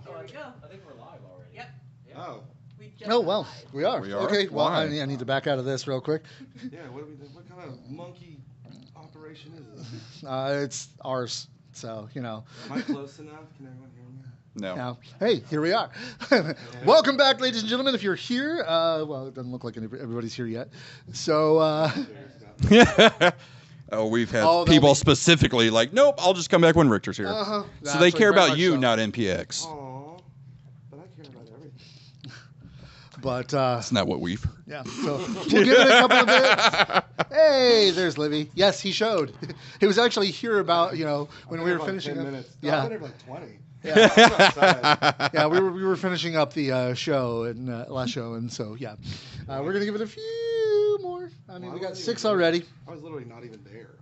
now. There we go. I think we're live already. Yep. Oh. We just Oh, well, live. we are. We are? Okay, well, I Why? need to back out of this real quick. Yeah, what kind of monkey operation is this? It's ours, so, you know. Am I close enough? Can everyone hear me? No. Now, hey, here we are. Welcome back, ladies and gentlemen. If you're here, well, it doesn't look like everybody's here yet. So, Oh, we've had people specifically like, nope, I'll just come back when Richter's here. So they care about you, not MPX. Aw, but I care about everything. but, That's not what we've heard. yeah, so we'll give it a couple of minutes. Hey, there's Livy. Yes, he showed. He was actually here about, when we were finishing 10 up. minutes. Yeah. I've been here for like 20. Yeah. Yeah, we were finishing up the show and last show, and so yeah, we're gonna give it a few more. I mean, we got 6 already. I was literally not even there.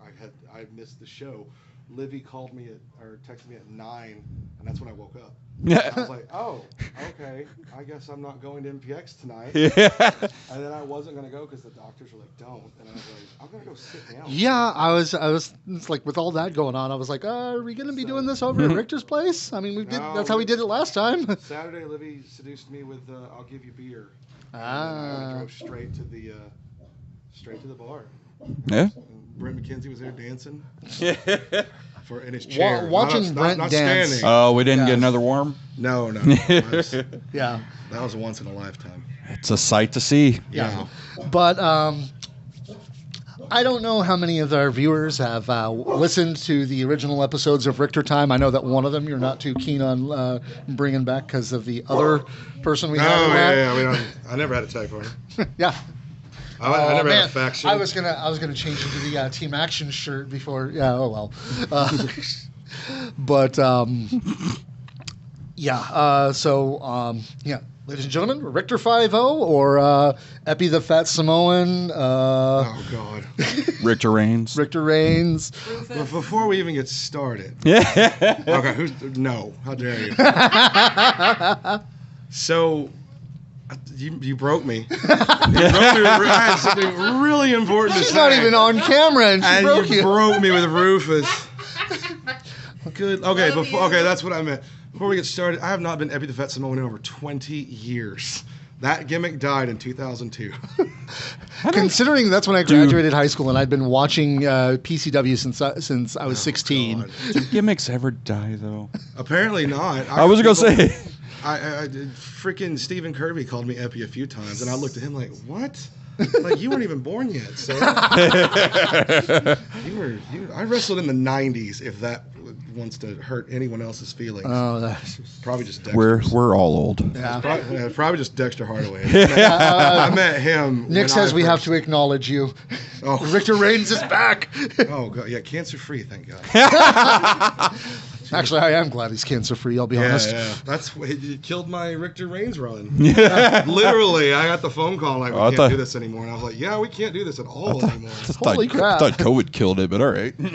I missed the show. Livy called me or texted me at 9, and that's when I woke up. I was like, oh, okay. I guess I'm not going to MPX tonight. And then I wasn't gonna go because the doctors were like, don't. And I was like, I'm gonna go sit down. Yeah, I was. It's like with all that going on, I was like, are we gonna be doing this over at Richter's place? I mean, that's how we did it last time. Saturday, Livy seduced me with "I'll give you beer." And Ah. I drove straight to the bar. Yeah. And Brent McKenzie was there dancing Yeah. in his chair. Watching Brent not dance. standing. Oh, we didn't Yeah. get another worm? No. That Yeah, was a once in a lifetime. It's a sight to see. yeah. But I don't know how many of our viewers have listened to the original episodes of Richter Time. I know that one of them you're not too keen on bringing back because of the other person we had. Yeah. I never had a tag partner. Yeah. I never had Man, a faction. I was gonna change into the Team Action shirt before. Yeah. Oh well. But yeah. So yeah, ladies and gentlemen, Richter 5-0 or Epi the Fat Samoan. Oh God. Richter Reigns. Richter Reigns. But before we even get started. Yeah. Okay. No. How dare you? So. You broke me. You broke me. I had something really important to say. She's not even on camera, and she broke you broke me with Rufus. Good. Okay. That's what I meant. Before we get started, I have not been Epi the Fat Samoan in over 20 years. That gimmick died in 2002. Considering that's when I graduated high school, and I'd been watching PCW since I was 16. God. Do gimmicks ever die, though? Apparently not. I was going to say. I freaking Stephen Kirby called me Epi a few times, and I looked at him like, what? Like, you weren't even born yet, sir. I wrestled in the 90s, if that wants to hurt anyone else's feelings. Oh, that's Probably just Dexter. We're all old. yeah. Probably just Dexter Hardaway. I met him. Nick says we have to acknowledge you. Oh. Richter Reigns is back. Oh, God. Yeah, cancer free, thank God. Actually, I am glad he's cancer free. I'll be honest. Yeah. That's what it killed my Richter Reigns run. Literally, I got the phone call like, we can't do this anymore. And I was like, yeah, we can't do this at all anymore. Holy crap. I thought COVID killed it, but all right. No,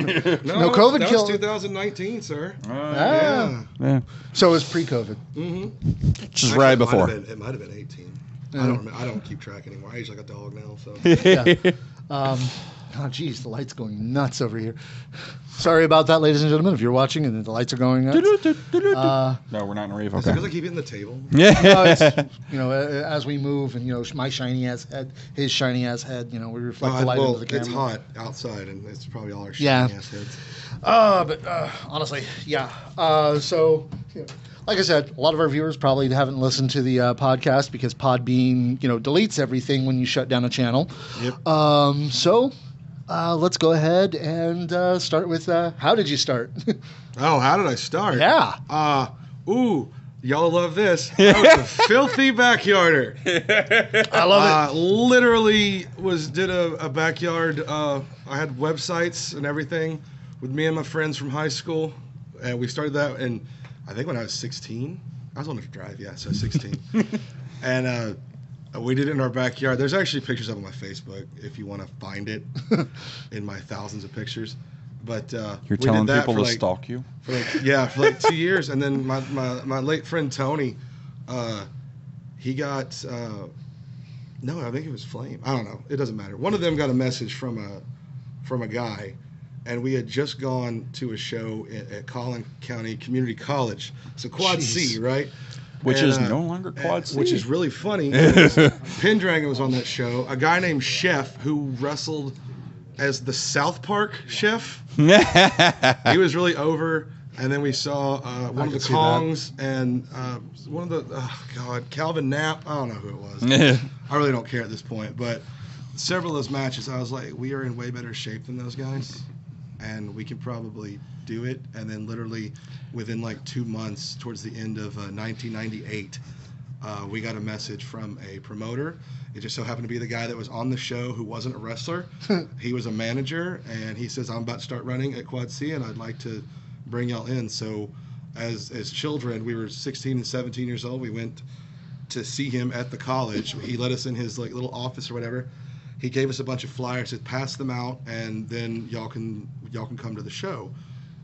COVID that killed was 2019, sir. Ah. Yeah. So it was pre-COVID. Mm-hmm. Just right before. It might have been 18. Yeah. I don't remember. I don't keep track anymore. I age like a dog now. So. Yeah. Oh, geez, the light's going nuts over here. Sorry about that, ladies and gentlemen, if you're watching and the lights are going nuts. No, we're not in a rave. Is it Okay. because I keep hitting the table? Yeah. No, it's, as we move and, my shiny-ass head, his shiny-ass head, we reflect the light into the camera. It's hot outside, and it's probably all our Yeah. shiny ass heads. But honestly, yeah. So, like I said, a lot of our viewers probably haven't listened to the podcast because Podbean, deletes everything when you shut down a channel. Yep. So let's go ahead and start with how did you start? Oh, how did I start? Yeah. Y'all love this. I was a filthy backyarder. I love it. Literally did a backyard. I had websites and everything with me and my friends from high school, and we started that. And I think when I was 16, I was on to drive. Yeah, so 16, and we did it in our backyard. There's actually pictures up on my Facebook if you want to find it in my thousands of pictures. But You're telling people to stalk you? For like 2 years. And then my late friend Tony, he got no, I think it was Flame. I don't know. It doesn't matter. One of them got a message from a guy, and we had just gone to a show at Collin County Community College. So Quad C, right? Which is no longer Quad C. Which is really funny. Pendragon was on that show. A guy named Chef who wrestled as the South Park Chef. He was really over. And then we saw one of the Kongs and one of the, Calvin Knapp. I don't know who it was. I really don't care at this point. But several of those matches, I was like, we are in way better shape than those guys. And we can probably do it. And then literally within like 2 months, towards the end of 1998, we got a message from a promoter. It just so happened to be the guy that was on the show who wasn't a wrestler. He was a manager. And he says, I'm about to start running at Quad C, and I'd like to bring y'all in. So as children, we were 16 and 17 years old. We went to see him at the college. He let us in his like little office or whatever. He gave us a bunch of flyers, said pass them out, and then y'all can come to the show.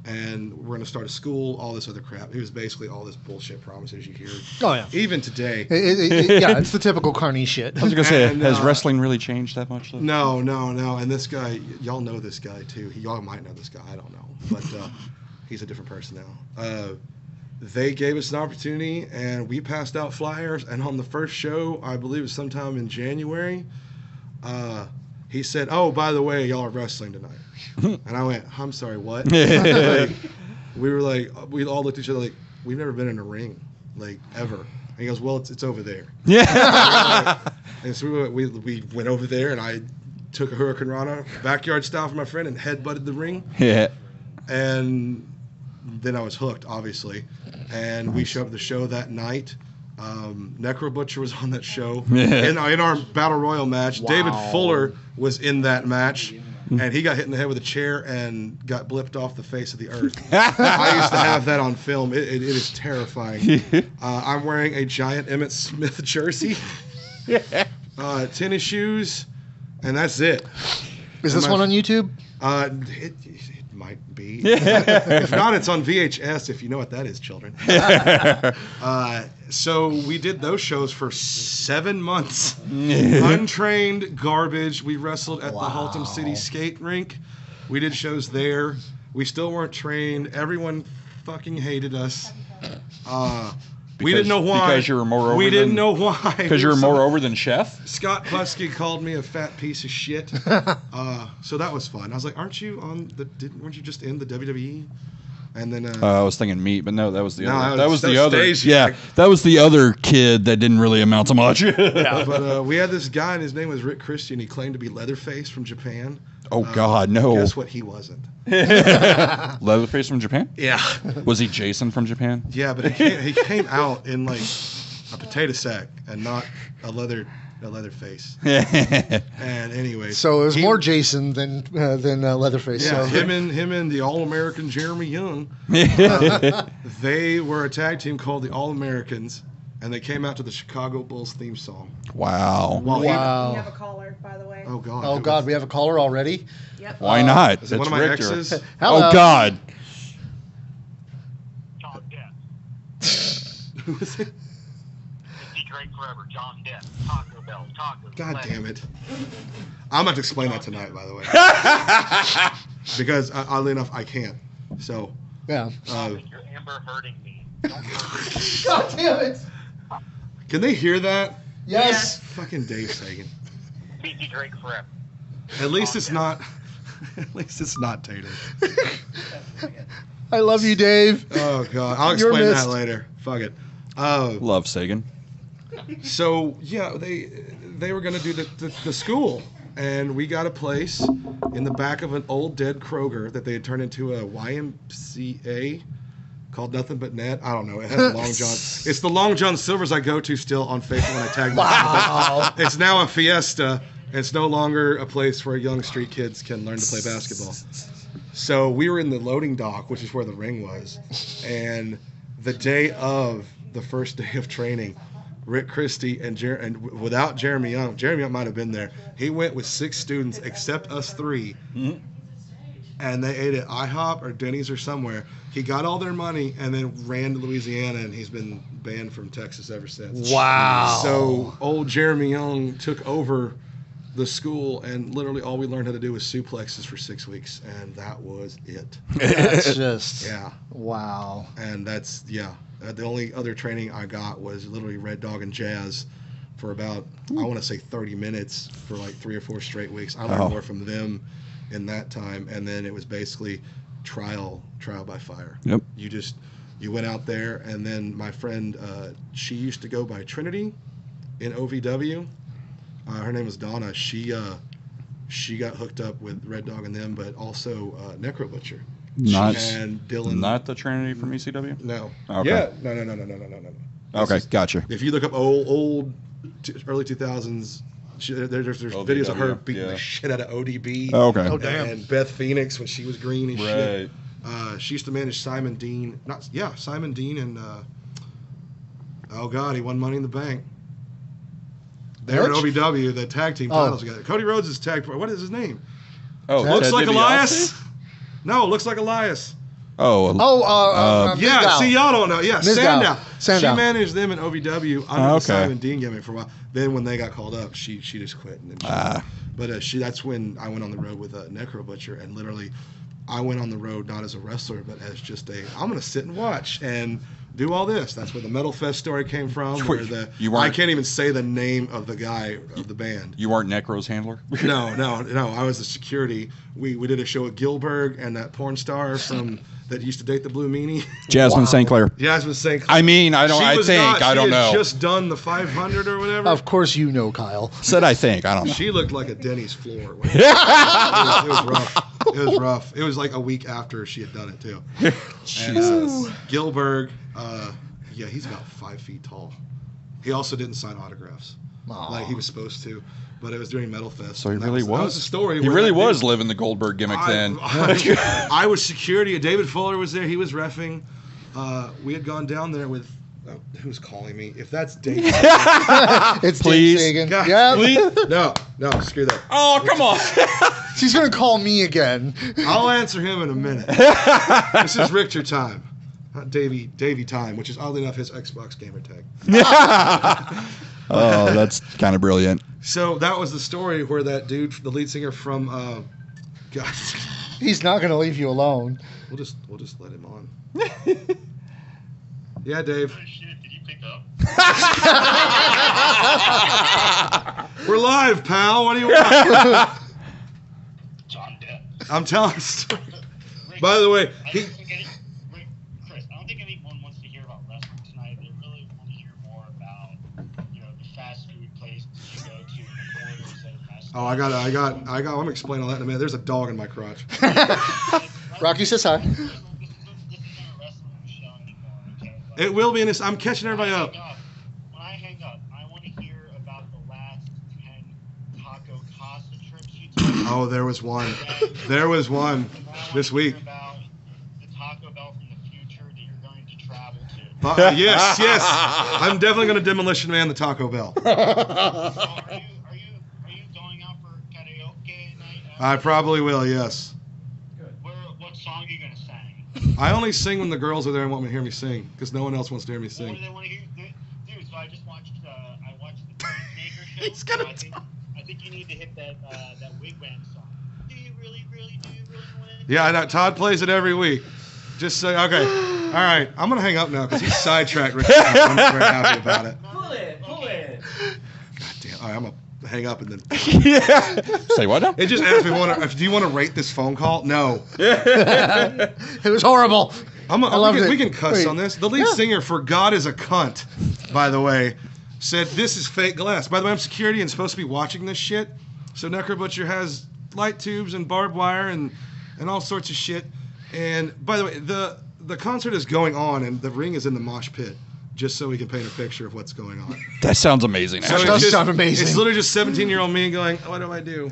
And we're going to start a school, all this other crap. It was basically all this bullshit promises you hear. Oh, yeah. Even today. Yeah, it's the typical Carney shit. I was going to say, has wrestling really changed that much? Though? No. And this guy, y'all know this guy too. Y'all might know this guy. I don't know. But he's a different person now. They gave us an opportunity, and we passed out flyers. And on the first show, I believe it was sometime in January, he said, "Oh, by the way, y'all are wrestling tonight." And I went, "I'm sorry, what?" Like, we were like, we all looked at each other like, we've never been in a ring, like, ever. And he goes, "Well, it's over there." Yeah. And so we went over there, and I took a Hurricane Rana backyard style for my friend and headbutted the ring. Yeah. And then I was hooked, obviously. And we showed up at the show that night. Necro Butcher was on that show. In our Battle Royal match, Wow. David Fuller was in that match. And he got hit in the head with a chair and got blipped off the face of the earth. I used to have that on film. It is terrifying. I'm wearing a giant Emmett Smith jersey, tennis shoes, and that's it. Is this one on YouTube? It might be. If not, it's on VHS, if you know what that is, children. So we did those shows for 7 months. Untrained garbage. We wrestled at the Haltom City skate rink. We did shows there. We still weren't trained. Everyone fucking hated us. We didn't know why. Because you were more over. We didn't know why. Because you were more over than Chef. Scott Husky called me a fat piece of shit. So that was fun. I was like, "Aren't you weren't you just in the WWE?" And then I was thinking Meat, but no, that was the other. That was the was other. Stacey. Yeah, that was the other kid that didn't really amount to much. But we had this guy, and his name was Rick Christian. He claimed to be Leatherface from Japan. Oh God, no! Guess what? He wasn't. Leatherface from Japan? Yeah. Was he Jason from Japan? Yeah, but he came out in like a potato sack and not a leather face. And anyway, So it was more Jason than Leatherface. Yeah, So. him and the All-American Jeremy Young. They were a tag team called the All-Americans, and they came out to the Chicago Bulls theme song. Wow. While We have a caller, by the way. Oh God. Oh God, we have a caller already. Yep. Why not? Is it one of my Richter. exes? Hello. Oh God. John Depp. Who is it? It's Drake Forever. John Depp. Taco Bell. Taco. God damn it. I'm about to explain that tonight, by the way. Because, oddly enough, I can't. So. Yeah. You're Amber hurting me. Don't hurt me. God damn it. Can they hear that? Yes. Fucking Dave Sagan. BT Drake Forever. At least it's not. At least it's not Tatum. I love you, Dave. Oh God, I'll You're explain missed. that later. Fuck it. Love Sagan. So yeah, they were gonna do the school, and we got a place in the back of an old dead Kroger that they had turned into a YMCA called Nothing But Net. I don't know. It has Long John. It's the Long John Silver's I go to still on Facebook when I tag them. Wow. It's now a Fiesta. It's no longer a place where young street kids can learn to play basketball. So we were in the loading dock, which is where the ring was, and the day of the first day of training, Rick Christie and without Jeremy Young might have been there. He went with 6 students except us 3, and they ate at IHOP or Denny's or somewhere. He got all their money and then ran to Louisiana, and he's been banned from Texas ever since. Wow. So old Jeremy Young took over the school, and literally all we learned how to do was suplexes for 6 weeks, and that was it. That's just Yeah. wow. And that's the only other training I got was literally Red Dog and Jazz for about I want to say 30 minutes for like 3 or 4 straight weeks. I learned more from them in that time, and then it was basically trial by fire. Yep. You went out there, and then my friend, she used to go by Trinity in OVW. Her name was Donna. She got hooked up with Red Dog and them, but also Necro Butcher. And Dylan. Not the Trinity from ECW? No. Okay. Yeah. No. Okay, gotcha. If you look up old early 2000s, there's videos of her beating the shit out of ODB. Oh, okay. Oh, damn. And Beth Phoenix when she was green and shit. Right. She used to manage Simon Dean. Simon Dean and oh god, he won Money in the Bank. They were in OVW, the tag team titles together. Cody Rhodes is tag. What is his name? Oh, looks Ted like DiBiase? Elias. No, looks like Elias. Mizdow. See, y'all don't know. Yeah, Mizdow. Sandow. She managed them in OVW under the Simon Dean gimmick for a while. Then when they got called up, she just quit. And then that's when I went on the road with Necro Butcher, and literally I went on the road not as a wrestler, but as just I'm going to sit and watch and do all this. That's where the Metal Fest story came from. Where I can't even say the name of the guy of the band. You weren't Necro's handler? No. I was the security. We did a show at Gilbert and that porn star from that used to date the Blue Meanie. Jasmine St. Clair. Jasmine St. Clair. I mean, I don't know. She had just done the 500 or whatever. Of course you know, Kyle. Said I think. I don't know. She looked like a Denny's floor. It was rough. It was rough. It was like a week after she had done it, too. Jesus. And, Gilbert, he's about 5 feet tall. He also didn't sign autographs like he was supposed to. But it was during Metal Fest. So he really was. That was the story. He really was living the Goldberg gimmick then. I was security. David Fuller was there. He was reffing. We had gone down there with. Who's calling me? If that's Dave. It's Please. Dave Sagan. Yeah. No, screw that. Oh, come on. She's going to call me again. I'll answer him in a minute. This is Richter time. Not Davey time, which is oddly enough his Xbox gamer tag. Oh, that's kind of brilliant. So that was the story where that dude, the lead singer from, God, He's not going to leave you alone. we'll just let him on. Yeah, Dave. Oh, shit, did you pick up? We're live, pal. What do you want? John Depp. I'm telling a story. By the way, Chris, I don't think anyone wants to hear about wrestling tonight. They really want to hear more about, the fast food place you go to and orders that are messed I got. I'm gonna explain all that in a minute. There's a dog in my crotch. Rocky says hi. This isn't a wrestling show anymore, okay? Like, It will be in this. I'm catching everybody up. When I hang up, I want to hear about the last 10 Taco Casa trips you took. Oh, there was one. There was one this week. About the Taco Bell from the future that you're going to travel to. Yes. I'm definitely gonna demolition man the Taco Bell. So are you going out for karaoke night? I probably will. Yes. What song are you gonna sing? I only sing when the girls are there and want me to hear me sing, because no one else wants to hear me What do sing. they want to hear? Dude, so I just watched the Maker show. He's gonna so I think you need to hit that Wigwam song. Do you really want to? Yeah, I know. Todd plays it every week. Just say, okay. All right. I'm going to hang up now because he's sidetracked. Rick. I'm very happy about it. Pull it. God damn. All right, I'm going to hang up and then. Yeah. Say what now? It just asked me, do you want to rate this phone call? No. It was horrible. We can cuss on this. The lead singer for God is a cunt, by the way, said this is fake glass. By the way, I'm security and supposed to be watching this shit. So Necro Butcher has light tubes and barbed wire and all sorts of shit. And by the way, the concert is going on and the ring is in the mosh pit, just so we can paint a picture of what's going on. That sounds amazing. That does sound amazing. It's literally just 17-year-old me going, what do I do?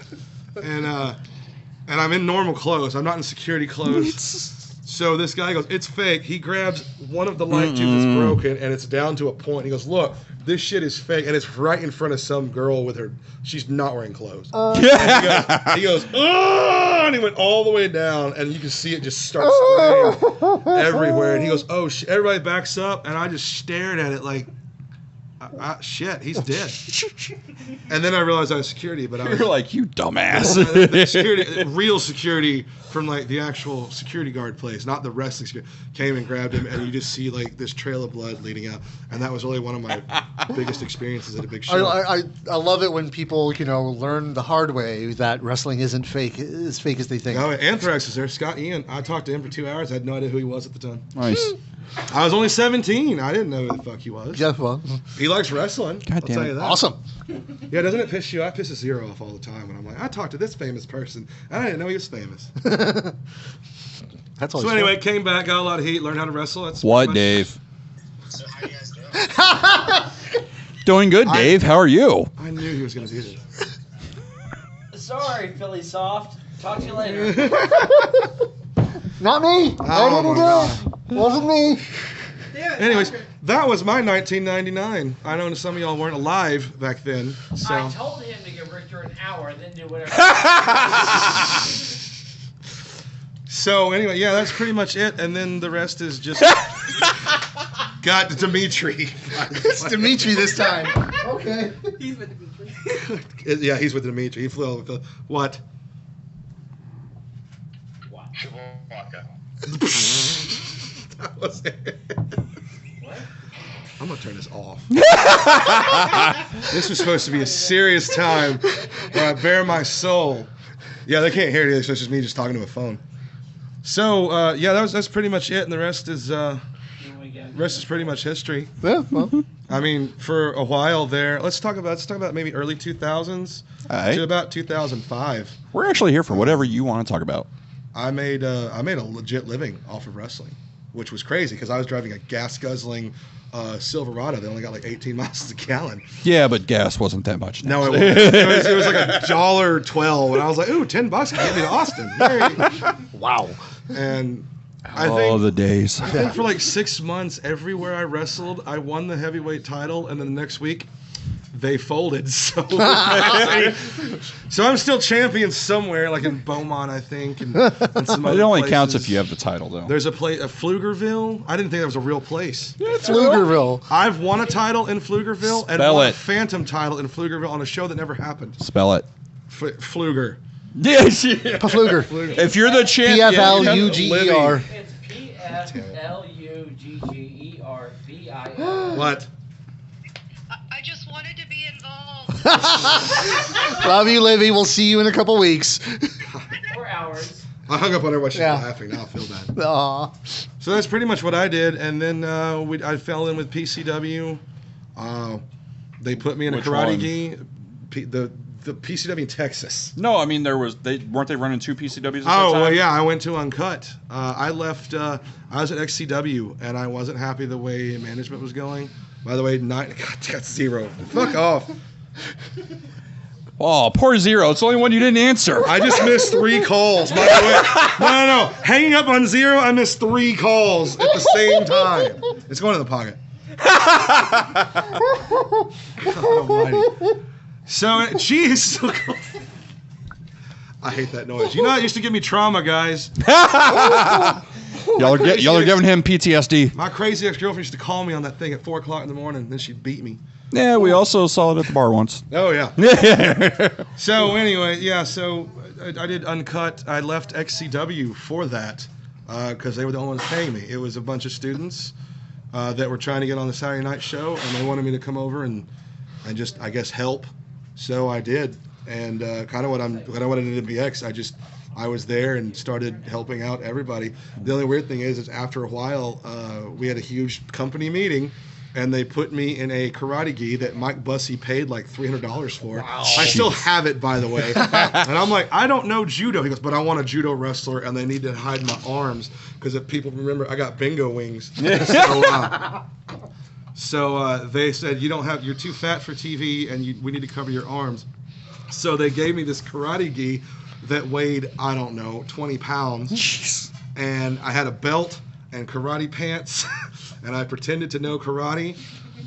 And I'm in normal clothes. I'm not in security clothes. So this guy goes, it's fake. He grabs one of the light tubes that's broken, and it's down to a point. He goes, look, this shit is fake, and it's right in front of some girl with her. She's not wearing clothes. He goes, oh, and he went all the way down, and you can see it just start spraying everywhere. And he goes, oh, everybody backs up, and I just stared at it like, shit, he's dead. And then I realized I was security, but I was You're like, you dumbass. the security, real security from like the actual security guard place, not the wrestling security, came and grabbed him, and you just see like this trail of blood leading out, and that was really one of my biggest experiences at a big show. I love it when people learn the hard way that wrestling isn't as fake as they think. Oh, Anthrax is there. Scott Ian. I talked to him for 2 hours. I had no idea who he was at the time. Nice. I was only 17. I didn't know who the fuck he was. Yeah, well, He likes wrestling. God I'll damn tell it. you that. awesome. Yeah, doesn't it piss you off? I piss a zero off all the time when I'm like, I talked to this famous person, and I didn't know he was famous. That's all. So anyway, came back, got a lot of heat, learned how to wrestle. That's What, pretty much- Dave? So how you guys doing? Doing good, Dave. How are you? I knew he was going to do this. Sorry, Philly Soft. Talk to you later. Not me. Oh, my God. Wasn't me. Anyways, that was my 1999. I know some of y'all weren't alive back then, so. I told him to give Richter an hour, then do whatever. So anyway, yeah, that's pretty much it, and then the rest is just got Dimitri. It's Dimitri this time. Okay. He's with me. Yeah, he's with Dimitri. He flew over. What? Chewbacca. That was it. What? I'm gonna turn this off. This was supposed to be a serious time where I bare my soul. Yeah, they can't hear it, so it's just me just talking to a phone. So yeah, that's pretty much it, and the rest is pretty much history. Yeah, well. I mean, for a while there, let's talk about maybe early 2000s Alright. to about 2005. We're actually here for whatever you want to talk about. I made a legit living off of wrestling, which was crazy because I was driving a gas guzzling Silverado that only got like 18 miles a gallon. Yeah, but gas wasn't that much. No, it wasn't. It was like $1.12, and I was like, "Ooh, $10 can get me to Austin." Yay. Wow. And I Oh, think the days. I think for like 6 months, everywhere I wrestled, I won the heavyweight title, and then the next week, they folded. So I'm still champion somewhere, like in Beaumont, I think. And some It other only counts places. if you have the title, though. There's a Pflugerville. I didn't think that was a real place. Pflugerville. I've won a title in Pflugerville and Spell won a it. phantom title in Pflugerville on a show that never happened. Spell it. Pfluger. Yes. Pfluger. If you're the champion, P-F-L-U-G-E-R. It's P-F-L-U-G-G-E-R-V-I-L. What? I just wanted to be involved. Love you, Livy. We'll see you in a couple weeks. 4 hours. I hung up on her while she's Yeah. laughing. Now I feel bad. Aw. So that's pretty much what I did, and then I fell in with PCW. They put me in a Which karate one? gi. The PCW in Texas. No, I mean weren't they running 2 PCWs at the same Oh time? well, yeah. I went to Uncut. I left. I was at XCW, and I wasn't happy the way management was going. By the way, God, got 0. Fuck off. Oh, poor Zero. It's the only one you didn't answer. I just missed 3 calls. By the way, no. Hanging up on 0, I missed 3 calls at the same time. It's going in the pocket. God almighty. So, jeez. I hate that noise. You know, it used to give me trauma, guys. Y'all are giving him PTSD. My crazy ex-girlfriend used to call me on that thing at 4 o'clock in the morning, then she'd beat me. Yeah, we also saw it at the bar once. Oh, yeah. Yeah. So, anyway, yeah, so I did Uncut. I left XCW for that because they were the only ones paying me. It was a bunch of students that were trying to get on the Saturday night show, and they wanted me to come over and just, I guess, help. So I did. And kind of what I did at MPX, I was there and started helping out everybody. The only weird thing is after a while, we had a huge company meeting, and they put me in a karate gi that Mike Bussey paid like $300 for. Wow. I still have it, by the way. And I'm like, I don't know judo. He goes, but I want a judo wrestler, and they need to hide my arms because if people remember, I got bingo wings. So they said, you're too fat for TV, and we need to cover your arms. So they gave me this karate gi that weighed, I don't know, 20 pounds. Jeez. And I had a belt and karate pants, and I pretended to know karate,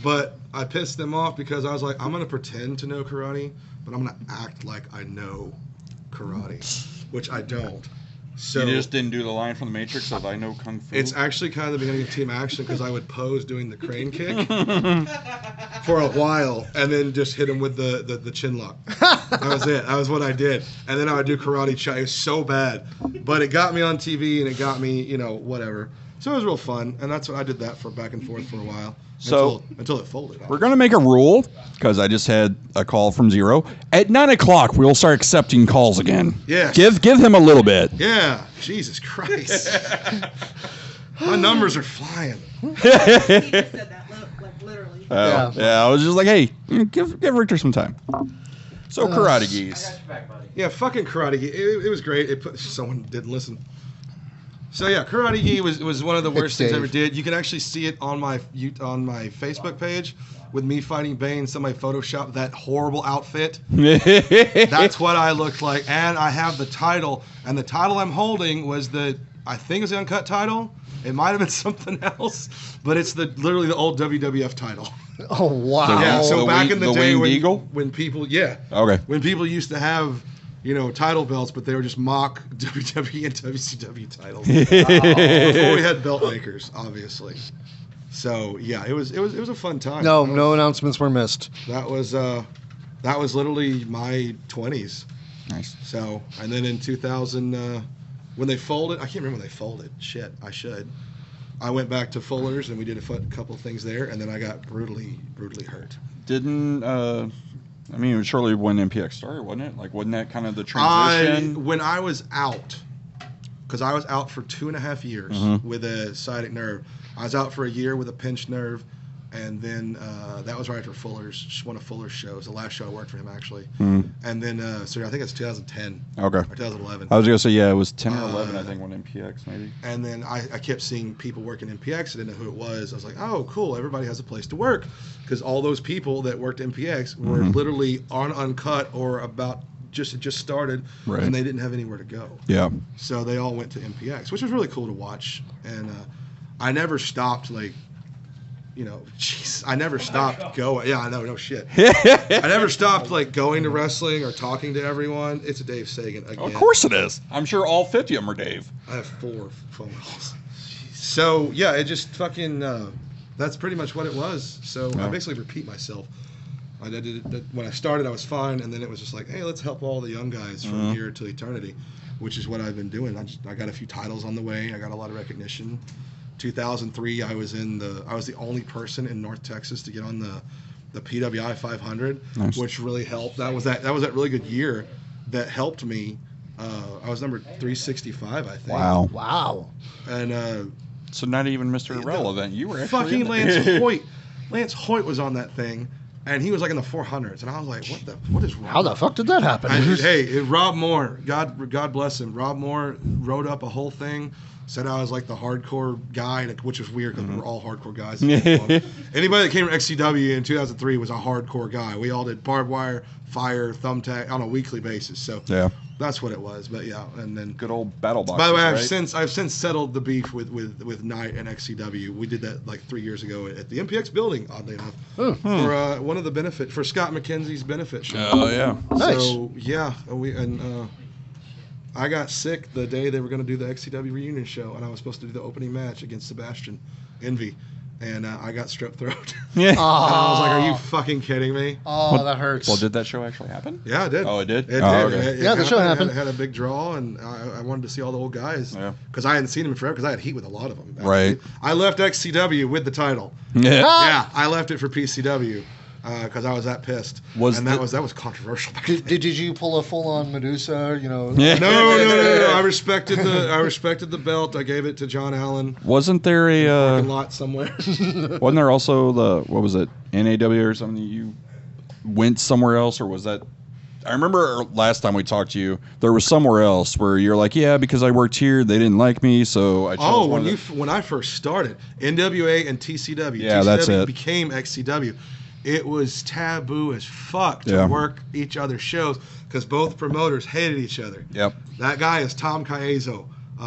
but I pissed them off because I was like, I'm going to pretend to know karate, but I'm going to act like I know karate, which I don't. So You just didn't do the line from the Matrix of I know Kung Fu? it's actually kind of the beginning of Team Action because I would pose doing the crane kick. for a while, and then just hit him with the chin lock. That was it. That was what I did. And then I would do karate chop. It was so bad, but it got me on TV, and it got me, whatever. So it was real fun, and that's what I did that for back and forth for a while. So until it folded. We're going to make a rule, because I just had a call from Zero. At 9 o'clock, we'll start accepting calls again. Yeah. Give him a little bit. Yeah. Jesus Christ. My numbers are flying. He just said that, like literally. Yeah, I was just like, hey, give Richter some time. So Karate I Geese. got your back, buddy. Yeah, fucking Karate Gi. It was great. Someone didn't listen. So yeah, Karate Gi was one of the worst things I ever did. You can actually see it on my Facebook page with me fighting Bane. Somebody photoshopped that horrible outfit. That's what I looked like, and I have the title. And the title I'm holding was I think it's the uncut title. It might have been something else, but it's literally the old WWF title. Oh wow! Yeah. So back in the day when when people when people used to have title belts, but they were just mock WWE and WCW titles before we had belt makers, obviously. So yeah, it was a fun time. No announcements were missed. That was literally my 20s. Nice. So, and then in 2000, when they folded, I can't remember when they folded. Shit, I should. I went back to Fuller's and we did a couple of things there, and then I got brutally hurt. Didn't it was surely when MPX started, wasn't it? Like, wasn't that kind of the transition? When I was out, because I was out for 2.5 years with a sciatic nerve. I was out for a year with a pinched nerve, and then that was right after Fuller's, one of Fuller's shows, the last show I worked for him, actually. And then, so I think it's 2010 Okay. or 2011. I was going to say, yeah, it was 10 or 11, I think, when MPX, maybe. And then I kept seeing people working MPX. I didn't know who it was. I was like, oh, cool. Everybody has a place to work. Because all those people that worked MPX were literally on Uncut or about just started, right. And they didn't have anywhere to go. Yeah. So they all went to MPX, which was really cool to watch. And I never stopped, I never stopped going. Yeah, I know, no shit. I never stopped, going to wrestling or talking to everyone. It's a Dave Sagan again. Of course it is. I'm sure all 50 of them are Dave. I have 4 phone calls. So, yeah, it just fucking, that's pretty much what it was. So I basically repeat myself. I did it, when I started, I was fine, and then it was just like, hey, let's help all the young guys from here to eternity, which is what I've been doing. I got a few titles on the way. I got a lot of recognition. 2003, I was the only person in North Texas to get on the PWI 500, nice. Which really helped. That was that really good year that helped me. I was number 365, I think. Wow. And so not even Mr. Irrelevant. You were actually fucking in Lance there. Hoyt. Lance Hoyt was on that thing, and he was in the 400s, and I was like, what is wrong? How the fuck did that happen? Hey, Rob Moore, God bless him. Rob Moore wrote up a whole thing. Said I was the hardcore guy, which was weird because we're all hardcore guys. Anybody that came from XCW in 2003 was a hardcore guy. We all did barbed wire, fire, thumbtack on a weekly basis. So yeah, that's what it was. But yeah, and then good old battle boxes. By the way, right? I've since settled the beef with Knight and XCW. We did that 3 years ago at the MPX building, oddly enough, for one of the benefit for Scott McKenzie's benefit show. Oh yeah, nice. So yeah, I got sick the day they were going to do the XCW reunion show, and I was supposed to do the opening match against Sebastian Envy, and I got strep throat. Yeah. And I was like, "Are you fucking kidding me?" Oh, that hurts. Well, did that show actually happen? Yeah, it did. Oh, it did? It did. Okay. It the show happened. It had a big draw, and I wanted to see all the old guys because I hadn't seen them in forever because I had heat with a lot of them. Right. I left XCW with the title. Yeah. Yeah, I left it for PCW. Because I was that pissed, that was controversial. Did you pull a full-on Medusa? Yeah. No. I respected the belt. I gave it to John Allen. Wasn't there a Parking lot somewhere? wasn't there also what was it, NAW or something? You went somewhere else, or was that? I remember last time we talked to you, there was somewhere else where you're like, yeah, because I worked here, they didn't like me, so I chose when I first started, NWA and TCW. Yeah, TCW that's it. Became XCW. It was taboo as fuck to work each other's shows because both promoters hated each other. Yep. That guy is Tom Caizo.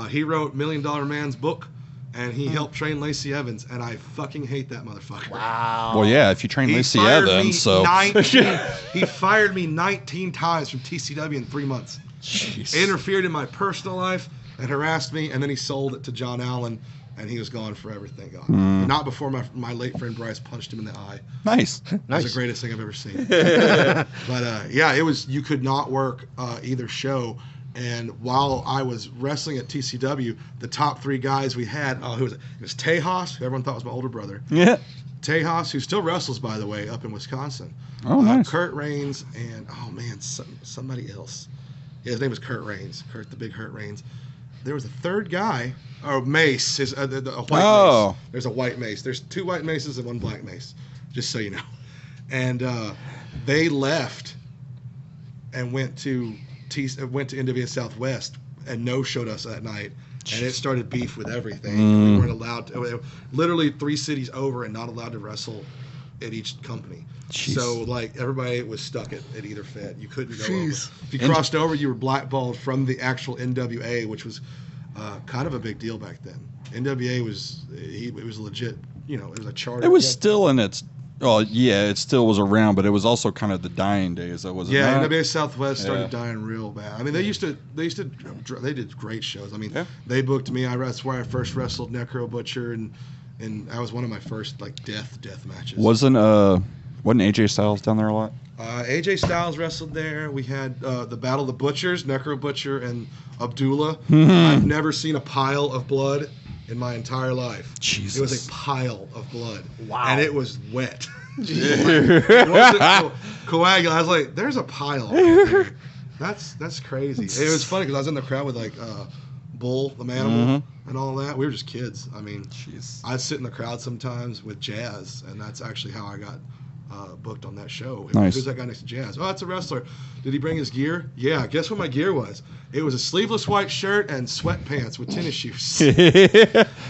He wrote $1 Million Man's book, and he helped train Lacey Evans, and I fucking hate that motherfucker. Wow. Well, yeah, if you train Lacey Evans, so 19, he fired me 19 times from TCW in 3 months. Jeez. Interfered in my personal life and harassed me, and then he sold it to John Allen and he was gone forever. Thank God. Mm. Not before my late friend Bryce punched him in the eye. Nice. That's the greatest thing I've ever seen. But yeah, it was. You could not work either show. And while I was wrestling at TCW, the top 3 guys we had, it was Tejas, who everyone thought was my older brother. Yeah. Tejas, who still wrestles, by the way, up in Wisconsin. Oh, nice. Kurt Raines and, somebody else. Yeah, his name was Kurt Raines. The big Kurt Raines. There was a third guy. Mace. A white mace. There's a white mace. There's 2 white maces and 1 black mace, just so you know. And they left and went to NWA Southwest and no-showed us that night. And it started beef with everything. We weren't allowed to, literally 3 cities over and not allowed to wrestle at each company. Jeez. So, like, everybody was stuck at either Fed. You couldn't go over. If you crossed over, you were blackballed from the actual NWA, which was kind of a big deal back then. NWA was, it was legit, it was a charter. It was still in its... Oh, yeah, it still was around, but it was also kind of the dying days. That wasn't. Yeah, NWA Southwest started dying real bad. I mean, they did great shows. I mean, they booked me. That's where I first wrestled Necro Butcher, and that was one of my first death matches. Wasn't AJ Styles down there a lot? AJ Styles wrestled there. We had the Battle of the Butchers, Necro Butcher and Abdullah. I've never seen a pile of blood in my entire life. Jesus. It was a pile of blood. Wow. And it was wet. It wasn't coagulated. I was like, there's a pile. That's crazy. It was funny because I was in the crowd with Bull, the Manimal, and all that. We were just kids. I mean, I'd sit in the crowd sometimes with Jazz, and that's actually how I got booked on that show. Nice. Who's that guy next to Jazz? Oh, that's a wrestler. Did he bring his gear? Yeah. Guess what my gear was? It was a sleeveless white shirt and sweatpants with tennis shoes.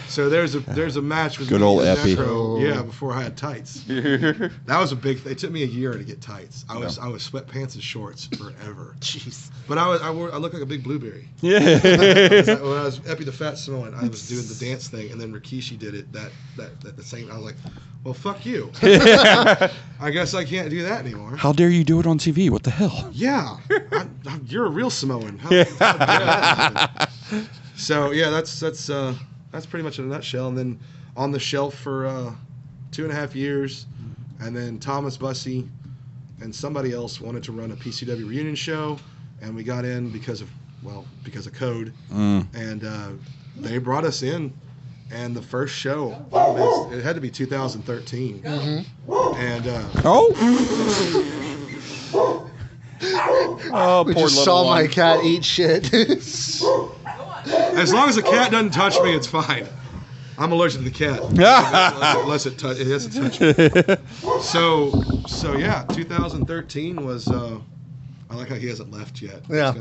So there's a match with good me old and Epi. Necro, yeah, before I had tights. That was a big thing. It took me a year to get tights. I was sweatpants and shorts forever. Jeez. But I looked like a big blueberry. Yeah. When I was Epi the Fat Samoan, I was doing the dance thing, and then Rikishi did it that the same. I was like, well, fuck you. I guess I can't do that anymore. How dare you do it on TV? What the hell? Yeah, you're a real Samoan. How dare that happen? So yeah, that's pretty much in a nutshell. And then on the shelf for 2.5 years, and then Thomas Bussey and somebody else wanted to run a PCW reunion show, and we got in because of code, and they brought us in. And the first show, it had to be 2013. And We just saw my cat eat shit. as long as the cat doesn't touch me, it's fine. I'm allergic to the cat. Unless it has to touch me. So yeah, 2013 was. I like how he hasn't left yet. Yeah.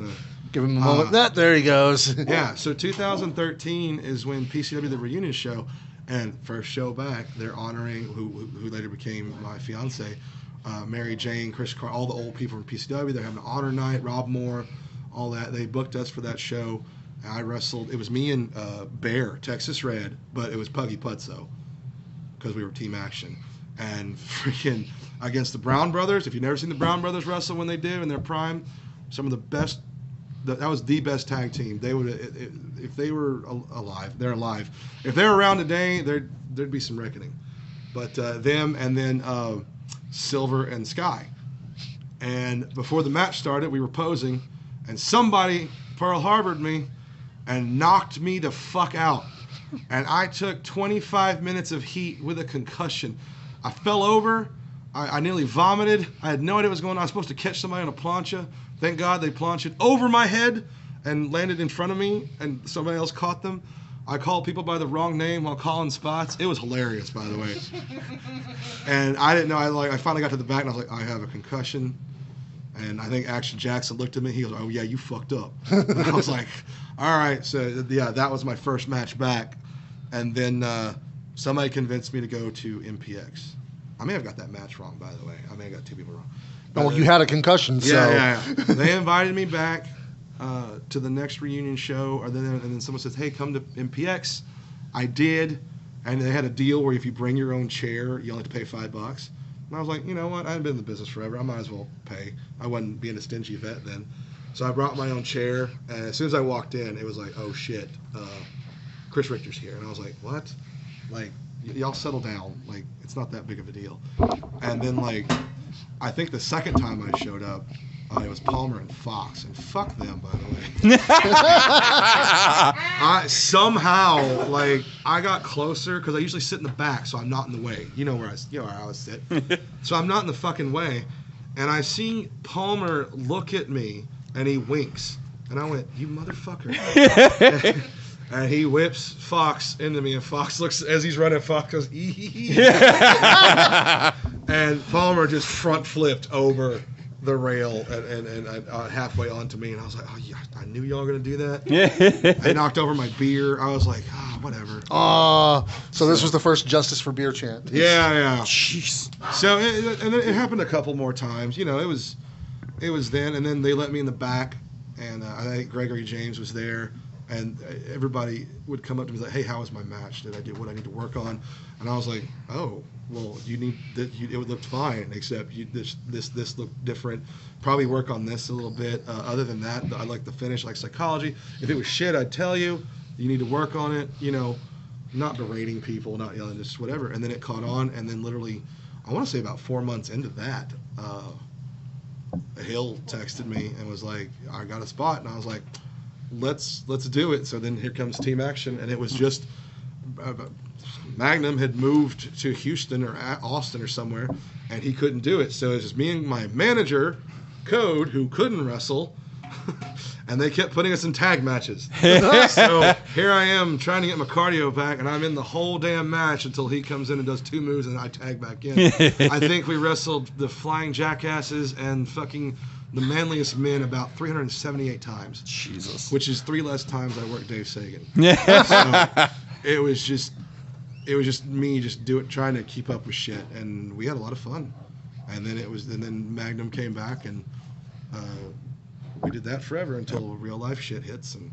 Give him a moment. There he goes. Yeah, so 2013 is when PCW, the reunion show, and first show back, they're honoring who later became my fiance, Mary Jane, Chris Carr, all the old people from PCW. They're having an honor night, Rob Moore, all that. They booked us for that show. I wrestled. It was me and Bear, Texas Red, but it was Puggy Putzo because we were team action. And freaking against the Brown Brothers. If you've never seen the Brown Brothers wrestle when they did in their prime, some of the best. That was the best tag team. They would, if they were alive, they're alive. If they're around today, there'd be some reckoning. But them and then Silver and Sky. And before the match started, we were posing, and somebody Pearl Harbored me and knocked me the fuck out. And I took 25 minutes of heat with a concussion. I fell over. I nearly vomited. I had no idea what was going on. I was supposed to catch somebody on a plancha. Thank God they planched over my head and landed in front of me, and somebody else caught them. I called people by the wrong name while calling spots. It was hilarious, by the way. And I didn't know. I finally got to the back, and I was like, I have a concussion. And I think Action Jackson looked at me. He goes, oh, yeah, you fucked up. And I was like, all right. So, yeah, that was my first match back. And then somebody convinced me to go to MPX. I may have got that match wrong, by the way. I may have got 2 people wrong. Well, you had a concussion, so. Yeah. They invited me back to the next reunion show, and then someone says, hey, come to MPX. I did, and they had a deal where if you bring your own chair, you only have to pay $5. And I was like, you know what? I haven't been in the business forever. I might as well pay. I wasn't being a stingy vet then. So I brought my own chair, and as soon as I walked in, it was like, oh, shit. Chris Richter's here. And I was like, what? Like, y'all settle down. Like, it's not that big of a deal. And then, like, I think the second time I showed up, it was Palmer and Fox. And fuck them, by the way. I somehow, like, I got closer because I usually sit in the back, so I'm not in the way. You know where I sit. So I'm not in the fucking way. And I see Palmer look at me, and he winks. And I went, you motherfucker. And he whips Fox into me, and Fox looks, as he's running, Fox goes, and Palmer just front flipped over the rail and halfway onto me. And I was like, oh, yeah, I knew y'all were going to do that. I knocked over my beer. I was like, whatever. So this was the first Justice for Beer chant. Yeah. Jeez. So, and it happened a couple more times. You know, it was then, and then they let me in the back, and I think Gregory James was there, and everybody would come up to me like, hey, how was my match? Did I do what I need to work on? And I was like, oh, well, you need that. It looked fine, except this looked different. Probably work on this a little bit. Other than that, I like the finish, like psychology. If it was shit, I'd tell you. You need to work on it. You know, not berating people, not yelling, just whatever. And then it caught on, and then literally, I want to say about 4 months into that, Hill texted me and was like, I got a spot. And I was like, let's do it. So then here comes Team Action, and it was just Magnum had moved to Houston or Austin or somewhere, and he couldn't do it. So it was just me and my manager, Code, who couldn't wrestle, and they kept putting us in tag matches. So here I am trying to get my cardio back, and I'm in the whole damn match until he comes in and does 2 moves, and I tag back in. I think we wrestled the Flying Jackasses and fucking the Manliest Men about 378 times. Jesus. Which is 3 less times I worked Dave Sagan. Yeah. So it was just me trying to keep up with shit, and we had a lot of fun. And then Magnum came back, and we did that forever until real life shit hits. And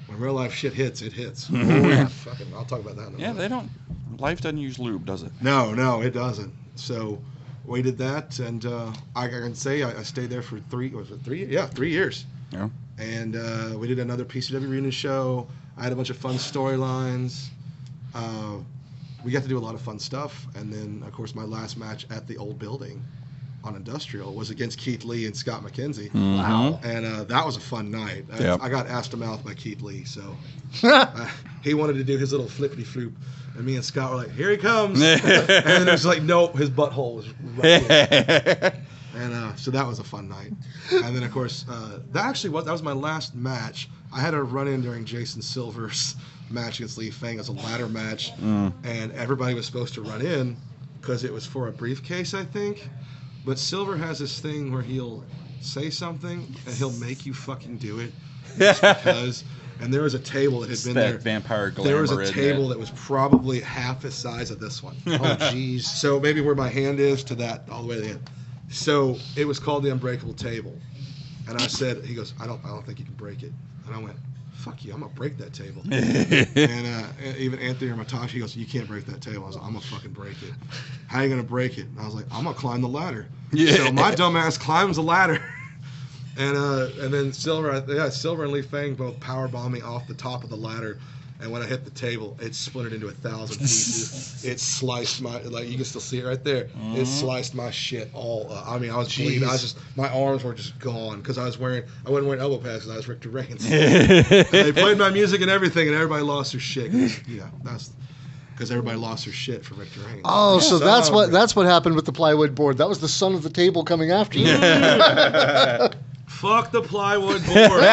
when real life shit hits, it hits. Oh, yeah, I'll talk about that in a minute. They don't. Life doesn't use lube, does it? No, it doesn't. So we did that, and I can say I stayed there for 3 years. Yeah. And we did another PCW reunion show. I had a bunch of fun storylines. We got to do a lot of fun stuff. And then, of course, my last match at the old building on Industrial was against Keith Lee and Scott McKenzie. Mm-hmm. Wow. And that was a fun night. Yep. I got asked to mouth by Keith Lee, so he wanted to do his little flippity floop. And me and Scott were like, here he comes. And it was like, nope, his butthole was right there. And so that was a fun night. And then, of course, that was my last match. I had a run-in during Jason Silver's match against Lee Fang as a ladder match. And everybody was supposed to run in because it was for a briefcase, I think. But Silver has this thing where he'll say something and he'll make you fucking do it just because. And there was a table that had been there. Vampire glamour. There was a table that was probably half the size of this one. Oh, jeez. So maybe where my hand is to that, all the way to the end. So it was called the Unbreakable Table. And I said, he goes, I don't think you can break it. And I went, fuck you, I'm gonna break that table. And even Anthony Hermitash, he goes, you can't break that table. I was like, I'm gonna fucking break it. How are you gonna break it? And I was like, I'm gonna climb the ladder. Yeah. So my dumbass climbs the ladder. And then Silver and Lee Fang both powerbomb me off the top of the ladder. And when I hit the table, it splintered into 1,000 pieces. It sliced you can still see it right there. It sliced my shit all up. I mean, I was bleeding. My arms were just gone because I wasn't wearing elbow pads because I was Richter Reigns. And they played my music and everything, and everybody lost their shit. That's because everybody lost their shit for Richter Reigns. Oh, so that's what happened with the plywood board. That was the son of the table coming after you. Fuck the plywood board.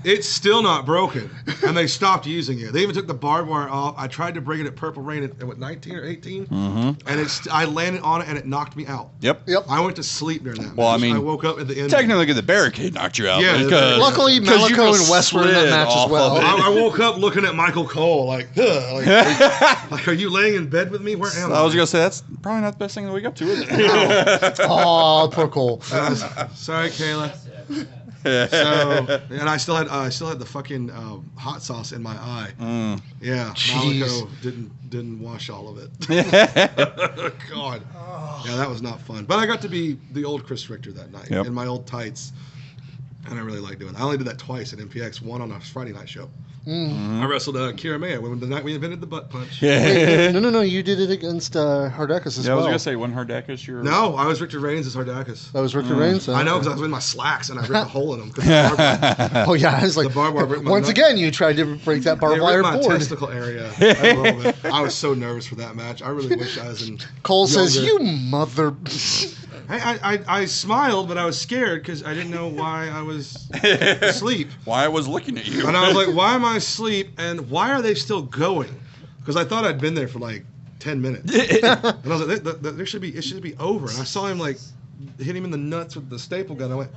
It's still not broken. And they stopped using it. They even took the barbed wire off. I tried to bring it at Purple Rain at 19 or 18? Mm-hmm. And I landed on it and it knocked me out. Yep. I went to sleep during that match. Well, I mean, I woke up at the end. Technically, the barricade knocked you out. Yeah. Luckily, Malico and West were in that match as well. I woke up looking at Michael Cole like are you laying in bed with me? Where am I? I was going to say, that's probably not the best thing to wake up to, is it? Oh, poor Cole. Sorry, Kayla. So, and I still had the fucking hot sauce in my eye. Yeah, Malico didn't wash all of it. God, yeah, that was not fun. But I got to be the old Chris Richter that night in my old tights, and I really liked doing it. I only did that twice at MPX. One on a Friday night show. I wrestled Kira Maya when the night we invented the butt punch. No. You did it against Hardacus as Yeah, I was well. gonna say when Hardacus, you're No, I was Richter Reigns as Hardacus. That was Richter Reigns. I know because I was in my slacks and I ripped a hole in them. Oh yeah, I was like, The barbed wire ripped my once nut. again, you tried to break that barbed wire my board. testicle area a little bit. I was so nervous for that match. I really wish I was in. Cole says, younger. "You mother." I smiled, but I was scared because I didn't know why I was asleep. why I was looking at you. And I was like, why am I asleep? And why are they still going? Because I thought I'd been there for like 10 minutes. And I was like, it should be over. And I saw him like hit him in the nuts with the staple gun. I went,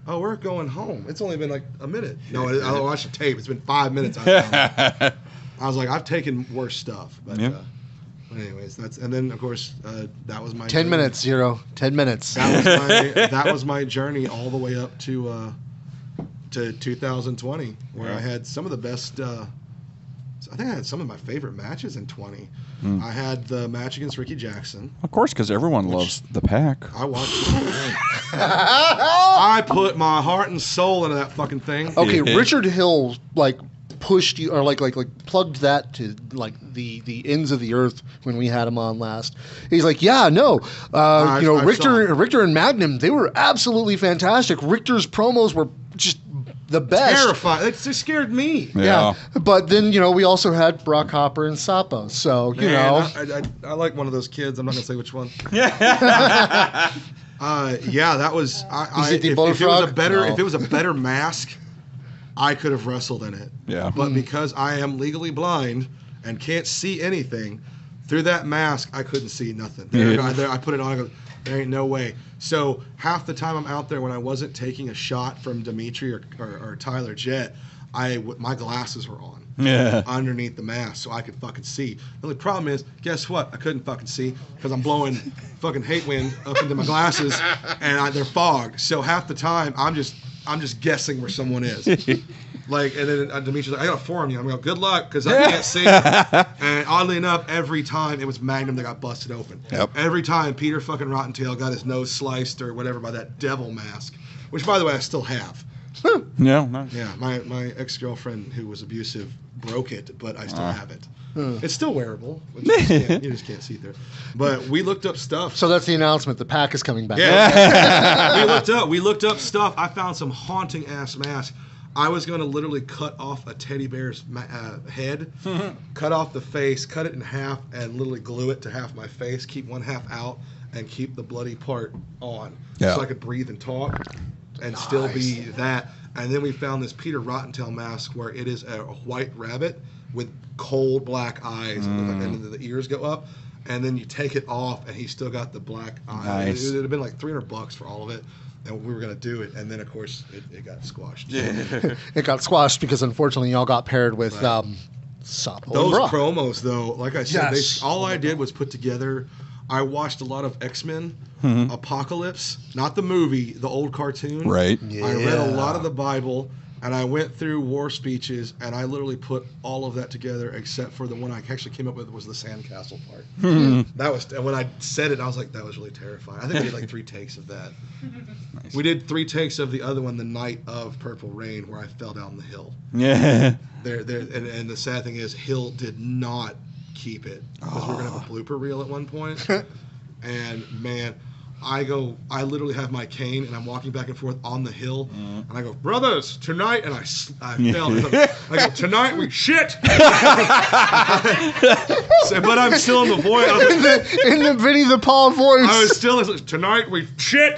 oh, we're going home. It's only been like a minute. No, I watched the tape. It's been 5 minutes. I was like, I've taken worse stuff. But anyways, and then of course that was my 10 journey. minutes, 0. 10 minutes. That was my journey all the way up to 2020, where I had some of the best. I think I had some of my favorite matches in 20. I had the match against Ricky Jackson. Of course, because everyone loves the Pack. I watched it. I put my heart and soul into that fucking thing. Okay, Richard Hill pushed you or plugged that to the ends of the earth when we had him on last. He's like, yeah, no, Richter and Magnum, they were absolutely fantastic. Richter's promos were just the best. Terrifying. It just scared me. Yeah. But then, we also had Brock Hopper and Sapo. So, I like one of those kids. I'm not going to say which one. That was. If it was a better mask, I could have wrestled in it. Yeah. But because I am legally blind and can't see anything, through that mask, I couldn't see nothing. I put it on. I go, there ain't no way. So half the time I'm out there when I wasn't taking a shot from Dimitri or Tyler Jett, my glasses were on underneath the mask so I could fucking see. The only problem is, guess what? I couldn't fucking see because I'm blowing fucking hate wind up into my glasses and they're fogged. So half the time I'm just guessing where someone is. And then Dimitri's like, I gotta forum you. I'm going, good luck, because I can't see. And oddly enough, every time it was Magnum that got busted open. Yep. Every time Peter fucking Rottentail got his nose sliced or whatever by that devil mask, which, by the way, I still have. Yeah, nice. Yeah, my ex-girlfriend who was abusive broke it, but I still have it. It's still wearable. You just can't see through. But we looked up stuff. So that's the announcement. The Pack is coming back. Yeah. we looked up stuff. I found some haunting ass masks. I was going to literally cut off a teddy bear's head, cut off the face, cut it in half, and literally glue it to half my face, keep one half out, and keep the bloody part on. Yeah. So I could breathe and talk and still be that. And then we found this Peter Rottentail mask where it is a white rabbit with cold black eyes, and the ears go up. And then you take it off, and he's still got the black eyes. Nice. It would have been like $300 for all of it. And we were going to do it, and then, of course, it got squashed. It got squashed because, unfortunately, y'all got paired with Sapo. Those and Brock. promos, though, like I said, Yes. all I did was put together. I watched a lot of X-Men, Apocalypse, not the movie, the old cartoon. Right. Yeah. I read a lot of the Bible, and I went through war speeches, and I literally put all of that together, except for the one I actually came up with was the sandcastle part. That was, and when I said it, I was like, that was really terrifying. I think I did like 3 takes of that. Nice. We did 3 takes of the other one the night of Purple Rain, where I fell down the hill. Yeah. And the sad thing is, Hill did not keep it because we're gonna have a blooper reel at one point. And man, I literally have my cane and I'm walking back and forth on the hill, and I go, brothers, tonight, and I fell. I go, tonight we shit. But I'm still in the voice. in the Vinny the Paul voice. I was still tonight we shit.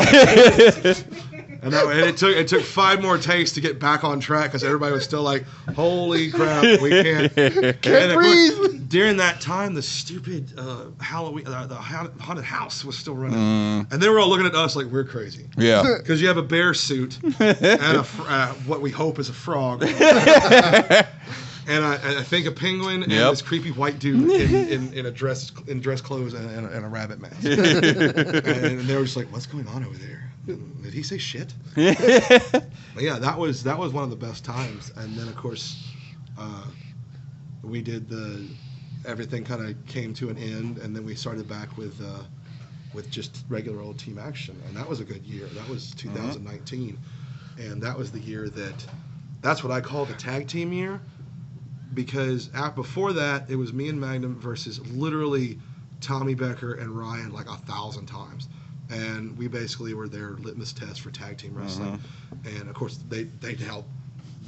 And it took 5 more takes to get back on track because everybody was still like, holy crap, we can't breathe. During that time, the stupid Halloween, the haunted house was still running. And they were all looking at us like we're crazy. Yeah. Because you have a bear suit and what we hope is a frog. And I think a penguin and this creepy white dude in dress clothes and a rabbit mask. And they were just like, what's going on over there? Did he say shit? But yeah, that was one of the best times. And then of course, we did everything kind of came to an end, and then we started back with just regular old team action, and that was a good year. That was 2019, and that was the year that's what I call the tag team year. because before that, it was me and Magnum versus literally Tommy Becker and Ryan like 1,000 times. And we basically were their litmus test for tag team wrestling. And of course, they helped.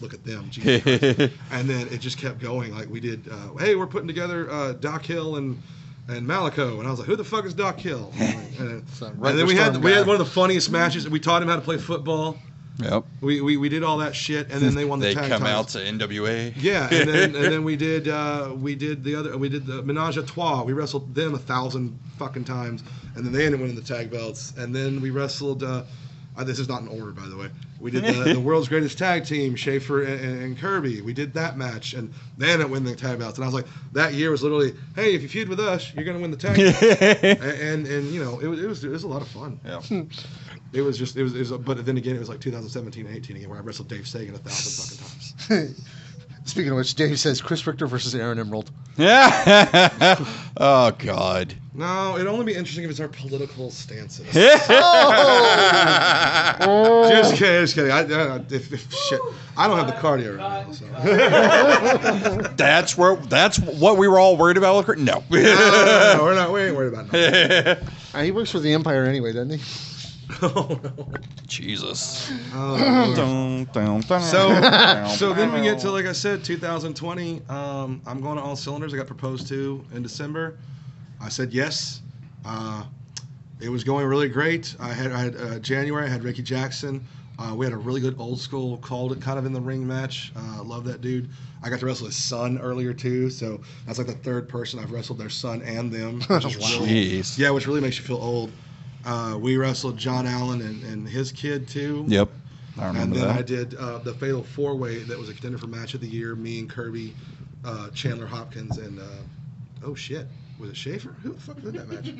Look at them, Jesus Christ. And then it just kept going. Like we did, hey, we're putting together Doc Hill and Malico, and I was like, who the fuck is Doc Hill? And then we had one of the funniest matches. We taught him how to play football. Yep. We did all that shit, and then they won the tag They come out titles. to NWA. Yeah, and then we did the Menage a Trois. We wrestled them 1,000 fucking times, and then they ended up winning the tag belts. And then we wrestled. This is not in order, by the way. We did the world's greatest tag team, Schaefer and Kirby. We did that match, and they ended up winning the tag belts. And I was like, that year was literally, hey, if you feud with us, you're gonna win the tag. and you know, it was a lot of fun. Yeah. It was, but then again, it was like 2017, 18 again, where I wrestled Dave Sagan 1,000 fucking times. Speaking of which, Dave says Chris Richter versus Aaron Emerald. Yeah. Oh God. No, it'd only be interesting if it's our political stances. Oh! Just kidding. Shit, I don't have the cardio right now. So. That's what we were all worried about. No. No, we ain't worried about it. He works for the Empire anyway, doesn't he? Oh, no. Jesus. So then we get to, like I said, 2020. I'm going to All Cylinders. I got proposed to in December. I said yes. It was going really great. I had January. I had Ricky Jackson. We had a really good old school, called it kind of in the ring match. Love that dude. I got to wrestle his son earlier too, so that's like the third person I've wrestled their son and them. Which is Jeez. yeah, which really makes you feel old. We wrestled John Allen and his kid too. Yep. I remember and then that. I did the Fatal 4-Way that was a contender for Match of the Year. Me and Kirby, Chandler Hopkins, and oh shit, was it Schaefer? Who the fuck did that match?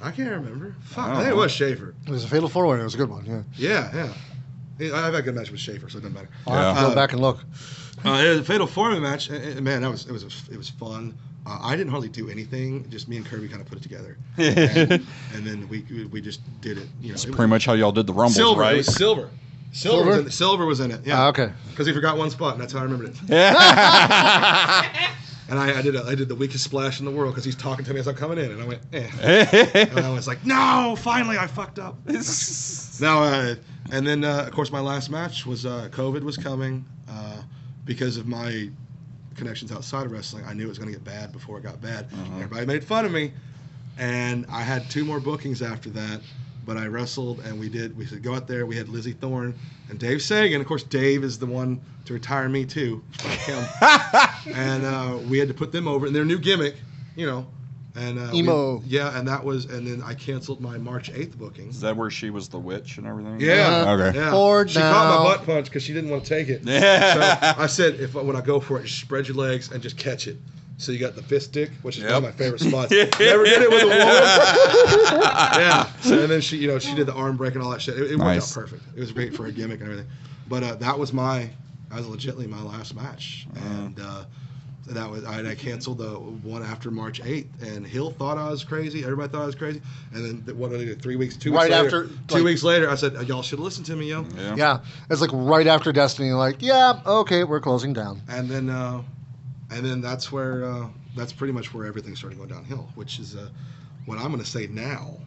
I can't remember. Fuck, I think it was Schaefer. It was a Fatal 4-Way. It was a good one, yeah. Yeah. I've had a good match with Schaefer, so it doesn't matter. I'll have to go back and look. It was a Fatal 4-Way match. Man, it was fun. I didn't hardly do anything. Just me and Kirby kind of put it together, and then we just did it. You know, It's pretty much how y'all did the Rumbles, silver. right? It was silver. Silver was in it. Yeah. Okay. Because he forgot one spot, and that's how I remembered it. And I did the weakest splash in the world because he's talking to me as I'm coming in, and I went, and I was like, no, finally I fucked up. And then of course my last match was COVID was coming because of my connections outside of wrestling. I knew it was going to get bad before it got bad. Everybody made fun of me, and I had 2 more bookings after that. But I wrestled, and we said go out there. We had Lizzie Thorne and Dave Sagan. Of course, Dave is the one to retire me too. Fuck him. And we had to put them over in their new gimmick, you know. And Emo. And then I canceled my March 8th booking. Is that where she was the witch and everything? Yeah. Okay. Yeah. Forward she now. caught my butt punch because she didn't want to take it. Yeah. So I said, when I go for it, just spread your legs and just catch it. So you got the fist stick, which is one of my favorite spots. Never did it with a woman. Yeah. So, and then she did the arm break and all that shit. It worked out perfect. It was great for a gimmick and everything. But that was legitimately my last match, and I canceled the one after March 8th, and Hill thought I was crazy. Everybody thought I was crazy. And then what did I do? 2 weeks Right later. after, 2 weeks later, I said, y'all should have listened to me, yo. Yeah. It's like right after Destiny, like, yeah, okay, we're closing down. And then that's where that's pretty much where everything started going downhill, which is what I'm going to say now.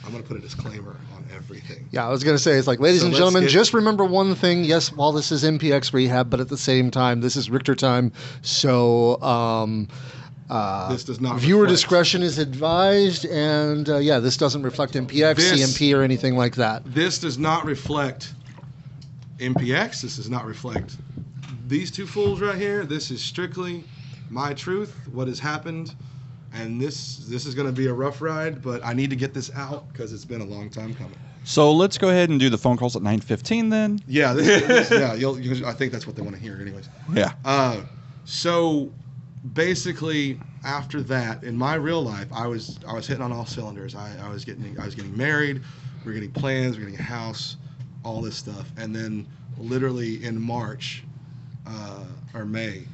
I'm going to put a disclaimer on everything. Yeah, I was going to say, it's like, ladies and gentlemen, just remember one thing. Yes, while this is MPX Rehab, but at the same time, this is Richter time. So this does not viewer reflect. discretion is advised, and this doesn't reflect MPX, CMP, or anything like that. This does not reflect MPX. This does not reflect these 2 fools right here. This is strictly my truth, what has happened. And this is going to be a rough ride, but I need to get this out because it's been a long time coming. So let's go ahead and do the phone calls at 9:15 then. Yeah, I think that's what they want to hear, anyways. Yeah. So basically, after that, in my real life, I was hitting on all cylinders. I was getting married. We were getting plans. We were getting a house, all this stuff, and then literally in March, or May.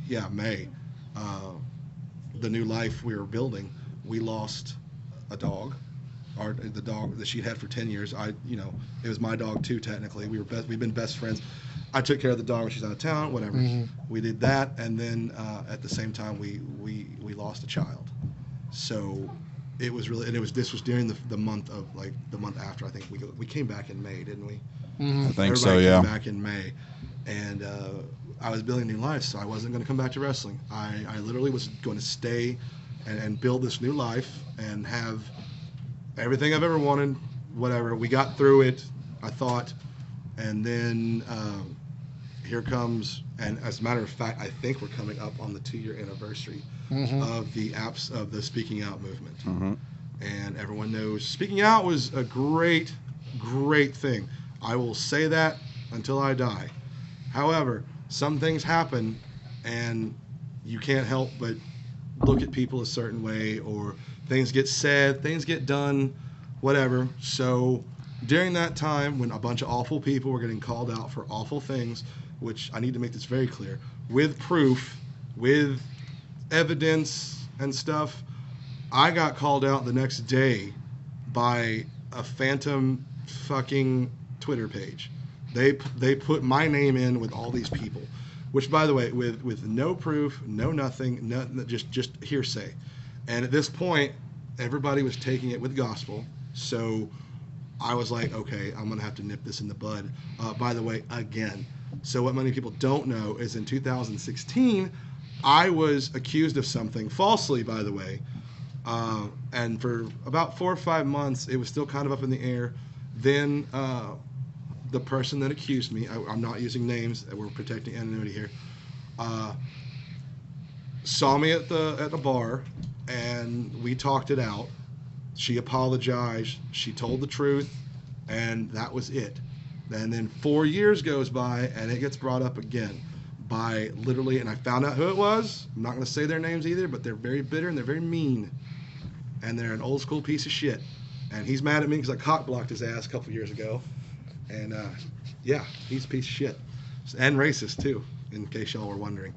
The new life we were building, we lost a dog, the dog that she'd had for 10 years. It was my dog too. Technically, we've been best friends. I took care of the dog when she's out of town. Whatever. We did that, and then at the same time we lost a child. So it was really, and this was during the month after. I think we came back in May, didn't we? I think Everybody so. Yeah. came back in May, and I was building a new life, so I wasn't going to come back to wrestling. I literally was going to stay and build this new life and have everything I've ever wanted. Whatever. We got through it, I thought, and then here comes, and as a matter of fact, I think we're coming up on the 2-year anniversary of the Speaking Out movement. And everyone knows Speaking Out was a great thing. I will say that until I die. However, some things happen and you can't help but look at people a certain way, or things get said, things get done, whatever. So during that time when a bunch of awful people were getting called out for awful things, which I need to make this very clear, with proof, with evidence and stuff, I got called out the next day by a phantom fucking Twitter page. They put my name in with all these people, which, by the way, with no proof, no nothing, just hearsay. And at this point, everybody was taking it with gospel. So I was like, okay, I'm gonna have to nip this in the bud. By the way, again. So what many people don't know is in 2016, I was accused of something falsely, by the way. And for about 4 or 5 months, it was still kind of up in the air. Then the person that accused me, I'm not using names, we're protecting anonymity here, saw me at the bar, and we talked it out. She apologized, she told the truth, and that was it. And then 4 years goes by, and it gets brought up again by literally, and I found out who it was. I'm not going to say their names either, but they're very bitter and they're very mean. And they're an old school piece of shit. And he's mad at me because I cock blocked his ass a couple years ago. And yeah, he's a piece of shit. And racist too, in case y'all were wondering.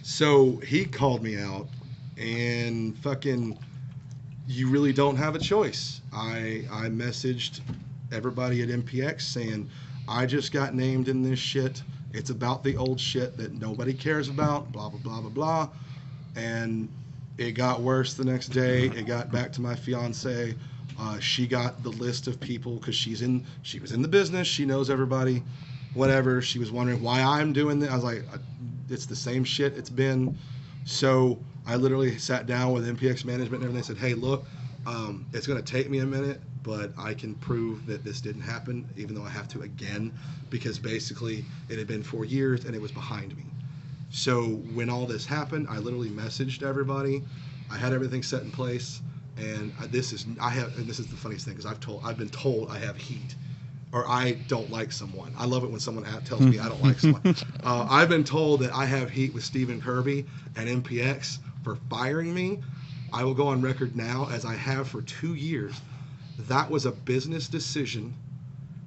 So he called me out, and fucking, you really don't have a choice. I messaged everybody at MPX saying, I just got named in this shit. It's about the old shit that nobody cares about, blah, blah, blah, blah, blah. And it got worse the next day. It got back to my fiance. She got the list of people because she was in the business. She knows everybody, whatever. She was wondering why I'm doing this. I was like, it's the same shit it's been. So I literally sat down with MPX management and everything. Said, hey, look, it's going to take me a minute, but I can prove that this didn't happen, even though I have to again, because basically it had been 4 years and it was behind me. So when all this happened, I literally messaged everybody. I had everything set in place, and this is the funniest thing, because I've been told I have heat, or I don't like someone. I love it when someone tells me I don't like someone. I've been told that I have heat with Stephen Kirby and MPX for firing me. I will go on record now, as I have for 2 years. That was a business decision.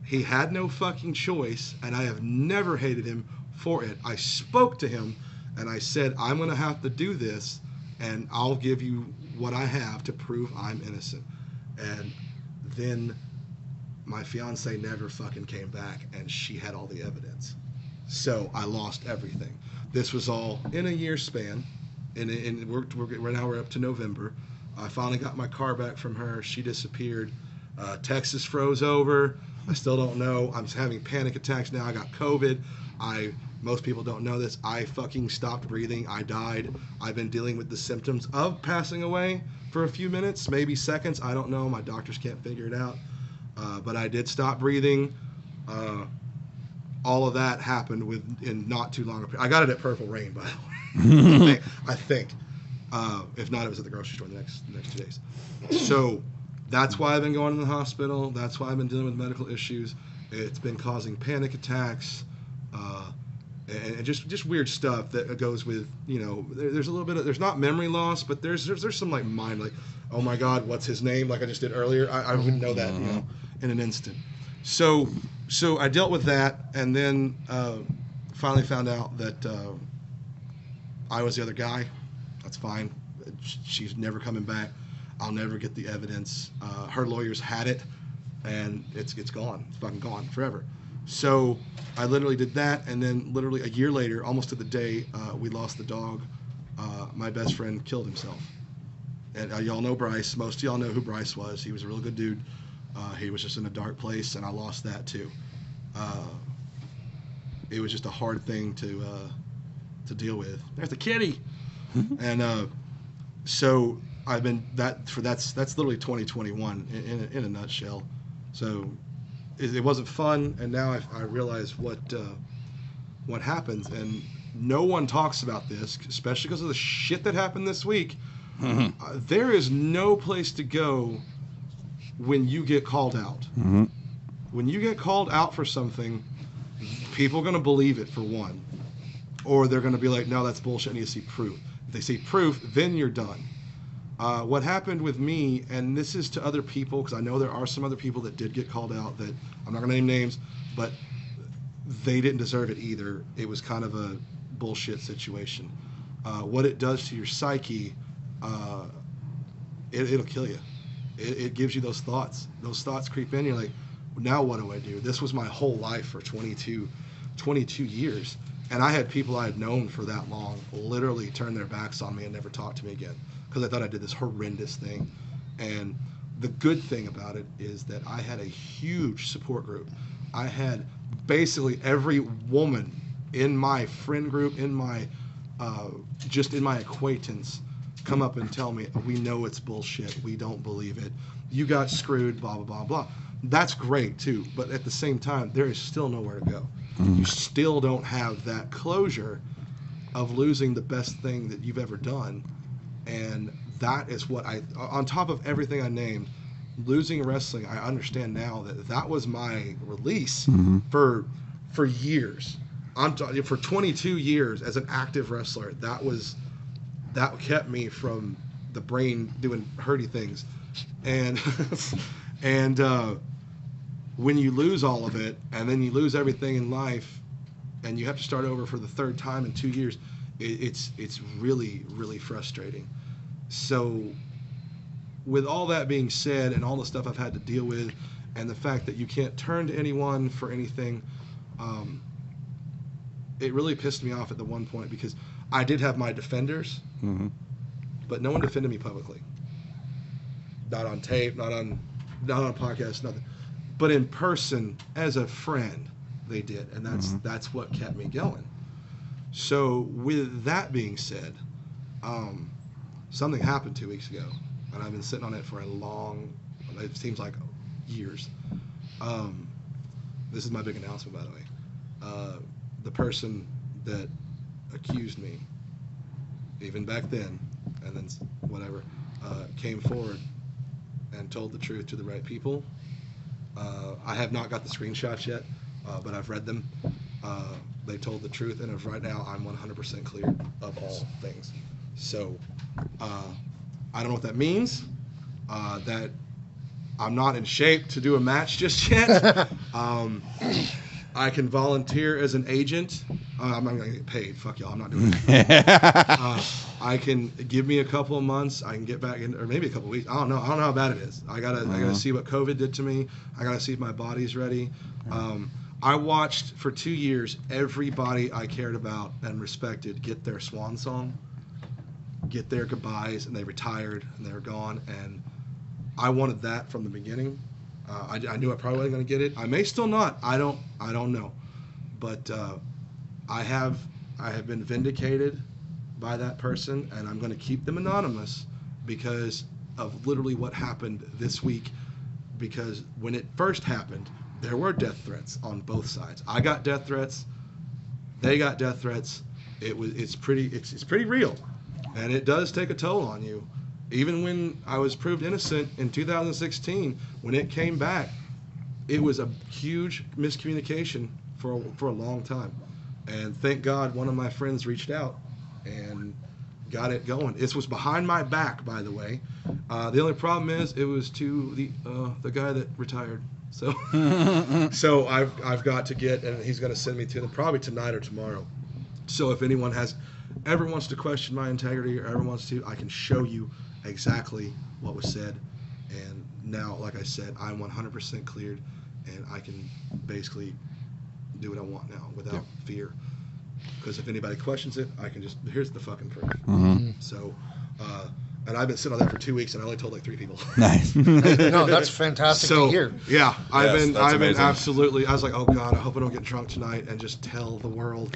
He had no fucking choice, and I have never hated him for it. I spoke to him, and I said, I'm going to have to do this, and I'll give you what I have to prove I'm innocent. And then my fiance never fucking came back, and she had all the evidence. So I lost everything. This was all in a year span, and right now we're up to November. I finally got my car back from her. She disappeared. Texas froze over. I still don't know. I'm having panic attacks now. I got COVID. Most people don't know this. I fucking stopped breathing. I died. I've been dealing with the symptoms of passing away for a few minutes, maybe seconds. I don't know. My doctors can't figure it out. But I did stop breathing. All of that happened in not too long. I got it at Purple Rain, by the way. I think. If not, it was at the grocery store the next 2 days. So that's why I've been going to the hospital. That's why I've been dealing with medical issues. It's been causing panic attacks. And just weird stuff that goes with, there's a little bit of, there's not memory loss, but there's some like mind, like, oh my God, what's his name? Like I just did earlier. I wouldn't know that, in an instant. So I dealt with that, and then finally found out that I was the other guy. That's fine. She's never coming back. I'll never get the evidence. Her lawyers had it, and it's gone. It's fucking gone forever. So I literally did that, and then literally a year later, almost to the day, we lost the dog. My best friend killed himself. And y'all know Bryce. Most of y'all know who Bryce was. He was a real good dude. He was just in a dark place, and I lost that too. It was just a hard thing to deal with. There's the kitty. And so I've been that's literally 2021 in a nutshell. So it wasn't fun, and now I realize what happens, and no one talks about this, especially because of the shit that happened this week. There is no place to go when you get called out. When you get called out for something, people are going to believe it, for one, or they're going to be like, no, that's bullshit, I need to see proof. If they see proof, then you're done. What happened with me, and this is to other people, because I know there are some other people that did get called out that I'm not going to name names, but they didn't deserve it either. It was kind of a bullshit situation. What it does to your psyche, it'll kill you. It gives you those thoughts. Those thoughts creep in. You're like, now what do I do? This was my whole life for 22 years. And I had people I had known for that long literally turn their backs on me and never talk to me again because I thought I did this horrendous thing. And the good thing about it is that I had a huge support group. I had basically every woman in my friend group, in my just in my acquaintance, come up and tell me, we know it's bullshit, we don't believe it, you got screwed, blah, blah, blah, blah. That's great too, but at the same time, there is still nowhere to go. You still don't have that closure of losing the best thing that you've ever done. And that is what on top of everything I named, losing wrestling, I understand now that was my release for years. For 22 years as an active wrestler, that kept me from the brain doing hurty things. And when you lose all of it, and then you lose everything in life, and you have to start over for the third time in 2 years, it's really, really frustrating. So with all that being said, and all the stuff I've had to deal with, and the fact that you can't turn to anyone for anything, it really pissed me off at the one point, because I did have my defenders, but no one defended me publicly. Not on tape, not on a podcast, nothing. But in person, as a friend, they did, and that's what kept me going. So with that being said, something happened 2 weeks ago, and I've been sitting on it for it seems like years. This is my big announcement, by the way. The person that accused me, even back then, and then whatever, came forward and told the truth to the right people. I have not got the screenshots yet, but I've read them. They told the truth, and as right now, I'm 100% clear of all things. So I don't know what that means. That I'm not in shape to do a match just yet. I can volunteer as an agent. I'm not going to get paid. Fuck y'all. I'm not doing that. I can give me a couple of months. I can get back in, or maybe a couple of weeks. I don't know how bad it is. I gotta see what COVID did to me. I gotta see if my body's ready. I watched for 2 years everybody I cared about and respected get their swan song, get their goodbyes, and they retired and they were gone. And I wanted that from the beginning. I knew I probably wasn't going to get it. I may still not. I don't know. But I have been vindicated by that person, and I'm going to keep them anonymous because of literally what happened this week. Because when it first happened, there were death threats on both sides. I got death threats. They got death threats. It's pretty real, and it does take a toll on you. Even when I was proved innocent in 2016, when it came back, it was a huge miscommunication for a long time. And thank God one of my friends reached out and got it going. This was behind my back, by the way. The only problem is it was to the guy that retired. So so I've got to get, and he's going to send me to them probably tonight or tomorrow. So if anyone ever wants to question my integrity or ever wants to, I can show you exactly what was said. And now, like I said, I'm 100% cleared, and I can basically do what I want now without fear. Because if anybody questions it, I can just, here's the fucking proof. Mm-hmm. So, and I've been sitting on that for 2 weeks, and I only told like 3 people. Nice. No, that's fantastic to hear. Yeah, I've been amazing. absolutely. I was like, oh God, I hope I don't get drunk tonight and just tell the world.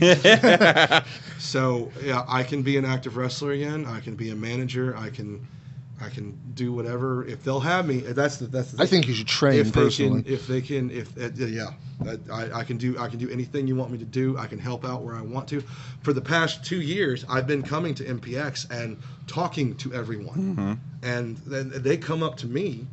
So yeah, I can be an active wrestler again. I can be a manager. I can do whatever if they'll have me. That's the I think you should train personally. I can do anything you want me to do. I can help out where I want to. For the past 2 years, I've been coming to MPX and talking to everyone, and then they come up to me,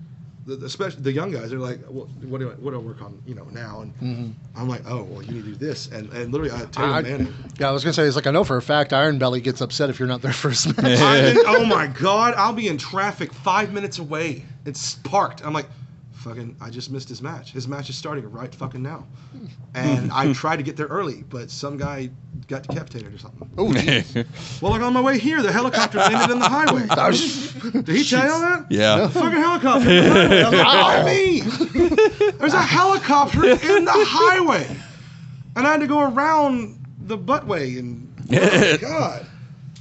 especially the young guys. They're like, well, what do I work on, now? And I'm like, oh, well, you need to do this, and literally I tell them, man. Yeah, I was gonna say, it's like, I know for a fact Iron Belly gets upset if you're not there first match. Oh my God, I'll be in traffic 5 minutes away. It's parked. I'm like, fucking, I just missed his match. His match is starting right fucking now. And I tried to get there early, but some guy got decapitated or something. Oh, well, like on my way here, the helicopter landed in the highway. Did he tell you that? Yeah. The fucking helicopter in the highway. I was like, why me? There's a helicopter in the highway. And I had to go around the buttway and, oh my God.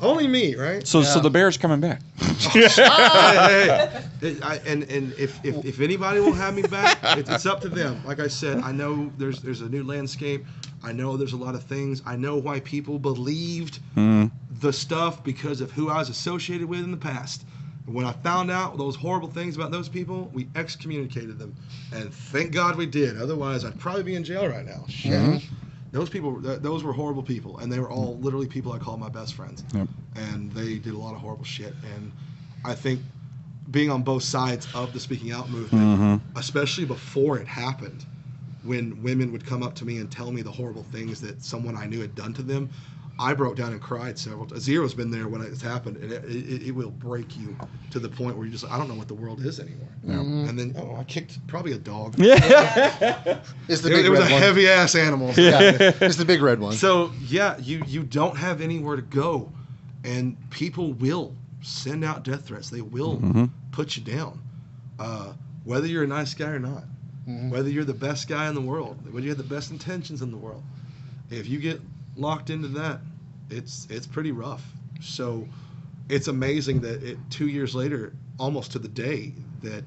Only me, right? So the bear's coming back. Hey. And if anybody will have me back, it's up to them. Like I said, I know there's a new landscape. I know there's a lot of things. I know why people believed the stuff because of who I was associated with in the past. And when I found out those horrible things about those people, we excommunicated them. And thank God we did. Otherwise, I'd probably be in jail right now. Shit. Those people, those were horrible people, and they were all literally people I call my best friends. Yep. And they did a lot of horrible shit. And I think being on both sides of the speaking out movement, especially before it happened, when women would come up to me and tell me the horrible things that someone I knew had done to them, I broke down and cried several times. Zero's been there when it's happened, and it will break you to the point where you're just like, I don't know what the world is anymore. And then, I kicked probably a dog. It's the big it was a red one. heavy ass animal. So. Yeah, it's the big red one. So yeah, you don't have anywhere to go, and people will send out death threats. They will put you down, whether you're a nice guy or not, whether you're the best guy in the world, whether you have the best intentions in the world. If you get locked into that, it's pretty rough. So it's amazing that 2 years later, almost to the day, that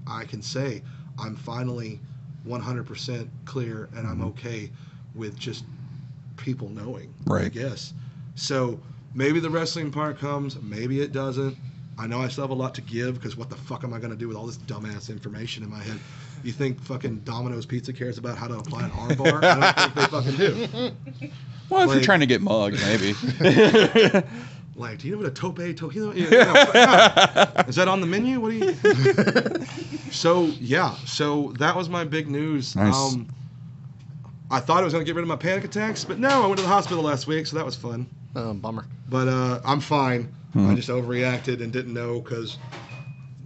I can say I'm finally 100% clear and I'm okay with just people knowing, I guess. So maybe the wrestling part comes, maybe it doesn't. I know I still have a lot to give, because what the fuck am I going to do with all this dumbass information in my head? You think fucking Domino's Pizza cares about how to apply an armbar? I don't think they fucking do. Well, if you're trying to get mugged, maybe. Like, do you know what a tope tohilo is? Yeah. Is that on the menu? What do you? So that was my big news. Nice. I thought I was going to get rid of my panic attacks, but no, I went to the hospital last week, so that was fun. Bummer. But I'm fine. I just overreacted and didn't know, because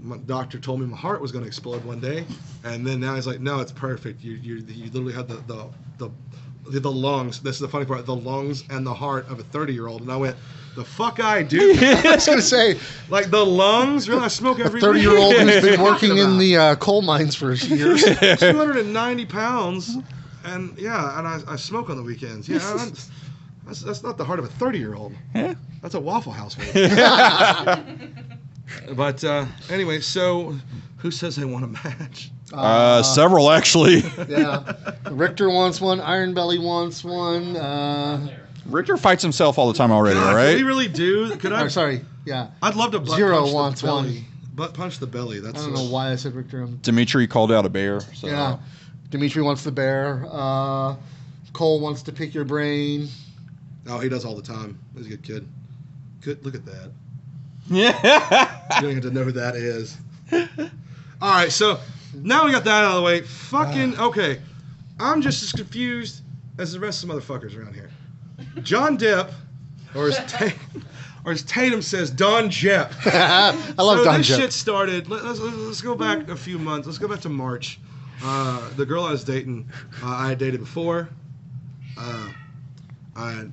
my doctor told me my heart was going to explode one day, and then now he's like, no, it's perfect. You literally had the lungs. This is the funny part. The lungs and the heart of a 30-year-old, and I went, the fuck I do. I was gonna say, like, the lungs. Really, I smoke every 30-year-old who's been working in the coal mines for years. 290 pounds, and I smoke on the weekends. Yeah, that's not the heart of a 30-year-old. Yeah. That's a Waffle House weight. But anyway, so who says they want a match? Several, actually. Yeah. Richter wants one. Iron Belly wants one. Richter fights himself all the time already, God, right? Could we really do? Could I? Sorry. Yeah. I'd love to butt Zero punch wants the belly. one. Butt punch the belly. That's I don't know why I said Richter. Dimitri called out a bear. So. Yeah. Dimitri wants the bear. Cole wants to pick your brain. Oh, he does all the time. He's a good kid. Good. Look at that. Yeah. You don't even know who that is. All right, so now we got that out of the way. Fucking okay. I'm just as confused as the rest of the motherfuckers around here. John Depp, or as Tatum says, Don Jepp. I love Don Jepp. So this Jepp. shit started. Let's go back a few months. Let's go back to March. The girl I was dating, I had dated before.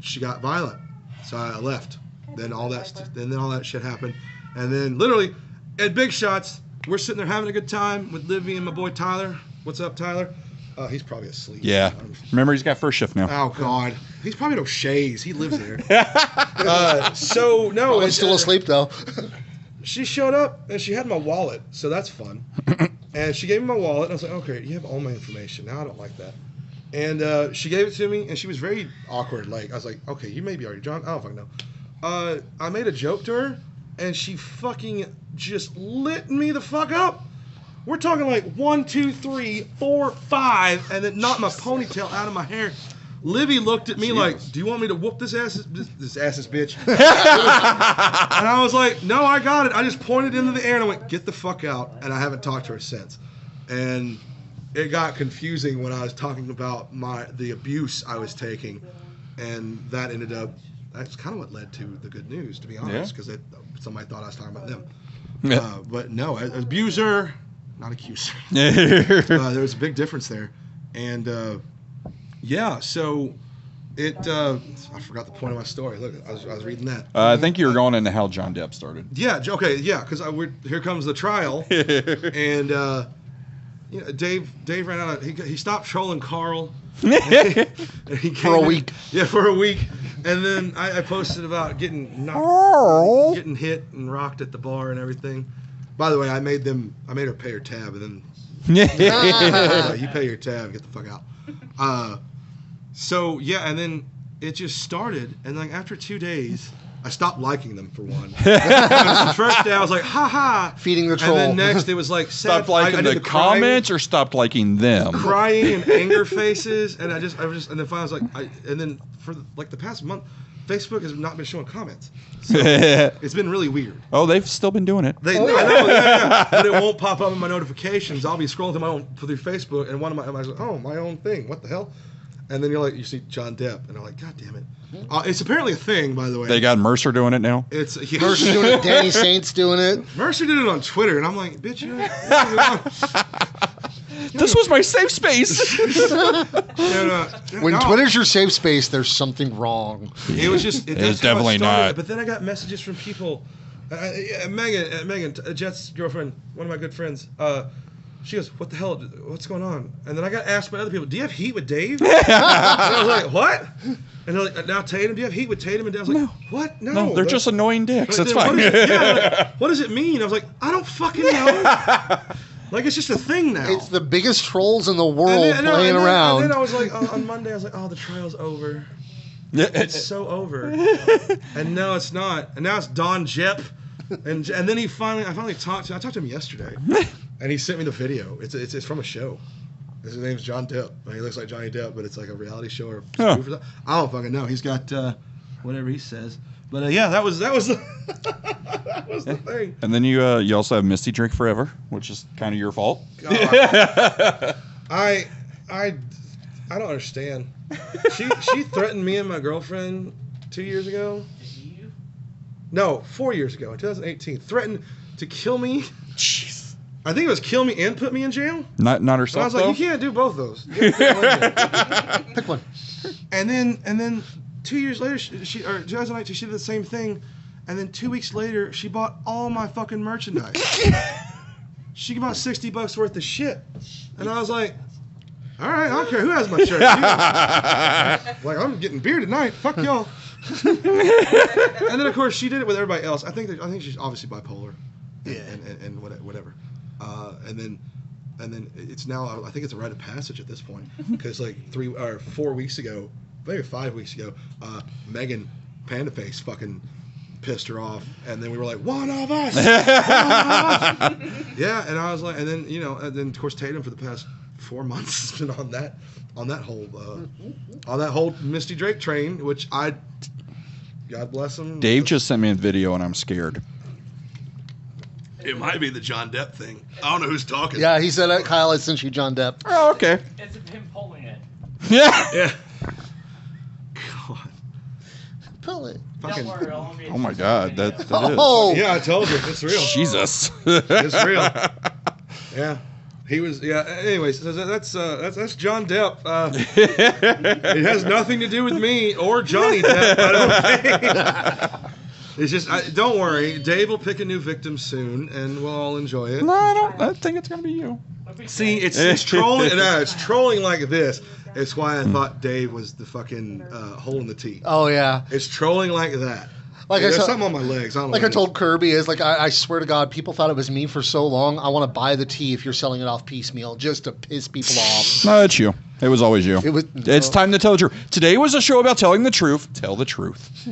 She got violent, so I left. Then all that shit happened, and then literally at Big Shots, we're sitting there having a good time with Livy and my boy Tyler. What's up, Tyler? He's probably asleep. Yeah. Remember, he's got first shift now. Oh God, he's probably at O'Shea's. He lives there. So no, I'm still asleep though. She showed up and she had my wallet, so that's fun. And she gave me my wallet, and I was like, okay, you have all my information. Now I don't like that. And she gave it to me, and she was very awkward. Like, I was like, okay, you may be already drunk. I don't fucking know. I made a joke to her, and she fucking just lit me the fuck up. We're talking like 1, 2, 3, 4, 5, and then knocked my ponytail out of my hair. Livy looked at me like, do you want me to whoop this ass's bitch? And I was like, no, I got it. I just pointed into the air and I went, get the fuck out. And I haven't talked to her since. And it got confusing when I was talking about the abuse I was taking. And that ended up, that's kind of what led to the good news, to be honest, because somebody thought I was talking about them. Yeah. But no, abuser, not accuser. There was a big difference there. And yeah, so it, I forgot the point of my story. Look, I was reading that. I think you were going into how John Depp started. Yeah, okay, yeah, because here comes the trial. And you know, Dave ran out. He stopped trolling Carl. For a week. Yeah, for a week. And then I posted about getting hit and rocked at the bar and everything. By the way, I made her pay her tab, and then you pay your tab, get the fuck out. So yeah, and then it just started, and like after 2 days, I stopped liking them for one. The first day I was like, ha ha, feeding the troll. And then next it was like stopped liking the comments or stopped liking them. Crying and anger faces, and I just, and then finally I was like, and then for like the past month, Facebook has not been showing comments. So it's been really weird. Oh, they've still been doing it. I know, yeah. But it won't pop up in my notifications. I'll be scrolling through Facebook, and I was like, oh, my own thing. What the hell? And then you see John Depp, and I'm like, God damn it. It's apparently a thing, by the way. They got Mercer doing it now? Mercer doing it, Danny Saint's doing it. Mercer did it on Twitter, and I'm like, bitch, this was my safe space. When Twitter's your safe space, there's something wrong. It was just... It's definitely not. But then I got messages from people. Megan, Jet's girlfriend, one of my good friends, she goes, what the hell? What's going on? And then I got asked by other people, do you have heat with Dave? And I was like, what? And they're like, now Tatum, do you have heat with Tatum? And Dad's like, what? No. They're just annoying dicks. That's fine. Fine. What does it mean? I was like, I don't fucking know. Like, it's just a thing now. It's the biggest trolls in the world playing around. And then I was like, on Monday, I was like, oh, the trial's over. It's so over. And no, it's not. And now it's Don Jepp. And then I finally talked to him yesterday. And he sent me the video. It's from a show. His name's John Depp. He looks like Johnny Depp, but it's like a reality show or spoof or something. I don't fucking know. He's got whatever he says. But yeah, that was the that was the thing. And then you also have Misty Drink Forever, which is kind of your fault. I don't understand. She threatened me and my girlfriend 2 years ago. No, 4 years ago, in 2018. Threatened to kill me. Jeez. I think it was kill me and put me in jail. Not herself. And I was like, though? you can't do both of those. Pick one. And then 2 years later, she 2019, she did the same thing. And then 2 weeks later, she bought all my fucking merchandise. She bought $60 worth of shit. And I was like, all right, I don't care who has my shirt. Like, I'm getting beer tonight. Fuck y'all. And then, of course, she did it with everybody else. I think she's obviously bipolar. Yeah. And whatever. And then it's now, I think it's a rite of passage at this point. Because like 3 or 4 weeks ago, maybe 5 weeks ago, Megan Panda Face fucking pissed her off. And then we were like, one of us! Yeah, and I was like, and then, and then of course Tatum for the past 4 months has been on that whole Misty Drake train, which God bless him. Dave just sent me a video and I'm scared. It might be the John Depp thing. I don't know who's talking. Yeah, he said, Kyle, I sent you John Depp. Oh, okay. It's him pulling it. Yeah. God. Pull it. Don't worry, I'll be Oh my God, that is. Oh. Yeah, I told you. It's real. Jesus. It's real. Yeah. He was, yeah. Anyways, so that's John Depp. It has nothing to do with me or Johnny Depp, I don't think. It's just, don't worry. Dave will pick a new victim soon, and we'll all enjoy it. No, I don't. I think it's gonna be you. See, it's trolling. No, it's trolling like this. It's why I thought Dave was the fucking hole in the tee. Oh yeah. It's trolling like that. Like There's I said, something on my legs. I don't know like what I it told Kirby, is like I swear to God, people thought it was me for so long. I want to buy the tea if you're selling it off piecemeal, just to piss people off. No, it's you. It was always you. It was. It's time to tell the truth. Today was a show about telling the truth. Tell the truth.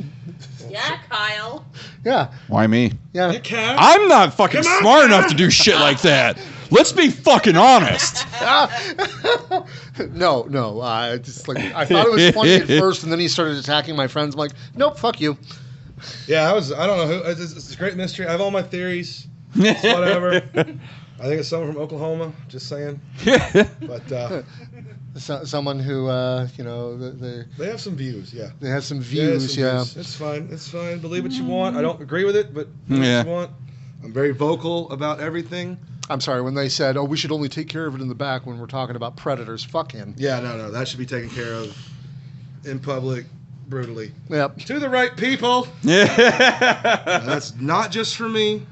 Yeah, Kyle. Yeah. Why me? Yeah. is. Cat. I'm not fucking smart enough to do shit like that. Let's be fucking honest. No. Just like I thought it was funny at first, and then he started attacking my friends. I'm like, nope, fuck you. Yeah, I don't know who. It's a great mystery. I have all my theories. It's whatever. I think it's someone from Oklahoma. Just saying. But Someone who, they have some views. Yeah. they have some views. Yeah. It's fine. It's fine. Believe what you want. I don't agree with it, but believe what you want. I'm very vocal about everything. I'm sorry when they said, "Oh, we should only take care of it in the back when we're talking about predators." Fuck him. Yeah, no, that should be taken care of in public, brutally. Yep. To the right people. Yeah. And that's not just for me.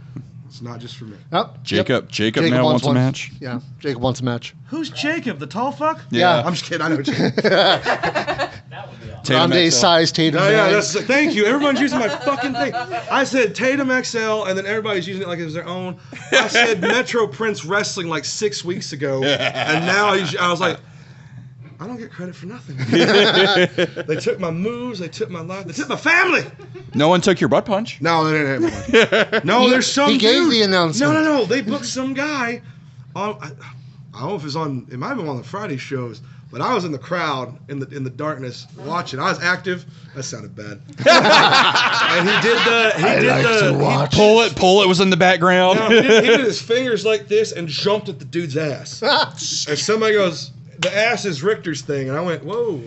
It's not just for me. Yep. Jacob now wants a match. Yeah. Jacob wants a match. Who's Jacob? The tall fuck? Yeah. I'm just kidding. I know Jacob. That would be awesome. Tatum Grande XL. size Tatum. No, yeah, Max. thank you. Everyone's using my fucking thing. I said Tatum XL, and then everybody's using it like it was their own. I said Metro Prince Wrestling like 6 weeks ago, and now I was like, I don't get credit for nothing. They took my moves, they took my life, they took my family. No one took your butt punch. No, they didn't have one. No, there's some he gave dude. the announcement. No. They booked some guy. On, I don't know if it's on. It might have been on the Friday shows, but I was in the crowd in the darkness watching. I was active. That sounded bad. And Pull it was in the background. he did his fingers like this and jumped at the dude's ass. And somebody goes, "The ass is Richter's thing," and I went, "Whoa!"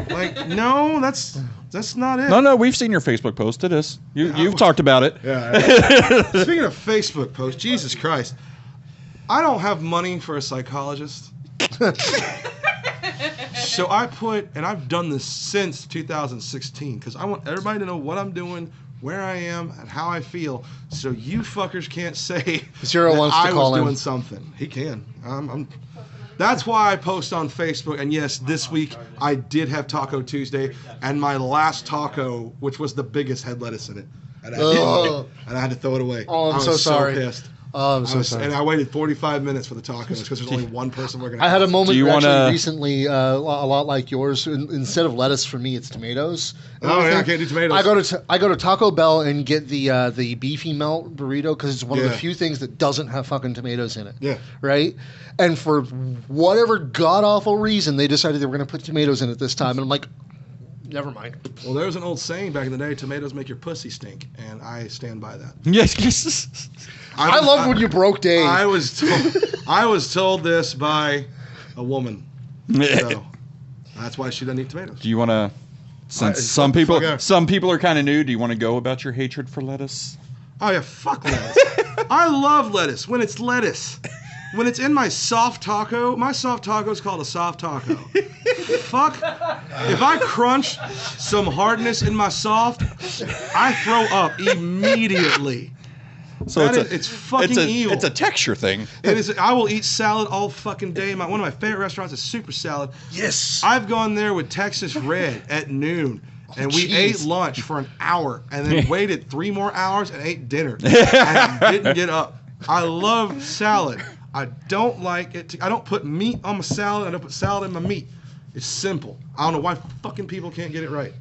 Like, no, that's not it. No, we've seen your Facebook post. It is. You've talked about it. Yeah. Speaking of Facebook posts, Jesus Christ, I don't have money for a psychologist. So I put, and I've done this since 2016, because I want everybody to know what I'm doing, where I am, and how I feel, so you fuckers can't say Zero that wants to I call was in. doing something. He can. That's why I post on Facebook, and yes, this week I did have Taco Tuesday, and my last taco, which was the biggest, had lettuce in it. And I had to throw it away. Oh, I'm I was so sorry. pissed. Oh, I'm so sorry. And I waited 45 minutes for the tacos because there's only one person working. I had a moment Do you actually wanna- recently, a lot like yours. Instead of lettuce, for me, it's tomatoes. And Oh, yeah, I everything. can't do tomatoes. I go to Taco Bell and get the beefy melt burrito because it's one of the Yeah. few things that doesn't have fucking tomatoes in it. Yeah. Right. And for whatever god awful reason, they decided they were going to put tomatoes in it this time, and I'm like, never mind. Well, there was an old saying back in the day: tomatoes make your pussy stink, and I stand by that. Yes. I love when you broke Dave. I was told this by a woman, so that's why she doesn't eat tomatoes. Do you want to? Since some people are kind of new, do you want to go about your hatred for lettuce? Oh yeah, fuck lettuce. I love lettuce when it's lettuce. When it's in my soft taco is called a soft taco. Fuck. If I crunch some hardness in my soft, I throw up immediately. So It's fucking evil. It's a texture thing. It is. I will eat salad all fucking day. One of my favorite restaurants is Super Salad. yes. I've gone there with Texas Red at noon, and we Jeez. ate lunch for an hour, and then waited 3 more hours and ate dinner, and didn't get up. I love salad. I don't like it. I don't put meat on my salad. I don't put salad in my meat. It's simple. I don't know why fucking people can't get it right.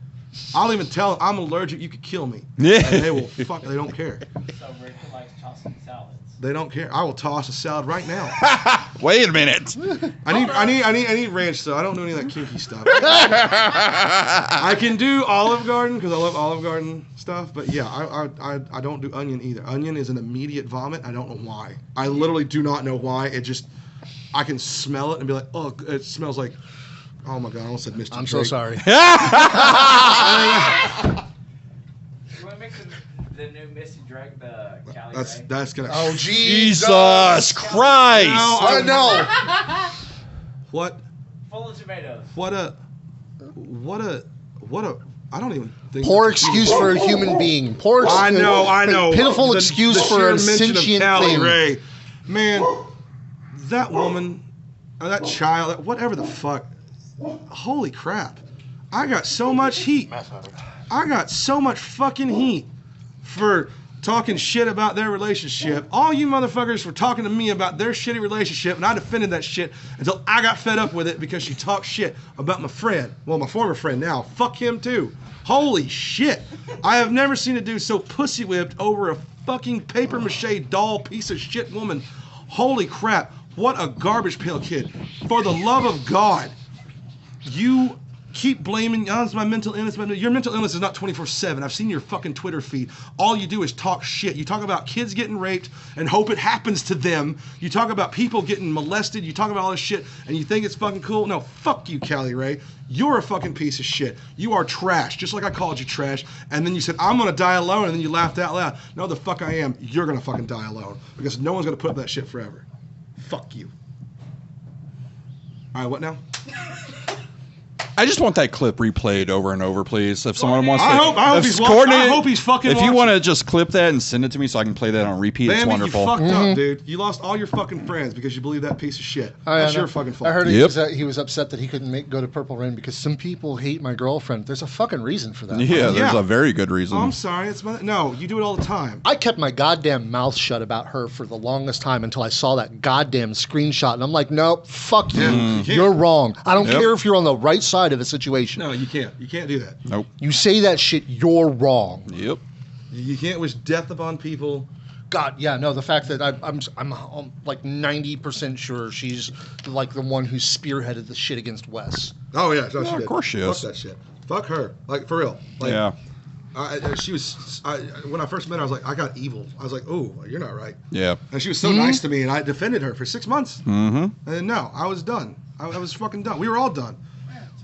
I'll even tell them I'm allergic. You could kill me. Yeah. And they will fuck. They don't care. So Richter likes tossing salads. They don't care. I will toss a salad right now. Wait a minute. I need ranch stuff. I don't do any of that kinky stuff. I can do Olive Garden because I love Olive Garden stuff, but yeah, I don't do onion either. Onion is an immediate vomit. I don't know why. I literally do not know why. It just, I can smell it and be like, oh, it smells like, oh my god, I almost said Mr. I'm Drake. so sorry. You want to mix the new Missy Drake, the Cali Ray? That's gonna. Oh Jesus Christ. I know. What? Full of tomatoes. What a I don't even think. Poor that's excuse for a human being. Poor. I know. Pitiful excuse the for a sheer mention sentient of Callie thing. Ray. Man, that woman, that child, whatever the fuck. Holy crap! I got so much heat. I got so much fucking heat for talking shit about their relationship. All you motherfuckers were talking to me about their shitty relationship, and I defended that shit until I got fed up with it because she talked shit about my friend. Well, my former friend now. Fuck him too. Holy shit. I have never seen a dude so pussy whipped over a fucking paper mache doll piece of shit woman. Holy crap. What a garbage pail kid. For the love of God, you keep blaming, oh, it's my mental illness. Your mental illness is not 24/7. I've seen your fucking Twitter feed. All you do is talk shit. You talk about kids getting raped and hope it happens to them. You talk about people getting molested. You talk about all this shit and you think it's fucking cool. No, fuck you, Callie Ray. You're a fucking piece of shit. You are trash, just like I called you trash. And then you said, I'm going to die alone. And then you laughed out loud. No, the fuck I am. You're going to fucking die alone because no one's going to put up that shit forever. Fuck you. All right, what now? I just want that clip replayed over and over, please. If someone wants to, I hope he's Courtney, I hope he's fucking If you watching. want to just clip that and send it to me so I can play that on repeat, it's Bambi, wonderful. you fucked up, dude. You lost all your fucking friends because you believe that piece of shit. That's your fucking fault. I heard Yep. he was upset that he couldn't go to Purple Rain because some people hate my girlfriend. There's a fucking reason for that. Yeah, there's Yeah. a very good reason. Oh, I'm sorry. It's my, no, you do it all the time. I kept my goddamn mouth shut about her for the longest time until I saw that goddamn screenshot, and I'm like, nope, fuck you. Yeah, you can't. You're wrong. I don't Yep. care if you're on the right side of a situation. No, you can't. You can't do that. Nope. You say that shit, you're wrong. Yep. You can't wish death upon people. God, yeah, no, the fact that I'm like 90% sure she's like the one who spearheaded the shit against Wes. Oh yeah, no, she of did. course she is. Fuck that shit. Fuck her. Like for real. Like, Yeah. She was. When I first met her, I was like, I got evil. I was like, oh, you're not right. Yeah. And she was so nice to me, and I defended her for 6 months. Mm-hmm. And then no, I was done. I was fucking done. We were all done.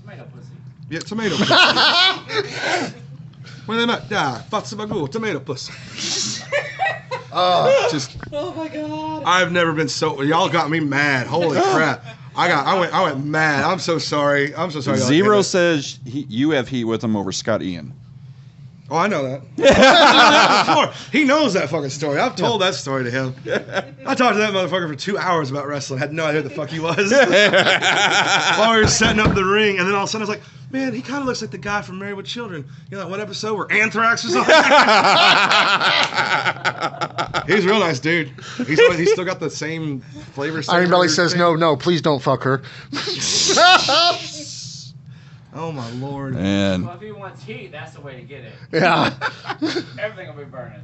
Tomato pussy. Yeah, tomato pussy. When they met, yeah, Fatsubagu, tomato pussy. Just. Oh my god. I've never been so. Y'all got me mad. Holy crap! I went mad. I'm so sorry. I'm so sorry. y'all Zero did that. says you have heat with him over Scott Ian. Oh, I know that. I've told that before. He knows that fucking story. I've told that story to him. I talked to that motherfucker for 2 hours about wrestling. Had no idea who the fuck he was. While we were setting up the ring, and then all of a sudden I was like, man, he kind of looks like the guy from Married with Children. You know that one episode where Anthrax was on? He's a real nice dude. He's still got the same flavor. Iron Belly says, no, please don't fuck her. Oh my lord. And Well, if he wants heat, that's the way to get it. Yeah. Everything will be burning.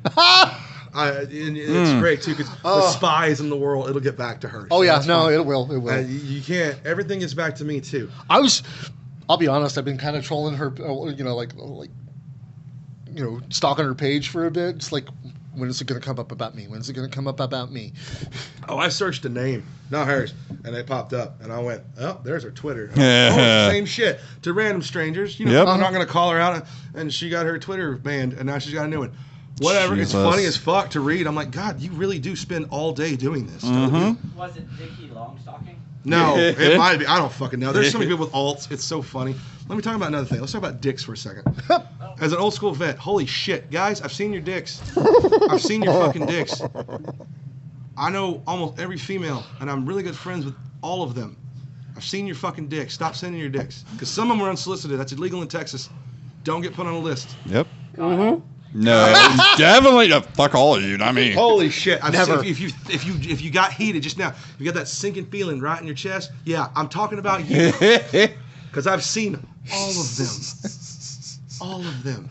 It's great too because the spies in the world, it'll get back to her. Oh So yeah, that's no, fine. it will. You can't. Everything gets back to me too. I'll be honest, I've been kind of trolling her, stalking her page for a bit. It's like, when is it going to come up about me? When's it going to come up about me? Oh, I searched a name, not hers, and it popped up, and I went, "Oh, there's her Twitter." Oh, Yeah. it's the same shit to random strangers. You know, Yep. I'm not going to call her out, and she got her Twitter banned, and now she's got a new one. Whatever. Jesus. It's funny as fuck to read. I'm like, God, you really do spend all day doing this. don't you?" Was it Dickie Longstocking? No, it might be. I don't fucking know. There's so many people with alts. It's so funny. Let me talk about another thing. Let's talk about dicks for a second. As an old school vet, holy shit, guys, I've seen your dicks. I've seen your fucking dicks. I know almost every female, and I'm really good friends with all of them. I've seen your fucking dicks. Stop sending your dicks. Because some of them are unsolicited. That's illegal in Texas. Don't get put on a list. yep. No, definitely. Fuck all of you, not me. Holy shit! I've Never. Seen, if you got heated just now, you got that sinking feeling right in your chest. Yeah, I'm talking about you. Because I've seen all of them. All of them.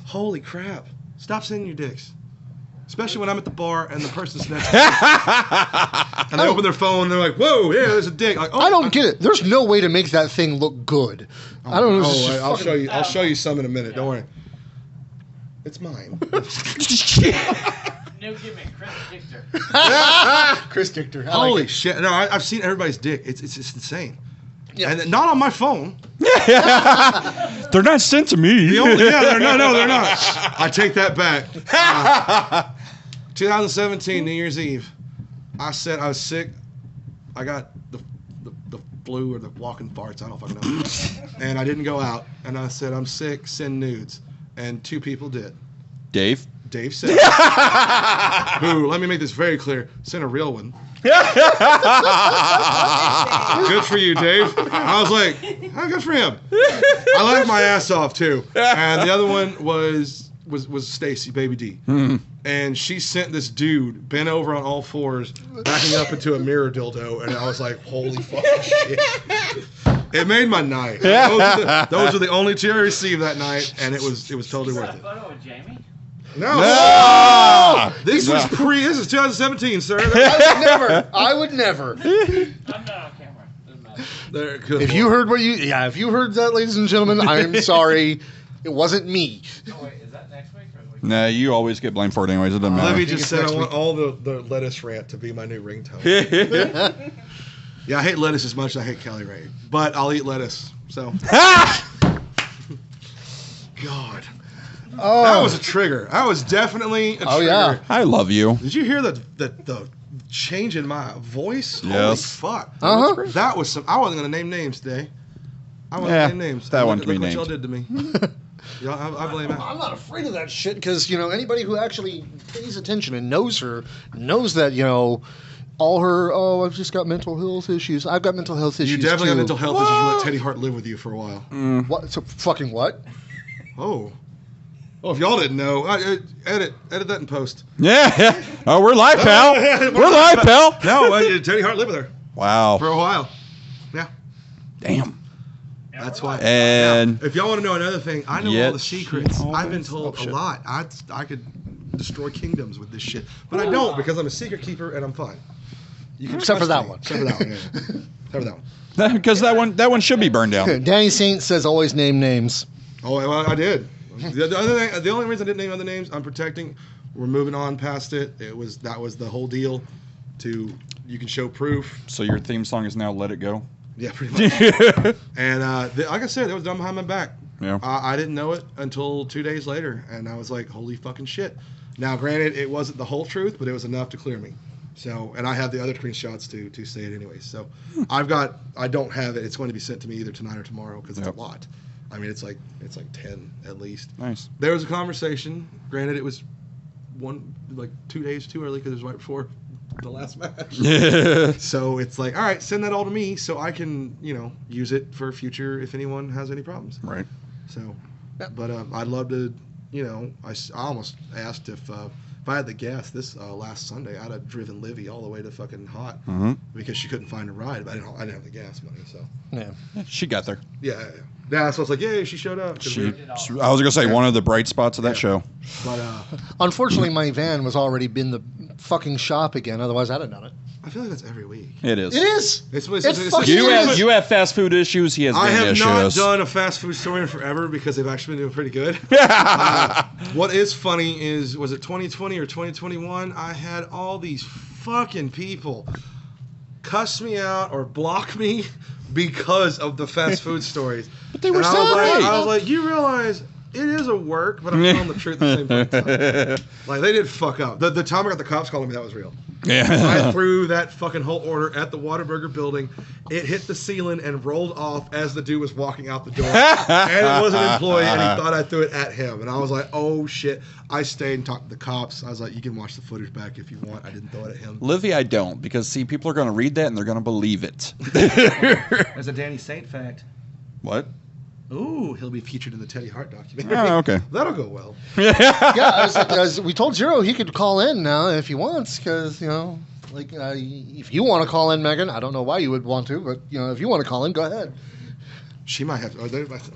Holy crap. Stop sending your dicks. Especially when I'm at the bar and the person's next to me. And they open their phone and they're like, whoa, yeah, there's a dick. Like, oh, I don't get it. There's no way to make that thing look good. I don't know. Oh, I'll show you. I'll show you some in a minute. Don't worry. It's mine. New gimmick, Chris Richter. Chris Richter. Holy shit. No, I've seen everybody's dick. It's insane. Yeah. And not on my phone. They're not sent to me. They're not. I take that back. 2017, New Year's Eve. I said I was sick. I got the flu or the walking farts. I don't fucking know. And I didn't go out. And I said, I'm sick. Send nudes. And 2 people did. Dave? Dave said, who, let me make this very clear, sent a real one. Good for you, Dave. I was like, oh, good for him. I laughed my ass off, too. And the other one was Stacy, Baby D. And she sent this dude bent over on all fours, backing up into a mirror dildo, and I was like, holy fucking shit. It made my night. Those were the only 2 I received that night, and it was totally worth it. Photo with Jamie? No. This is 2017, sir. I would never. I'm not on camera. Doesn't matter. If you heard that, ladies and gentlemen, I'm sorry. It wasn't me. Oh, wait, is that next week or the week? Nah, you always get blamed for it anyways. It doesn't matter. Let me just say, I want all the lettuce rant to be my new ringtone. Yeah, I hate lettuce as much as I hate Kelly Ray, but I'll eat lettuce. So. God. Oh. That was a trigger. That was definitely a trigger. Oh, yeah. I love you. Did you hear the change in my voice? Yes. Holy fuck. Uh-huh. That was some. I wasn't going to name names today. I wasn't Yeah, going to name names. that one can be Look what y'all named. did to me. Yeah, I blame that. I'm not afraid of that shit because, anybody who actually pays attention and knows her knows that, all her, I've just got mental health issues. I've got mental health issues. You definitely too. got mental health issues. You let Teddy Hart live with you for a while. What? So, fucking what? Oh, if y'all didn't know, edit that in post. Yeah. Oh, we're live, pal. We're live, pal. No, Teddy Hart lived with her Wow. for a while. Yeah, Damn. that's why. And Now, if y'all want to know another thing, I know Yet all the secrets. she I've been always- told shit. a lot. I could destroy kingdoms with this shit, but I don't because I'm a secret keeper and I'm fine. You can Except for trust that me. one. Except for that one. Yeah. Except for that one. because that one should be burned down. Danny Saint says always name names. Oh, well, I did. The only reason I didn't name other names, I'm protecting. We're moving on past it. That was the whole deal. You can show proof. So your theme song is now "Let It Go." Yeah, pretty much. And like I said, it was done behind my back. Yeah. I didn't know it until 2 days later, and I was like, "Holy fucking shit!" Now, granted, it wasn't the whole truth, but it was enough to clear me. So, and I have the other screenshots to say it anyway. So, I don't have it. It's going to be sent to me either tonight or tomorrow because it's Yep. a lot. I mean, it's like 10 at least. Nice. There was a conversation. Granted, it was 2 days too early because it was right before the last match. Yeah. So it's like, all right, send that all to me so I can, use it for future if anyone has any problems. Right. So, but I'd love to, I almost asked if I had the gas this last Sunday, I'd have driven Livy all the way to fucking Hot because she couldn't find a ride. But I didn't have the gas money, so. Yeah. She got there. Yeah. Yeah, so I was like, yay, she showed up. I was gonna say one of the bright spots of that show. But Unfortunately, my van was already in the fucking shop again. Otherwise, I'd have done it. I feel like that's every week. It is. It is. It's fucking You have fast food issues. He has I van have issues. not done a fast food story in forever because they've actually been doing pretty good. What is funny is, was it 2020 or 2021? I had all these fucking people cuss me out or block me because of the fast food stories. But they were And so great. I was like, you realize it is a work, but I'm telling the truth at the same time. Like, they did fuck up. The time I got the cops calling me, that was real. Yeah. I threw that fucking whole order at the Whataburger building. It hit the ceiling and rolled off as the dude was walking out the door. And it was an employee, and he thought I threw it at him. And I was like, oh, shit. I stayed and talked to the cops. I was like, you can watch the footage back if you want. I didn't throw it at him. Livy, I don't, because see, people are going to read that and they're going to believe it. There's a Danny Saint fact. What? Ooh, he'll be featured in the Teddy Hart documentary. Oh, okay. That'll go well. Yeah, as we told Zero, he could call in now if he wants, because if you want to call in, Megan, I don't know why you would want to, but if you want to call in, go ahead. She might have.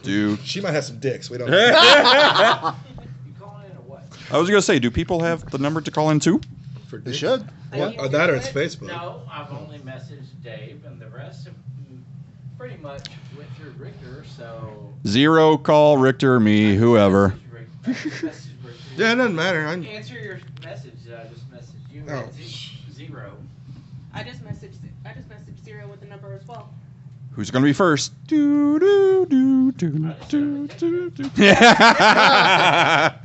Dude. She might have some dicks. We don't know. You calling in or what? I was going to say, do people have the number to call in too? For They dicks. should. Or that or it's Facebook. No, I've only messaged Dave, and the rest have pretty much went through Richter, so... Zero, call Richter, me, whoever. Message Richter. Yeah, it doesn't matter. Answer your message that I just messaged you. Oh. Zero. I just messaged Zero with the number as well. Who's going to be first? Do, do, do, do, do, do, do. Yeah.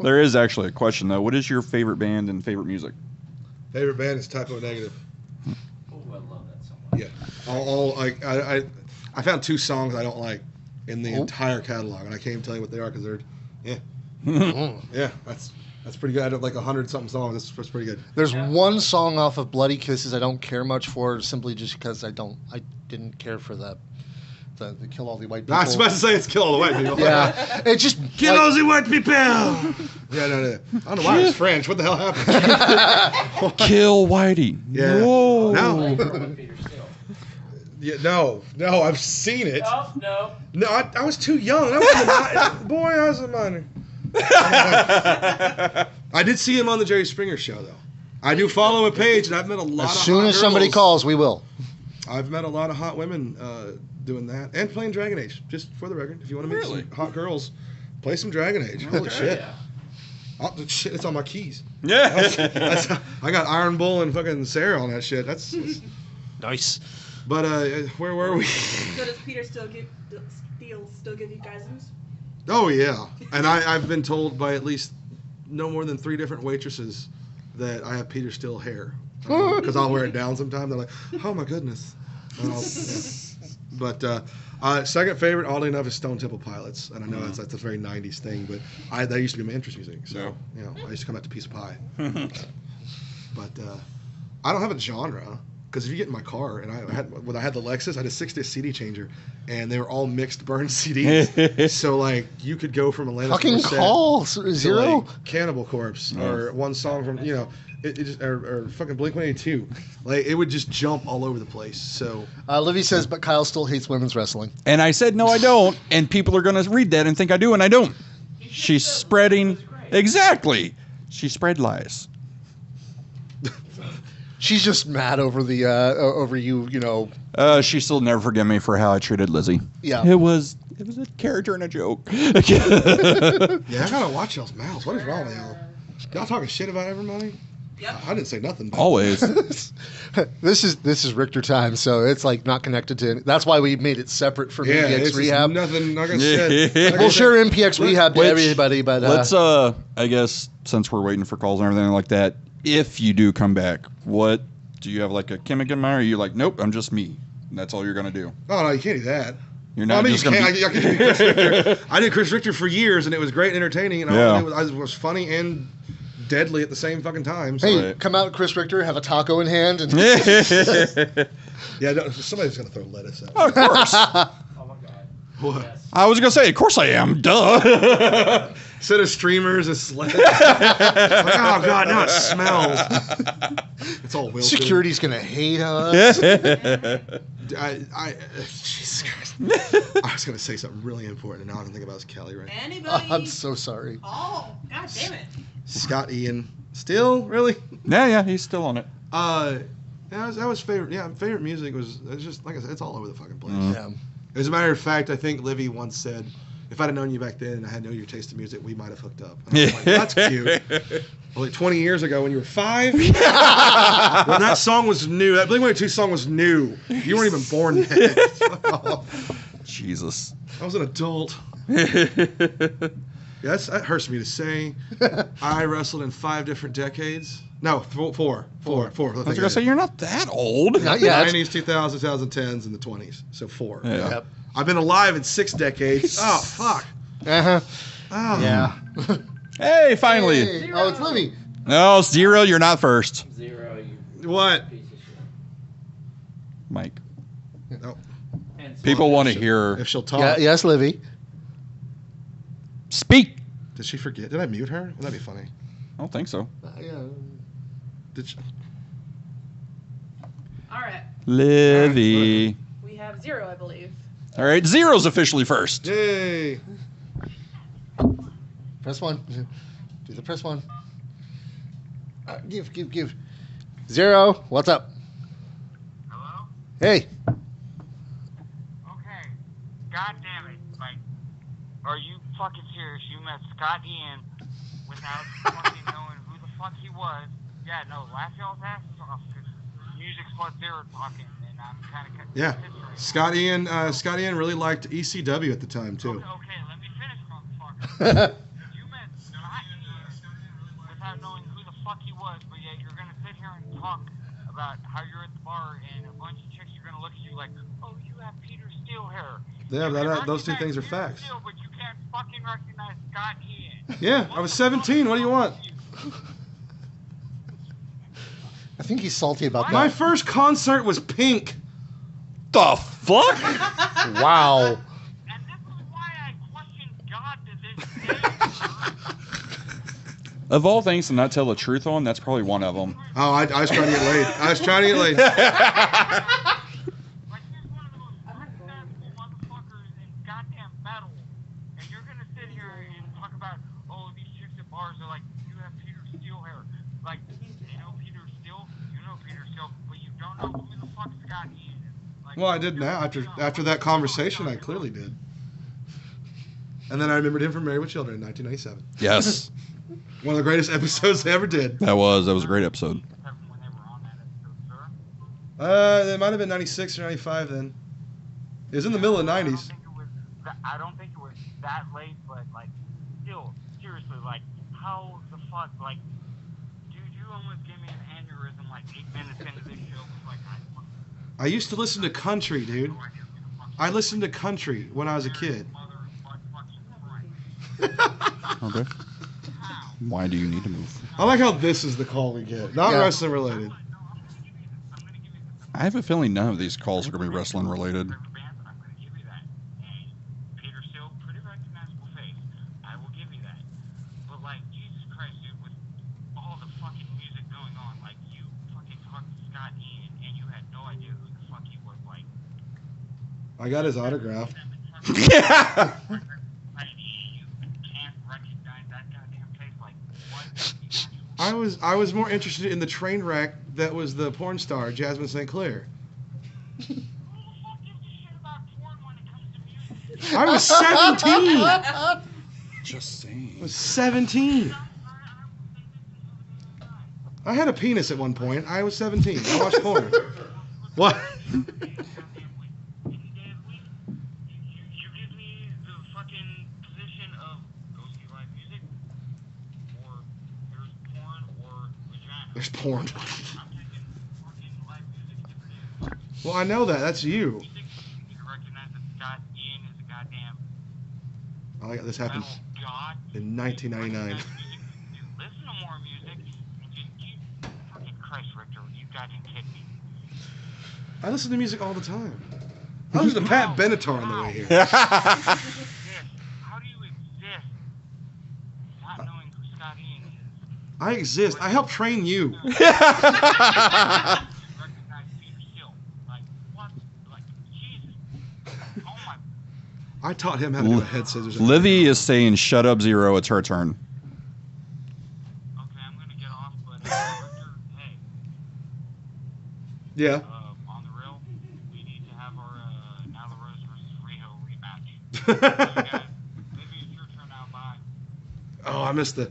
There is actually a question, though. What is your favorite band and favorite music? Favorite band is Typo Negative. Oh, I love that song. Yeah. All like I found 2 songs I don't like in the entire catalog, and I can't even tell you what they are because they're yeah. That's pretty good. I don't like 100-something songs. That's pretty good. There's one song off of Bloody Kisses I don't care much for, simply just because I didn't care for the kill all the white people. I was about to say it's kill all the white people. Yeah, it just kill all the white people. Yeah, no. I don't know why it's French. What the hell happened? Kill Whitey. Yeah. Whoa. No. Yeah, no, I've seen it. No. No, I was too young. I was a minor. I did see him on the Jerry Springer show, though. I do follow a page, and I've met a lot of As soon as somebody calls, we will. I've met a lot of hot women doing that and playing Dragon Age. Just for the record, if you want to meet some hot girls, play some Dragon Age. Holy shit. Yeah. Oh, shit, it's on my keys. Yeah. I got Iron Bull and fucking Sarah on that shit. That's Nice. But where were we? So does Peter still give you guysms? Oh yeah, and I've been told by at least no more than 3 different waitresses that I have Peter Steele hair because I'll wear it down sometimes. They're like, oh my goodness. But second favorite, oddly enough, is Stone Temple Pilots, and I know that's a very '90s thing, but that used to be my interest music. So I used to come out to Piece of Pie. But I don't have a genre. Because if you get in my car, and when I had the Lexus, I had a 6-disc CD changer, and they were all mixed burn CDs. So like you could go from Atlanta Fucking call Zero, like Cannibal Corpse, or one song from it just or fucking Blink-182. Like it would just jump all over the place. So Livy says, but Kyle still hates women's wrestling. And I said, no, I don't. And people are going to read that and think I do, and I don't. She's spreading. Exactly. She spread lies. She's just mad over the over you. She still never forgive me for how I treated Lizzie. Yeah. It was a character and a joke. yeah, I gotta watch y'all's mouths. What is wrong with y'all? Y'all talking shit about everybody? Yep. I didn't say nothing. But. Always. This is Richter time, so it's like not connected to. That's why we made it separate from Yeah, MPX it's Rehab. Nothing. Like I said. We'll share MPX Rehab to Which- everybody, but Let's I guess since we're waiting for calls and everything like that, if you do come back, what do you have like a gimmick in mind? Or are you like, nope, I'm just me, and that's all you're gonna do? Oh no, you can't do that. You're not just gonna. I can do Chris Richter. I did Chris Richter for years, and it was great and entertaining, and Yeah. I was funny and deadly at the same fucking time. So. hey, Right. come out, Chris Richter, have a taco in hand, and Yeah, no, somebody's gonna throw lettuce at me. Of course. Oh my God. What? Yes. I was gonna say, of course I am. Duh. Instead of streamers, it's like, oh god, now it smells. It's all wilted. security's gonna hate us. Jesus Christ. I was gonna say something really important, and now I don't think about is Kelly right. Anybody? I'm so sorry. Oh, god damn it. Scott Ian, still really? Yeah, he's still on it. Yeah, that was favorite. Yeah, favorite music was it's just like I said, it's all over the fucking place. Yeah. As a matter of fact, I think Livy once said, if I'd have known you back then and I had known your taste of music, we might have hooked up. And I was like, that's cute. Well, like 20 years ago when you were 5? When that song was new, that Blink-182 song was new. You weren't even born yet. Jesus. I was an adult. Yes, that hurts me to say. I wrestled in 5 different decades. No, 4. I was gonna say you're not that old. Not yet. 90s, 2000s, 2010s, and the 20s. So 4. Yeah. Yep. I've been alive in 6 decades. Oh, fuck. Uh-huh. Oh. Yeah. Hey, finally. Hey. Oh, it's Livy. No, Zero, you're not first. Zero, you What? piece of shit. Mike. No. And People want to hear. If she'll talk. Yeah, yes, Livy. Speak. Did she forget? Did I mute her? Would that be funny? I don't think so. Yeah. Did she? All right. Livy. We have 0, I believe. All right, Zero's officially first. Yay! Press 1. Do the press 1. Give. 0. What's up? Hello? Hey. Okay. God damn it. Like, are you fucking serious? You met Scott Ian without fucking knowing who the fuck he was. Yeah, no, laugh y'all's asses off because music's what they were talking, and I'm kind of Yeah. Scott Ian really liked ECW at the time too. Okay, let me finish, motherfucker. You met Scott Ian without knowing who the fuck he was, but yet you're gonna sit here and talk about how you're at the bar and a bunch of chicks are gonna look at you like, oh, you have Peter Steele hair. Yeah, You can those two recognize things are Peter facts. Steele, but you can't fucking recognize Scott Ian. Yeah, I was 17. What do you want? I think he's salty about My that. first concert was Pink. The fuck? Wow. And this is why I question God to this day. Of all things to not tell the truth on, that's probably one of them. Oh, I was trying to get laid. I was trying to get laid. Like, he's one of the most successful motherfuckers in goddamn metal. And you're gonna sit here and talk about, oh, these chicks at bars are like, you have Peter Steele hair. Like, you know Peter Steele? You know Peter Steele, but you don't know who the fuck Scott Ian is. Like, Well, I did now. After that conversation, I clearly did. And then I remembered him from Married with Children in 1997. Yes, One of the greatest episodes they ever did. that was a great episode. when they were on that episode, sir. It might have been 96 or 95 then. It was in the middle of the 90s. I don't think it was that late, but like, still, seriously, like, how the fuck, like, dude, you almost gave me an aneurysm like 8 minutes into this show. Like, I used to listen to country, dude. I listened to country when I was a kid. Okay. Why do you need to move? I like how this is the call we get. Not Yeah. wrestling related. I have a feeling none of these calls are going to be wrestling related. I'm gonna give you that. And Peter Steele, pretty recognizable face. I will give you that. But like, Jesus Christ, dude, with all the fucking music going on, like, you fucking talked to Scott Ian and you had no idea who the fuck he was. Like, I got his autograph. Yeah. you can't recognize that goddamn face. Like, what? I was more interested in the train wreck that was the porn star, Jasmine St. Clair. Who the fuck gives a shit about porn when it comes to music? I was 17. Just saying. I was 17. I had a penis at one point. I was 17. I watched porn. What? You give me the fucking position of go see live music, or there's porn, or vagina. There's porn. I'm taking fucking live music if it is. Well, I know that. That's you. You can recognize that Scott Ian is a goddamn Oh, yeah, this happened metal god. in 1999. Listen to more music and just keep fucking Christ, Richter. You goddamn kidding me. I listen to music all the time. I listen to Pat Benatar on the way here. How do you exist not knowing who Scott Ian is? I exist. I help train you. Recognize Peter Steele. Like, what? Like, Jesus. Oh my. I taught him how to do a head scissors. Livy is saying, shut up, Zero. It's her turn. Okay, I'm gonna get off, but Richter, hey, Yeah. on the real, we need to have our Nyla Rose versus Riho rematch. So guys, maybe it's your turn now. Bye. Oh, I missed the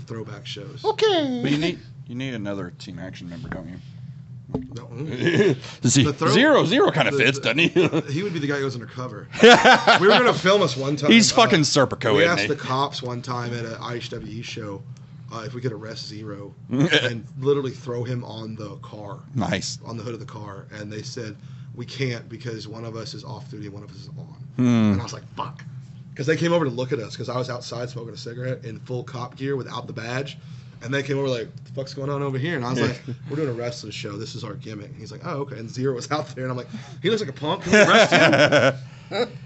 throwback shows. Okay. But you need another team action member, don't you? No. Zero kind of fits, doesn't he? He would be the guy who goes undercover. We were gonna film us one time. He's fucking Serpico, We isn't asked he? the cops one time at an IHWE show if we could arrest Zero and literally throw him on the car, Nice. on the hood of the car, and they said we can't because one of us is off duty and one of us is on. Hmm. And I was like, fuck. Because they came over to look at us because I was outside smoking a cigarette in full cop gear without the badge. And they came over like, what the fuck's going on over here? And I was like, we're doing a wrestling show. This is our gimmick. And he's like, oh, okay. And Zero was out there. And I'm like, he looks like a punk. Can we arrest him?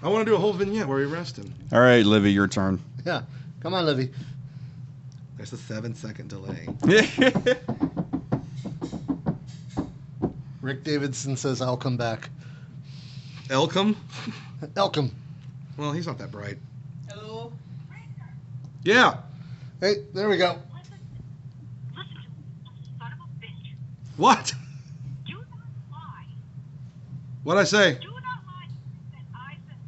I want to do a whole vignette where we arrest him. All right, Livy, your turn. Yeah. Come on, Livy. There's a 7-second delay. Rick Davidson says, I'll come back. Elcom? Elcom. Well, he's not that bright. Hello. Yeah. Hey, there we go. Listen, you son of a bitch. What? Do not lie. What'd I say? Do not lie that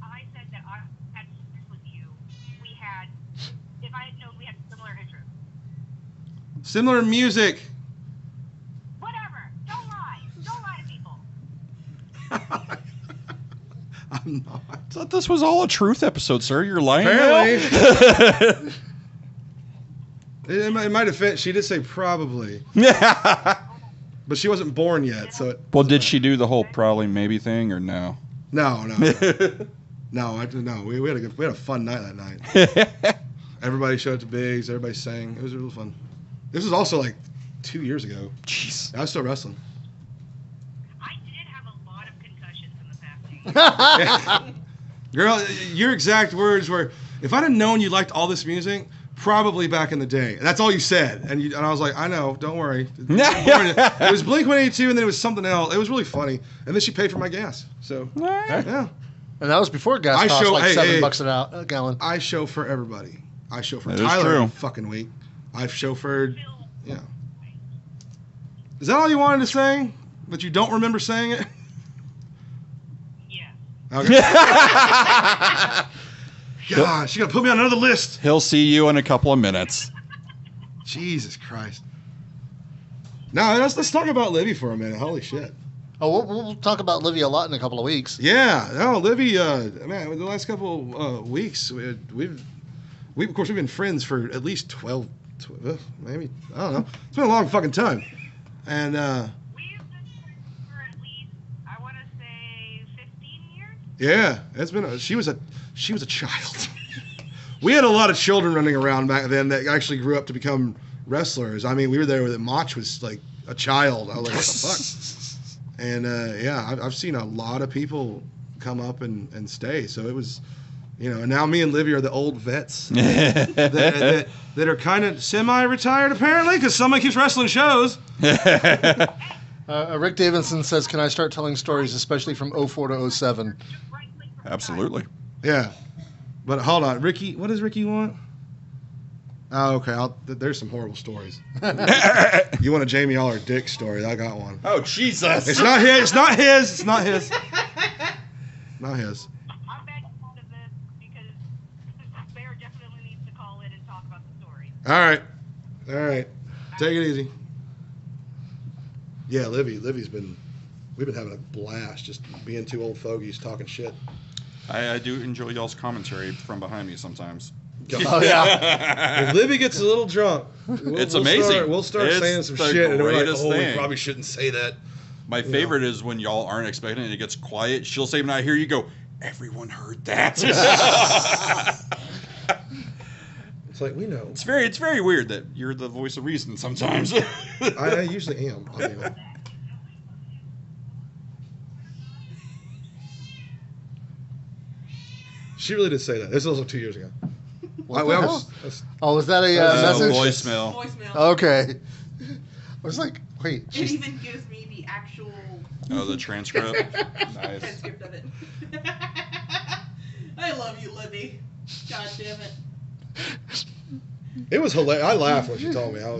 I said that I had sex with you. We had, if I had known we had similar interests. Similar music. Whatever. Don't lie. Don't lie to people. I'm not. I thought this was all a truth episode, sir. You're lying Apparently. now? In my defense, she did say probably, Yeah. but she wasn't born yet. So Well, did she do the whole probably maybe thing or no? no. No, we had a fun night that night. Everybody showed up to Biggs. Everybody sang. It was real fun. This was also like 2 years ago. Jeez. I was still wrestling. I did have a lot of concussions in the past 8 years. Girl, your exact words were, if I'd have known you liked all this music, probably back in the day. And that's all you said. And I was like, I know, don't worry. It was Blink-182 and then it was something else. It was really funny. And then she paid for my gas. So, yeah. And that was before gas cost $7 a gallon. I chauffeur everybody. I chauffeured That is Tyler true. every fucking week. I've chauffeured, yeah. Is that all you wanted to say? But you don't remember saying it? Yeah. Okay. Gosh, you gotta put me on another list. He'll see you in a couple of minutes. Jesus Christ. Now let's talk about Livy for a minute. Holy shit. Oh, we'll talk about Livy a lot in a couple of weeks. Yeah. No, Livy. Man, the last couple weeks we've of course we've been friends for at least 12 maybe, I don't know. It's been a long fucking time. And We've been friends for at least, I want to say, 15 years. yeah, it's been. She was a child. We had a lot of children running around back then that actually grew up to become wrestlers. I mean, we were there when Mach was like a child. I was like, what the fuck? And yeah, I've seen a lot of people come up and stay. So it was, and now me and Livy are the old vets that are kind of semi-retired apparently because somebody keeps wrestling shows. Rick Davidson says, can I start telling stories, especially from 04 to 07? Absolutely. Yeah. But hold on, Ricky, what does Ricky want? Oh, okay. There's some horrible stories. You want a Jamie Aller dick story? I got one. Oh, Jesus. It's not his. It's not his. It's not his. Not his. I'm back to this because Bear definitely needs to call in and talk about the story. All right. Take it easy. Yeah, we've been having a blast just being two old fogies talking shit. I do enjoy y'all's commentary from behind me sometimes. Oh, yeah. When Livy gets a little drunk, It's amazing. We'll start It's saying some the shit, and we're like, greatest we thing. probably shouldn't say that. My favorite is when y'all aren't expecting it and it gets quiet. She'll say, when I hear you go, everyone heard that. It's like, we know. It's very weird that you're the voice of reason sometimes. I usually am. I mean, she really did say that. This was also 2 years ago. What I the was- hell? Oh, was that a message? Voicemail. Voicemail. Okay. I was like, wait. It She's, even gives me the actual Oh, the transcript. Nice. transcript of it. I love you, Libby. God damn it. It was hilarious. I laughed when she told me. I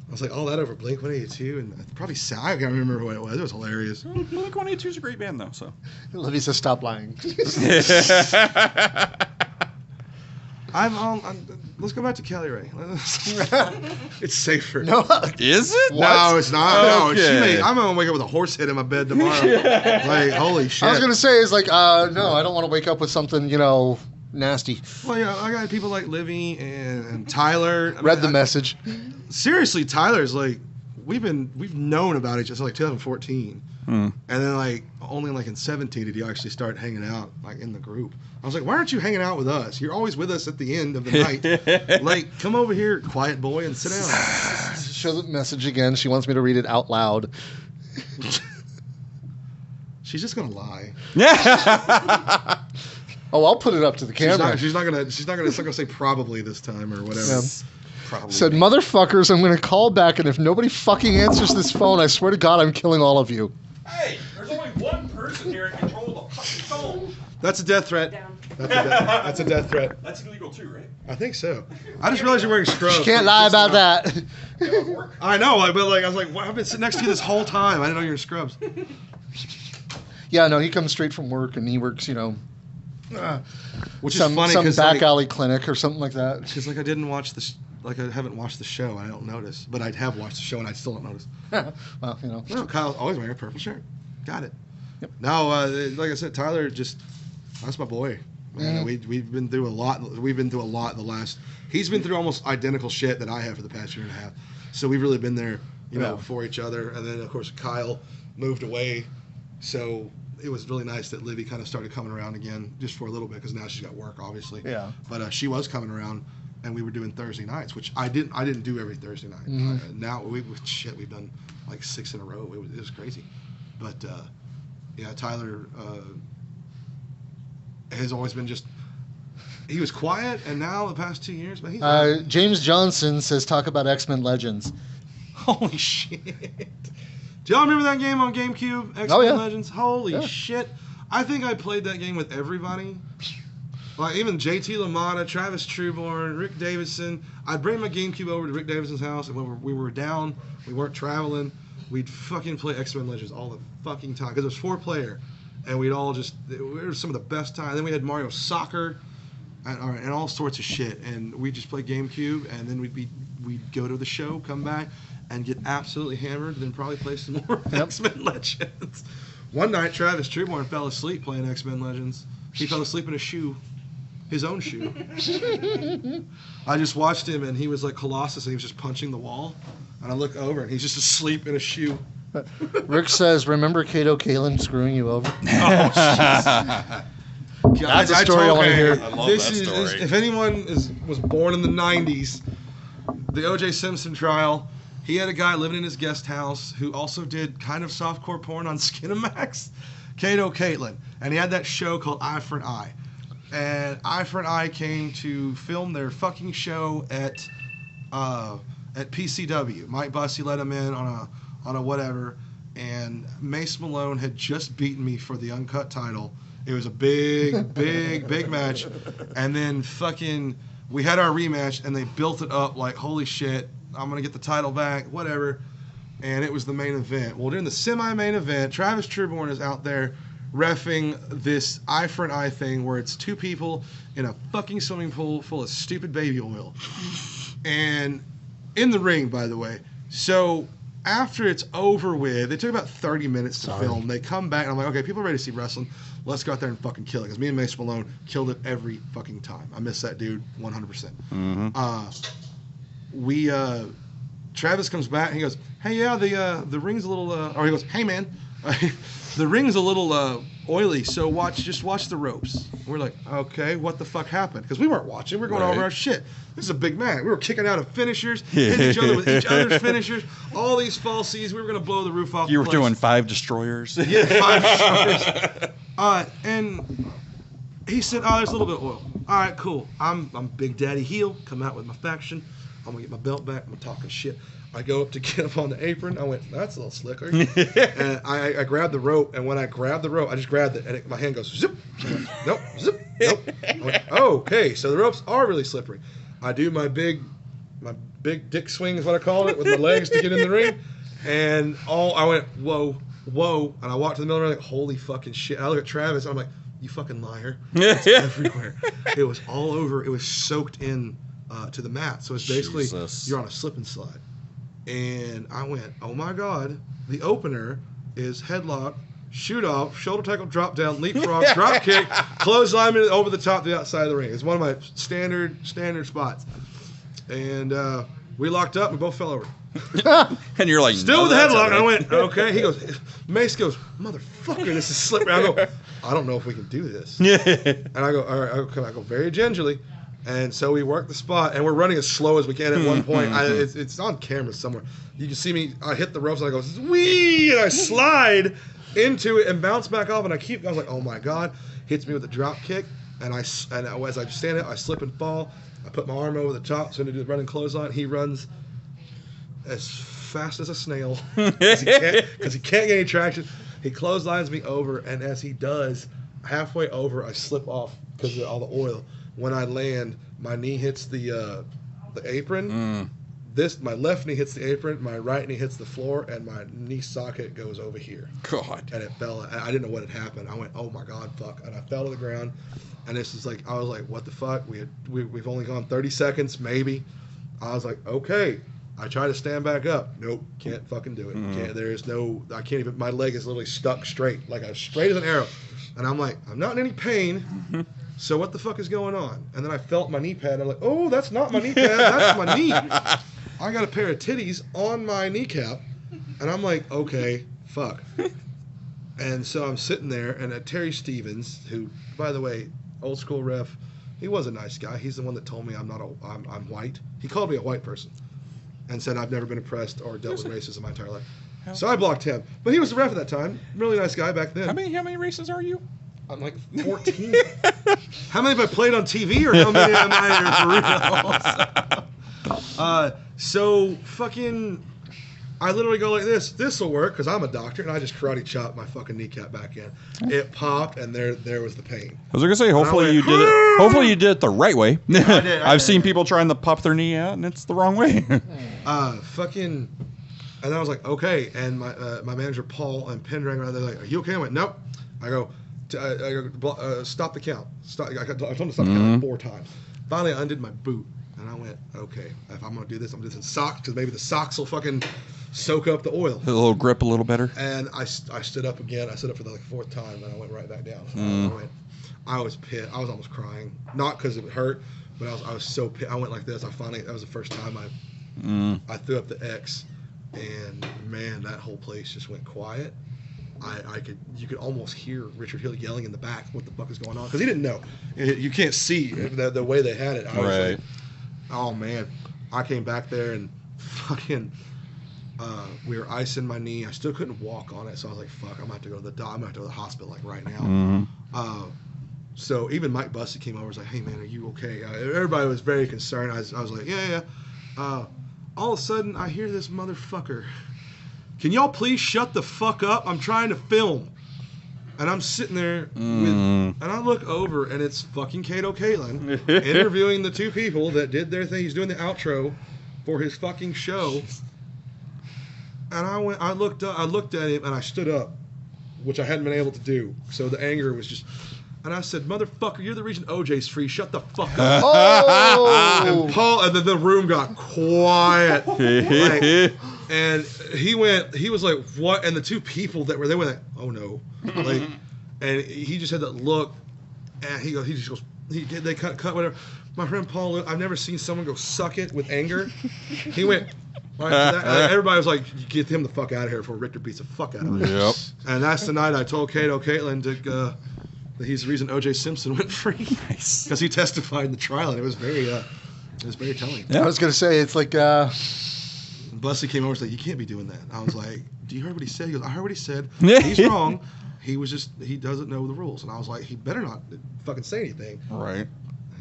was like, all that over Blink-182, and probably I can't remember what it was. It was hilarious. Blink-182 is a great band, though. So. Libby says, stop lying. Let's go back to Kelly Ray. It's safer. No. Is it? No, it's not. Okay. No, I'm gonna wake up with a horse head in my bed tomorrow. Like, holy shit. I was going to say, is like, no, I don't want to wake up with something, nasty. Well, yeah, I got people like Livy and Tyler. Read the message. Seriously, Tyler's like, we've known about each other since like 2014, and then like only like in 17 did you actually start hanging out like in the group. I was like, why aren't you hanging out with us? You're always with us at the end of the night. Like, come over here, quiet boy, and sit down. Show the message again. She wants me to read it out loud. She's just gonna lie. Oh, I'll put it up to the camera. She's not gonna say probably this time or whatever. Yeah. Probably. Said, motherfuckers, I'm going to call back, and if nobody fucking answers this phone, I swear to God, I'm killing all of you. Hey, there's only one person here in control of the fucking phone. That's a death threat. Down. That's a death threat. That's illegal too, right? I think so. I just realized you're wearing scrubs. You can't lie about that. I know, but like I was like, wow, I've been sitting next to you this whole time. I didn't know you were scrubs. Yeah, no, he comes straight from work, and he works, Which some is funny back because alley clinic or something like that. Because like I didn't watch the I haven't watched the show and I don't notice, but I have watched the show and I still don't notice. Well, No, Kyle's always wearing a purple shirt. Got it. Yep. No, like I said, Tyler that's my boy. Man, we've been through a lot. We've been through a lot in the last. He's been through almost identical shit that I have for the past year and a half. So we've really been there, for each other. And then of course Kyle moved away, so it was really nice that Livy kind of started coming around again, just for a little bit, because now she's got work, obviously. Yeah. But she was coming around, and we were doing Thursday nights, which I didn't do every Thursday night. Now we've done like 6 in a row. It was crazy. But Tyler has always been just. He was quiet, and now the past 2 years, but he's. James Johnson says, "Talk about X-Men Legends." Holy shit! Do y'all remember that game on GameCube? X-Men Legends. Holy shit! I think I played that game with everybody. Like even JT LaMotta, Travis Trueborn, Rick Davidson. I'd bring my GameCube over to Rick Davidson's house, and when we were down, we weren't traveling. We'd fucking play X-Men Legends all the fucking time because it was 4-player, and we'd all just. It was some of the best time. Then we had Mario Soccer, and all sorts of shit, and we just play GameCube, and then we'd go to the show, come back, and get absolutely hammered, and then probably play some more X-Men Legends. One night, Travis Trueborn fell asleep playing X-Men Legends. He fell asleep in a shoe. His own shoe. I just watched him, and he was like Colossus, and he was just punching the wall. And I look over, and he's just asleep in a shoe. Rick says, "Remember Kato Kalin screwing you over?" That's a story I want to hear. I love that story. If anyone was born in the 90s, the O.J. Simpson trial, he had a guy living in his guest house who also did kind of softcore porn on Skinamax, Kato Caitlin. And he had that show called Eye for an Eye. And Eye for an Eye came to film their fucking show at PCW. Mike Bussey let him in on a whatever. And Mace Malone had just beaten me for the uncut title. It was a big match. And then fucking, we had our rematch, and they built it up like, holy shit, I'm going to get the title back, whatever. And it was the main event. Well, during the semi-main event, Travis Trueborn is out there reffing this Eye for an Eye thing where it's 2 people in a fucking swimming pool full of stupid baby oil. And in the ring, by the way. So after it's over with, it took about 30 minutes to film. They come back, and I'm like, okay, people are ready to see wrestling. Let's go out there and fucking kill it. Because me and Mace Malone killed it every fucking time. I miss that dude 100%. Travis comes back, and he goes, hey, yeah, the ring's a little, or he goes, hey, man, the ring's a little oily, so just watch the ropes. We're like, okay, what the fuck happened? Because we weren't watching. We're going over our shit. This is a big match. We were kicking out of finishers, hitting each other with each other's finishers, all these falsies. We were going to blow the roof off. You were doing 5 destroyers. Yeah, 5 destroyers. And he said, oh, there's a little bit of oil. All right, cool. I'm Big Daddy Heel. Come out with my faction. I'm going to get my belt back. I'm talking shit. I go up to get up on the apron. I went, that's a little slicker. And I grabbed the rope, and when I grabbed the rope, I just grabbed it, and my hand goes, zip. Nope, zip, nope. I went, oh, okay, so the ropes are really slippery. I do my big dick swing is what I call it, with my legs to get in the ring, and I went, whoa, and I walked to the middle of the ring, like, holy fucking shit. And I look at Travis, and I'm like, you fucking liar. It's everywhere. It was all over. It was soaked in to the mat. So it's basically, you're on a slip and slide. And I went, oh my God, the opener is headlock, shoot off, shoulder tackle, drop down, leapfrog, drop kick, clothesline over the top to the outside of the ring. It's one of my standard spots. And we locked up, we both fell over. And you're like, still with the headlock. And I went, okay. He goes, Mace goes, motherfucker, this is slippery. I go, I don't know if we can do this. And I go, all right, I go very gingerly. And so we work the spot, and we're running as slow as we can at one point. It's on camera somewhere. You can see me, I hit the ropes, and I go, wee, and I slide into it and bounce back off, and I was like, oh my God. Hits me with a drop kick, and as I stand it, I slip and fall. I put my arm over the top, so I do the running clothesline. He runs as fast as a snail, because he can't get any traction. He clotheslines me over, and as he does, halfway over, I slip off because of all the oil. When I land, my knee hits the apron. My left knee hits the apron, my right knee hits the floor, and my knee socket goes over here. God. And it fell. I didn't know what had happened. I went, oh my God, fuck. And I fell to the ground. And this is like, I was like, what the fuck? We've only gone 30 seconds, maybe. I was like, okay. I try to stand back up. Nope, can't fucking do it. I can't even, my leg is literally stuck straight, like as straight as an arrow. And I'm like, I'm not in any pain. So what the fuck is going on? And then I felt my knee pad. I'm like, oh, that's not my knee pad. That's my knee. I got a pair of titties on my kneecap. And I'm like, okay, fuck. And so I'm sitting there, and Terry Stevens, who, by the way, old school ref, he was a nice guy. He's the one that told me I'm white. He called me a white person and said I've never been oppressed or dealt with racism my entire life. So I blocked him. But he was the ref at that time. Really nice guy back then. How many races are you? I'm like 14. How many have I played on TV, or how many am I for real? So fucking, I literally go like this. This will work because I'm a doctor, and I just karate chopped my fucking kneecap back in. It popped, and there was the pain. I was gonna say, hopefully you did it. Hopefully you did it the right way. I've seen people trying to pop their knee out, and it's the wrong way. Fucking, and I was like, okay. And my manager Paul and Pendragon, they're like, are you okay? I went, nope. I go, stop the count. Stop. I told him to stop the count 4 times. Finally, I undid my boot, and I went, okay, if I'm going to do this, I'm going to do this in socks, because maybe the socks will fucking soak up the oil. A little grip a little better. And I stood up again. I stood up for the 4th time, and I went right back down. I was pissed. I was almost crying. Not because it hurt, but I was so pissed. I went like this. That was the first time I threw up the X, and man, that whole place just went quiet. You could almost hear Richard Hill yelling in the back what the fuck is going on, because he didn't know. You can't see the way they had it. I was like, oh man. I came back there and fucking we were icing my knee. I still couldn't walk on it, so I was like, fuck, I'm gonna have to go to the hospital like right now. So even Mike Bussey came over and was like, hey man, are you okay? Everybody was very concerned. I was like, yeah. All of a sudden I hear this motherfucker, can y'all please shut the fuck up? I'm trying to film. And I'm sitting there, and I look over, and it's fucking Kato Caitlin interviewing the 2 people that did their thing. He's doing the outro for his fucking show. And I looked at him, and I stood up, which I hadn't been able to do. So the anger was just, and I said, motherfucker, you're the reason OJ's free. Shut the fuck up. And Paul, and then the room got quiet. And he was like, what? And the 2 people that were there were like, oh no. Like, and he just had that look, and they cut whatever. My friend Paul, I've never seen someone go suck it with anger. He went, everybody was like, you get him the fuck out of here before Richter beats the fuck out of him. Yep. And that's the night I told Kato Caitlin that he's the reason O.J. Simpson went free. Nice. Because he testified in the trial, and it was very telling. Yeah. I was going to say, it's like... Bussy came over and said, you can't be doing that. I was like, do you hear what he said? He goes, I heard what he said. He's wrong. He doesn't know the rules. And I was like, he better not fucking say anything. Right.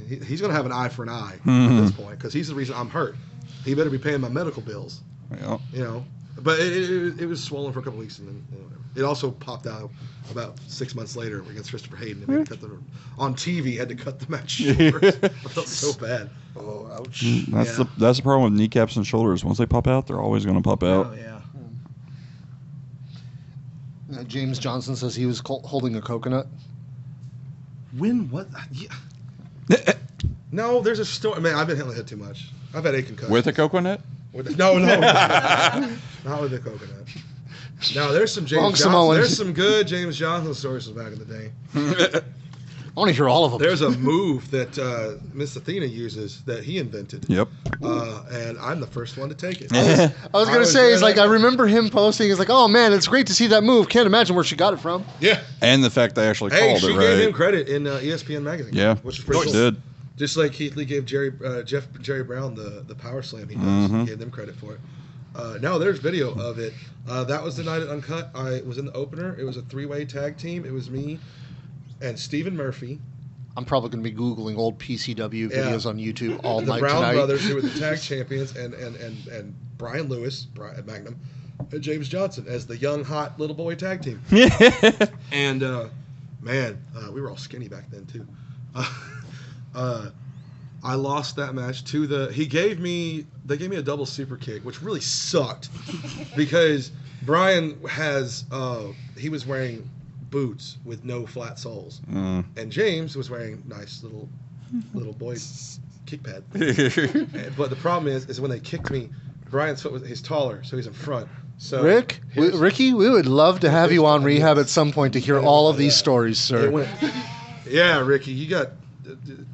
He's going to have an eye for an eye at this point, because he's the reason I'm hurt. He better be paying my medical bills. Yeah. You know. But it was swollen for a couple weeks, and then whatever. It also popped out about 6 months later against Christopher Hayden. And on TV, had to cut the match short. I felt so bad. Oh, ouch. That's the problem with kneecaps and shoulders. Once they pop out, they're always going to pop out. Oh, yeah. James Johnson says he was holding a coconut. When? What? Yeah. No, there's a story. Man, I've been hitting the head too much. I've had aching cuts. With a coconut? No. Not with a coconut. No, there's some there's some good James Johnson stories from back in the day. I want to hear all of them. There's a move that Miss Athena uses that he invented. Yep. And I'm the first one to take it. I was going to say, it's like, I remember him posting, it's like, oh man, it's great to see that move. Can't imagine where she got it from. Yeah. And the fact they actually called it right. She gave him credit in ESPN magazine. Yeah. Which is pretty cool. She did. Just like Keith Lee gave Jerry Brown the power slam he does. He gave them credit for it. No, there's video of it. That was the night at Uncut. I was in the opener. It was a 3-way tag team. It was me and Stephen Murphy. I'm probably going to be Googling old PCW videos on YouTube all night tonight. The Brown brothers, who were the tag champions, and Brian Lewis at Magnum, and James Johnson as the young, hot little boy tag team. And, man, we were all skinny back then, too. I lost that match to they gave me a double super kick, which really sucked because Brian he was wearing boots with no flat soles, and James was wearing nice little boy kick pad. But the problem is when they kicked me, Brian's foot he's taller, so he's in front. So Ricky, we would love to have you on Rehab at some point to hear all of these stories, sir. Yeah, Ricky, you got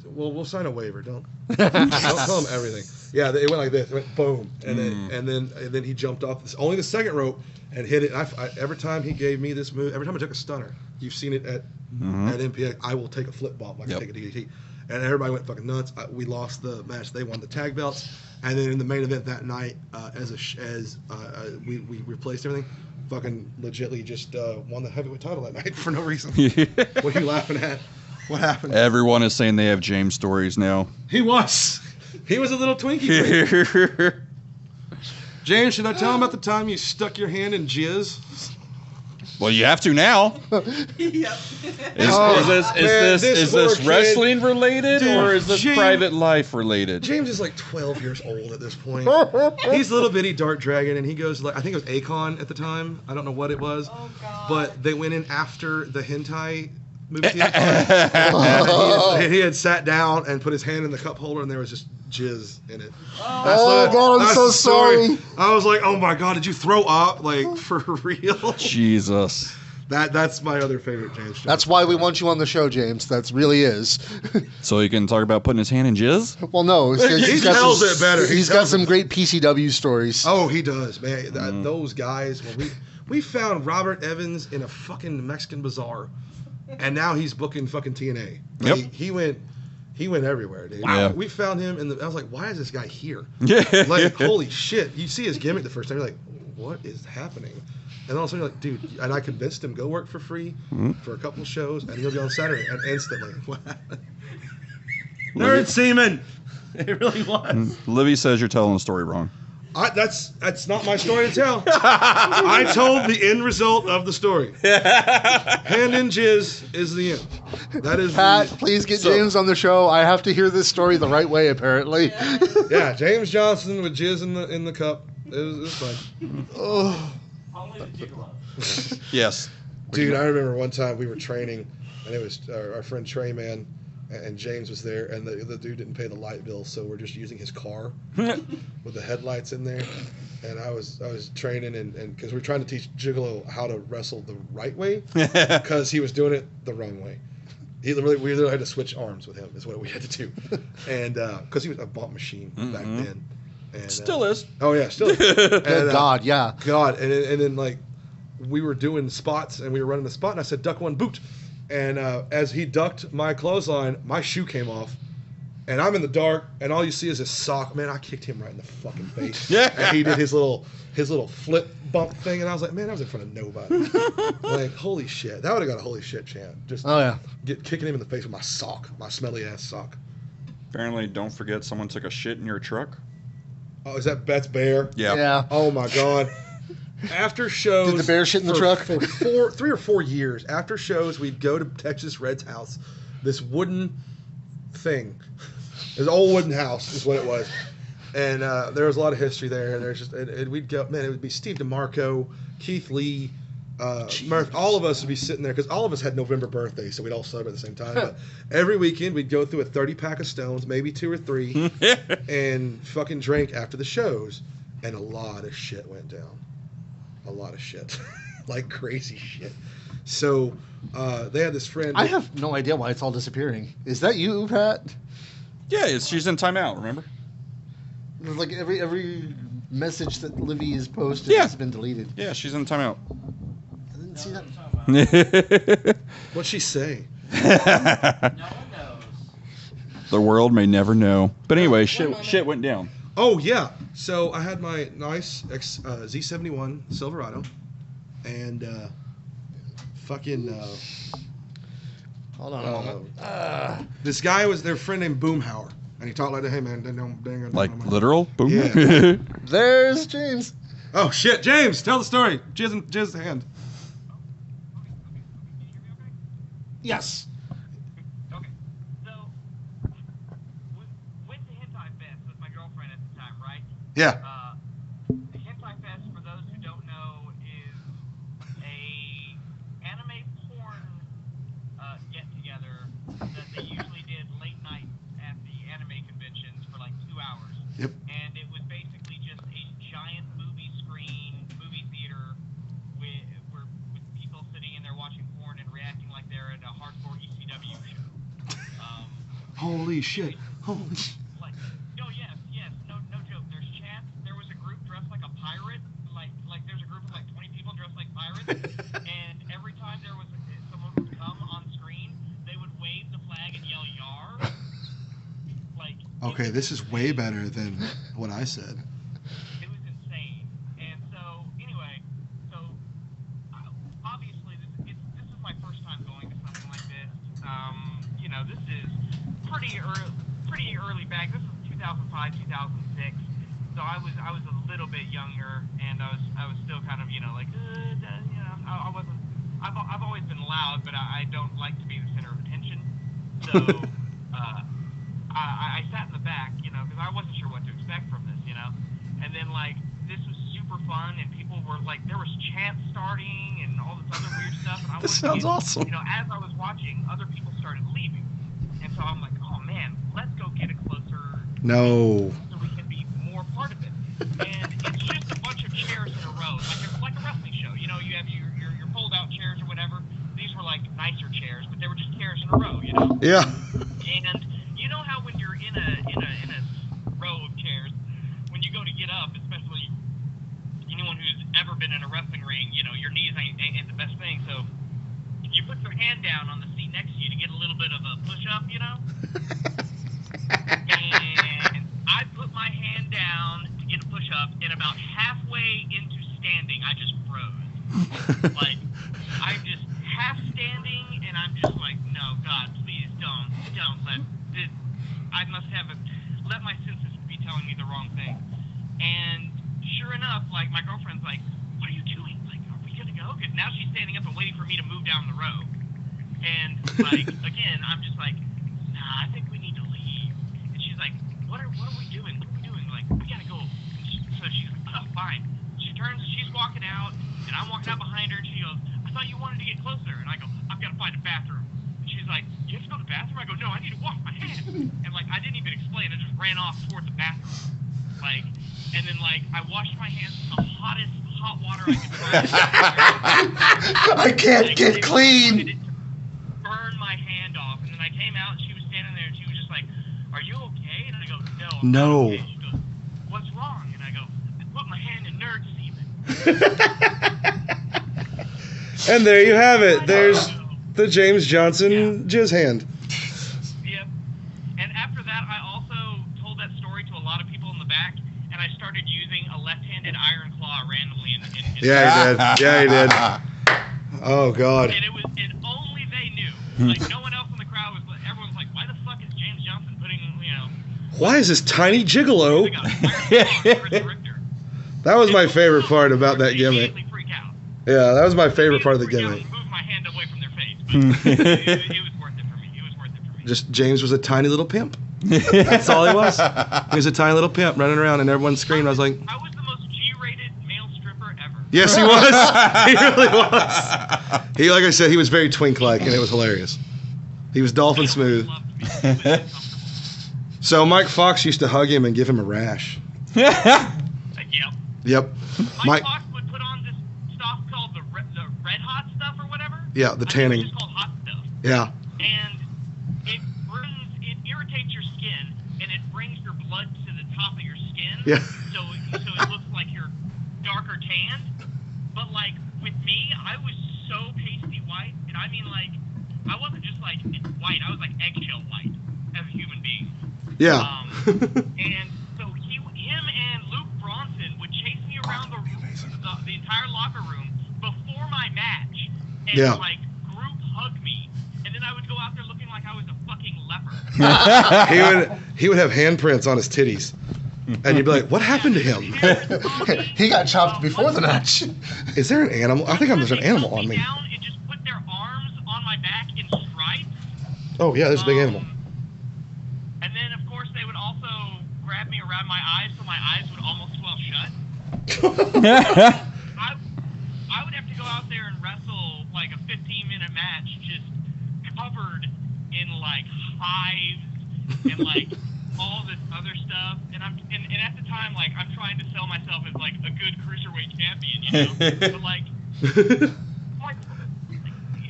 well, we'll sign a waiver. Don't tell him everything. Yeah, it went like this. It went boom, and then he jumped off only the second rope and hit it. And every time he gave me this move, every time I took a stunner, you've seen it at MPX. I will take a flip bump like I take a DDT, and everybody went fucking nuts. We lost the match. They won the tag belts, and then in the main event that night, we replaced everything. Fucking legitly just won the heavyweight title that night for no reason. What are you laughing at? What happened? Everyone is saying they have James stories now. He was a little Twinkie. James, should I tell him about the time you stuck your hand in jizz? Well, you have to now. Yep. Is this wrestling related, Dude, or is this James- private life related? James is like 12 years old at this point. He's a little bitty Dark Dragon, and he goes like, I think it was Akon at the time. I don't know what it was, Oh God. but they went in after the hentai movie theater. And he had sat down and put his hand in the cup holder, and there was just jizz in it. Oh, God, I'm That's so the story. sorry. I was like, oh my God, did you throw up? Like, for real? Jesus. That's my other favorite James show. That's why we want you on the show, James. That really is. So he can talk about putting his hand in jizz? Well, no. He tells it better. He's got some great PCW stories. Oh, he does, man. Those guys, when we found Robert Evans in a fucking Mexican bazaar, and now he's booking fucking TNA. Yep. He went everywhere, dude. Wow. We found him I was like, why is this guy here? Yeah. Like, holy shit. You see his gimmick the first time, you're like, what is happening? And all of a sudden you're like, dude, and I convinced him, go work for free for a couple shows, and he'll be on Saturday. And instantly, what happened? Nerd semen. It really was. Livy says you're telling the story wrong. That's not my story to tell. I told the end result of the story. Hand in jizz is the end. That is Pat, please get James on the show. I have to hear this story the right way, apparently. Yeah, James Johnson with jizz in the cup. It was fun. Only the gigolo. Yes. Dude, I remember one time we were training, and it was our friend Trey Man, and James was there, and the dude didn't pay the light bill, so we're just using his car with the headlights in there. And I was training, and because we're trying to teach Gigolo how to wrestle the right way, because he was doing it the wrong way. We literally had to switch arms with him, is what we had to do. And because he was a bump machine back then. And, Still is. Oh, yeah, still is. Good God, yeah. God, and then like we were doing spots and we were running a spot, and I said duck one boot, and as he ducked my clothesline, my shoe came off, and I'm in the dark, and all you see is his sock. Man, I kicked him right in the fucking face. Yeah. And he did his little flip bump thing, and I was like, man, I was in front of nobody. Like, holy shit, that would have got a holy shit chant. Just kicking him in the face with my sock, my smelly ass sock. Apparently, don't forget someone took a shit in your truck. Oh, is that Beth's bear? Yeah. Oh my God. After shows, Did the bear shit in the truck? For 3 or 4 years, after shows, we'd go to Texas Red's house. This wooden thing, this old wooden house is what it was, and there was a lot of history there. And there's just, and we'd go, man, it would be Steve DeMarco, Keith Lee, Murph, all of us would be sitting there because all of us had November birthdays, so we'd all celebrate at the same time. But every weekend we'd go through a 30-pack of Stones, maybe 2 or 3, and fucking drink after the shows, and a lot of shit went down. A lot of shit. Like crazy shit. So they had this friend. I have no idea why it's all disappearing. Is that you, Pat? Yeah, she's in timeout, remember? Like every message that Livy has posted Yeah. has been deleted. Yeah, she's in timeout. I didn't see that. What'd she say? No one knows. The world may never know. But anyway, shit went down. Oh yeah. So I had my nice Z71 Silverado, and fucking Hold on a moment. this guy was their friend named Boomhauer, and he talked like that. Hey man, dang, Like literal? Boom. Yeah. There's James. Oh shit, James, tell the story. Jizz the hand. Yes. Okay, so went to Hentai Fest with my girlfriend at the time, right? Yeah. The Hentai Fest, for those who don't know, is a anime porn get-together that they usually did late night at the anime conventions for like 2 hours. Yep. And it was basically just a giant movie screen, movie theater with people sitting in there watching porn and reacting like they're at a hardcore ECW show. Holy shit. Holy. Like, no, yes, no joke. There's chance. There was a group dressed like a pirate. Like there's a group of like 20 people dressed like pirates, and every time there was someone would come on screen, they would wave the flag and yell "Yar." Like. Okay, this is way better than what I said. It was insane. And so, anyway, obviously this is my first time going to something like this. You know, this is pretty early back. This is 2005, 2006. So I was a little bit younger, and I was still kind of, you know, like, you know, I wasn't. I've always been loud, but I don't like to be the center of attention. So I sat in the back, you know, because I wasn't sure what to expect from this, you know. And then like this was super fun, and people were like, there was chants starting and all this other weird stuff. And I This sounds awesome. You know, as I was watching, other people started leaving, and so I'm like, oh man, let's go get a closer. No. So we can be more part of it. And it's just a bunch of chairs in a row, like a wrestling show. You know, you have your fold-out chairs or whatever. These were like nicer chairs, but they were just chairs in a row. You know. Yeah. And you know how when you're in a row of chairs, when you go to get up, especially anyone who's ever been in a wrestling ring, you know, your knees ain't the best thing. So you put your hand down on the seat next to you to get a little bit of a push-up, you know. And I put my hand down to get a push-up, and about halfway into standing, I just froze. Like, I'm just half standing, and I'm just like, no, God, please don't let this. I must have let my senses be telling me the wrong thing. And sure enough, like, my girlfriend's like, what are you doing? Like, are we gonna go? Because now she's standing up and waiting for me to move down the row. And like, again, I'm just like, nah, I think we need to leave. And she's like, what are we doing? What are we doing? Like, we gotta go. So she's like, oh, fine. She turns, she's walking out, and I'm walking out behind her, and she goes, I thought you wanted to get closer. And I go, I've got to find a bathroom. And she's like, you have to go to the bathroom? I go, no, I need to wash my hands. And like, I didn't even explain. I just ran off toward the bathroom. Like, and then like, I washed my hands in the hottest hot water I could find. I can't get clean. Burn my hand off, and then I came out, and she was standing there, and she was just like, "Are you okay?" And I go, "No, I'm not okay." She goes, "What's wrong?" And I go, "I put my hand in nerd semen." And there you have it. There's the James Johnson jizz hand. Yep. And after that, I also told that story to a lot of people in the back, and I started using a left-handed iron claw randomly. Yeah, he did. Yeah, he did. Oh God. And only they knew. Like no one else in the crowd was. Everyone's like, "Why the fuck is James Johnson putting, you know?" Why is this tiny gigolo? Richter. That was my favorite part about that gimmick. Freak out. Yeah, that was my favorite part of the gimmick. Move my hand away from their face, but it was worth it for me. It was worth it for me. Just James was a tiny little pimp. That's all he was. He was a tiny little pimp running around, and everyone screamed. I was like, I was the most G-rated male stripper ever. yes, he was. He really was. He, like I said, he was very twink-like, and it was hilarious. He was dolphin smooth. So Mike Fox used to hug him and give him a rash. Yep. Yep. Mike Fox would put on this stuff called the red hot stuff or whatever. Yeah, the tanning. It's just called hot stuff. Yeah. And it irritates your skin, and it brings your blood to the top of your skin. Yeah. So it looks like you're darker tanned. But like with me, I was so pasty white, and I mean like I wasn't just like white. I was like eggshell white as a human being. Yeah. And so him and Luke Bronson would chase me around the entire locker room before my match, and like group hug me, and then I would go out there looking like I was a fucking leper. He would have handprints on his titties, and you'd be like, "What happened to him?" He got chopped before the match. Is there an animal? I think there's an animal on me. Down and just put their arms on my back in stripes. Oh yeah, there's a big animal. And then of course they would also grab me around my eyes so my eyes would almost swell shut. I would have to go out there and wrestle like a 15-minute match just covered in like hives and like all this other stuff. And at the time, like I'm trying to sell myself as like a good cruiserweight champion, you know? But like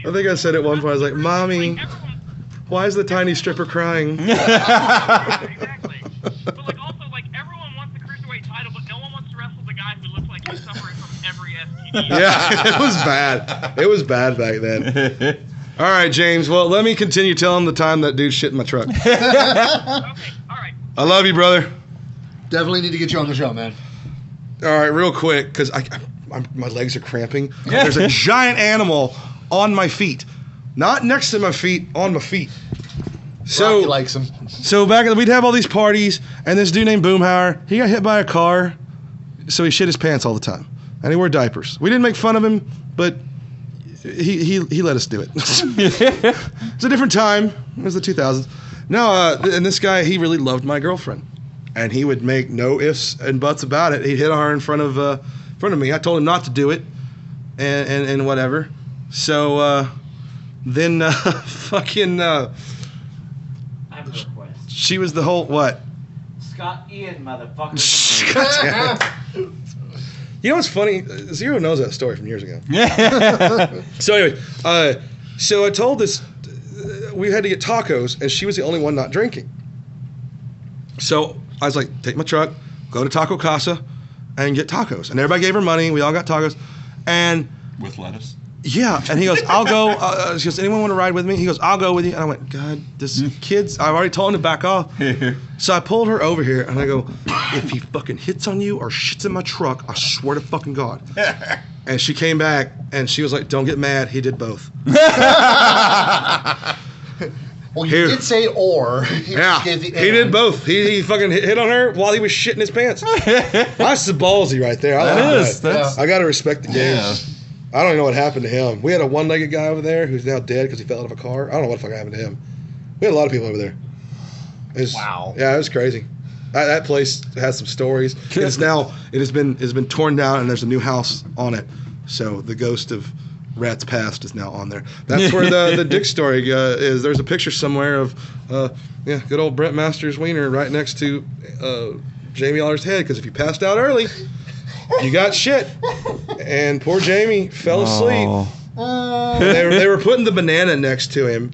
I think I said at one point, I was like, "Mommy, Why is the tiny stripper crying? Yeah, exactly. But like also like everyone wants the cruiserweight title, but no one wants to wrestle the guy who looks like he's suffering from every STD. Yeah, it was bad. It was bad back then. All right, James. Well, let me continue telling the time that dude shit in my truck. Okay, all right. I love you, brother. Definitely need to get you on the show, man. All right, real quick, because my legs are cramping. There's a giant animal on my feet. Not next to my feet, on my feet. So Rocky likes him. So back we'd have all these parties, and this dude named Boomhauer, he got hit by a car, so he shit his pants all the time, and he wore diapers. We didn't make fun of him, but he let us do it. It's a different time. It was the 2000s. No, and this guy, he really loved my girlfriend, and he would make no ifs and buts about it. He'd hit on her in front of me. I told him not to do it, and whatever. So then fucking. I have a request. She was the whole what? Scott Ian, motherfucker. You know what's funny? Zero knows that story from years ago. So anyway, so I told this, we had to get tacos, and she was the only one not drinking. So I was like, take my truck, go to Taco Casa, and get tacos. And everybody gave her money. We all got tacos, and With lettuce. yeah. And he goes, I'll go. She goes, anyone want to ride with me? He goes, I'll go with you. And I went, God, this kid's. I've already told him to back off. So I pulled her over here, and I go, if he fucking hits on you or shits in my truck, I swear to fucking God. And she came back, and she was like, don't get mad. He did both. Well, you Here. did say or. He Yeah, gave the he did both. He fucking hit on her while he was shitting his pants. That's the ballsy right there. I like that. I got to respect the game. Yeah. I don't even know what happened to him. We had a one-legged guy over there who's now dead because he fell out of a car. I don't know what the fuck happened to him. We had a lot of people over there. Wow. Yeah, it was crazy. That place has some stories. It has been torn down, and there's a new house on it. So the ghost of Rat's Past is now on there. That's where the Dick story is. There's a picture somewhere of good old Brent Masters wiener right next to Jamie Aller's head, because if you passed out early, you got shit. And poor Jamie fell asleep. They were putting the banana next to him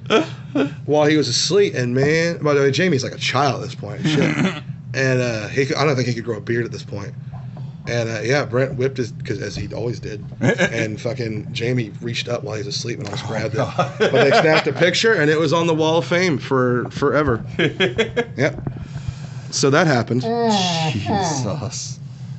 while he was asleep. And man, by the way, Jamie's like a child at this point. Shit. And I don't think he could grow a beard at this point. And Brent whipped his, because as he always did, and fucking Jamie reached up while he was asleep and almost grabbed it. But they snapped a picture, and it was on the Wall of Fame for forever. Yep. So that happened. Jesus.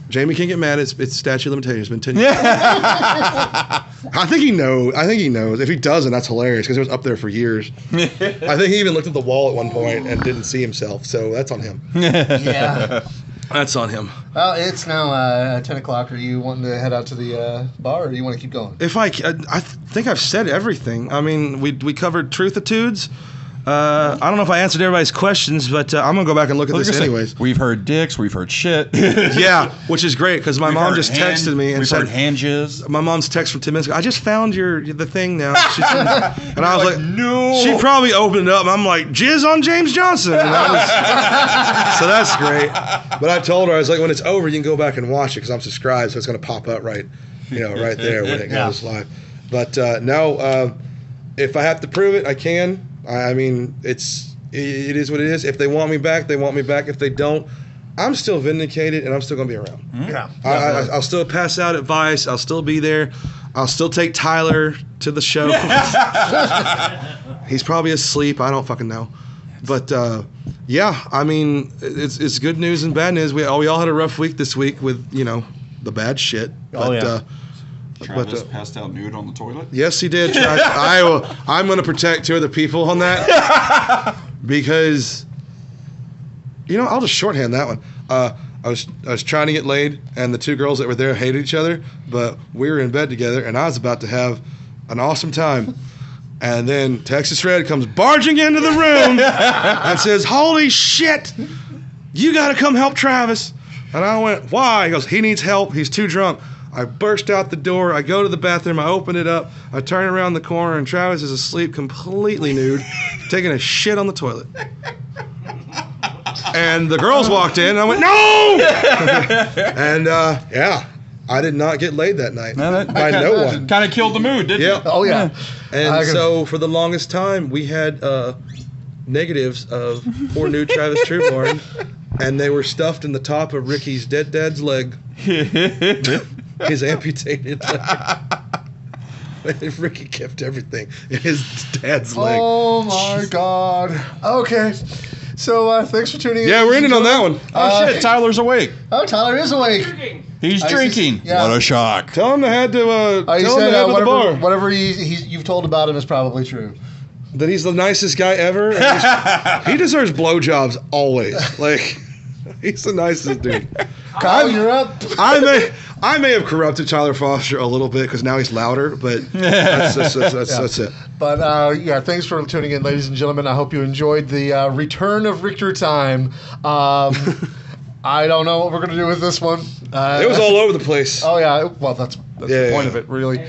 Jamie can't get mad. It's statute of limitations. It's been 10 years. I think he knows. If he doesn't, that's hilarious, because it was up there for years. I think he even looked at the wall at one point and didn't see himself. So that's on him. Yeah. That's on him. Well, it's now 10 o'clock. Are you wanting to head out to the bar, or do you want to keep going? If I think I've said everything. I mean, we covered truthitudes. I don't know if I answered everybody's questions, but I'm going to go back and look at this anyways. We've heard dicks. We've heard shit. Yeah, which is great, because my mom just texted me and we've said, heard hand jizz. my mom's text from 10 minutes ago, I just found the thing now. And I was like, no. She probably opened it up, and I'm like, jizz on James Johnson. And so that's great. But I told her, I was like, when it's over, you can go back and watch it, because I'm subscribed, so it's going to pop up right there when it goes live. But no, if I have to prove it, I can. I mean, it is what it is. If they want me back, they want me back. If they don't, I'm still vindicated, and I'm still going to be around. Yeah. I'll still pass out advice. I'll still be there. I'll still take Tyler to the show. He's probably asleep. I don't fucking know. But, I mean, it's good news and bad news. We all had a rough week this week with, the bad shit. But, Travis passed out nude on the toilet. yes, he did. I'm going to protect two other people on that, because, I'll just shorthand that one. I was trying to get laid, and the two girls that were there hated each other, but we were in bed together, and I was about to have an awesome time. And then Texas Red comes barging into the room and says, "Holy shit, you got to come help Travis." And I went, "Why?" He goes, "He needs help. He's too drunk." I burst out the door. I go to the bathroom. I open it up. I turn around the corner, and Travis is asleep, completely nude, taking a shit on the toilet. And the girls walked in, and I went, "No!" And I did not get laid that night No, that by kinda- no one. Kind of killed the mood, didn't Yeah. it? Oh yeah. And I can- so for the longest time, we had negatives of poor new Travis Trueborn, and they were stuffed in the top of Ricky's dead dad's leg, his amputated leg. Ricky kept everything in his dad's leg. Oh my God. Okay. So thanks for tuning in. Yeah, we're ending on that one. Oh shit, Tyler's awake. Oh, Tyler is awake. He's I drinking. just- yeah. What a shock. Tell him to head to He tell him to said head to the bar. whatever you've told about him is probably true. That he's the nicest guy ever. And he deserves blowjobs always. Like, he's the nicest dude. Kyle, you're up. I may have corrupted Tyler Foster a little bit because now he's louder, but that's it. But yeah, thanks for tuning in, ladies and gentlemen. I hope you enjoyed the return of Richter time. I don't know what we're gonna do with this one. It was all over the place. Oh yeah, well that's the Yeah, point yeah. of it, really.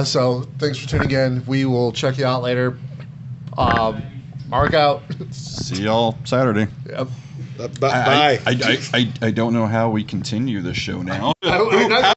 So thanks for tuning in. We will check you out later. Mark out. See y'all Saturday. Yep. Bye. I don't know how we continue this show now. I-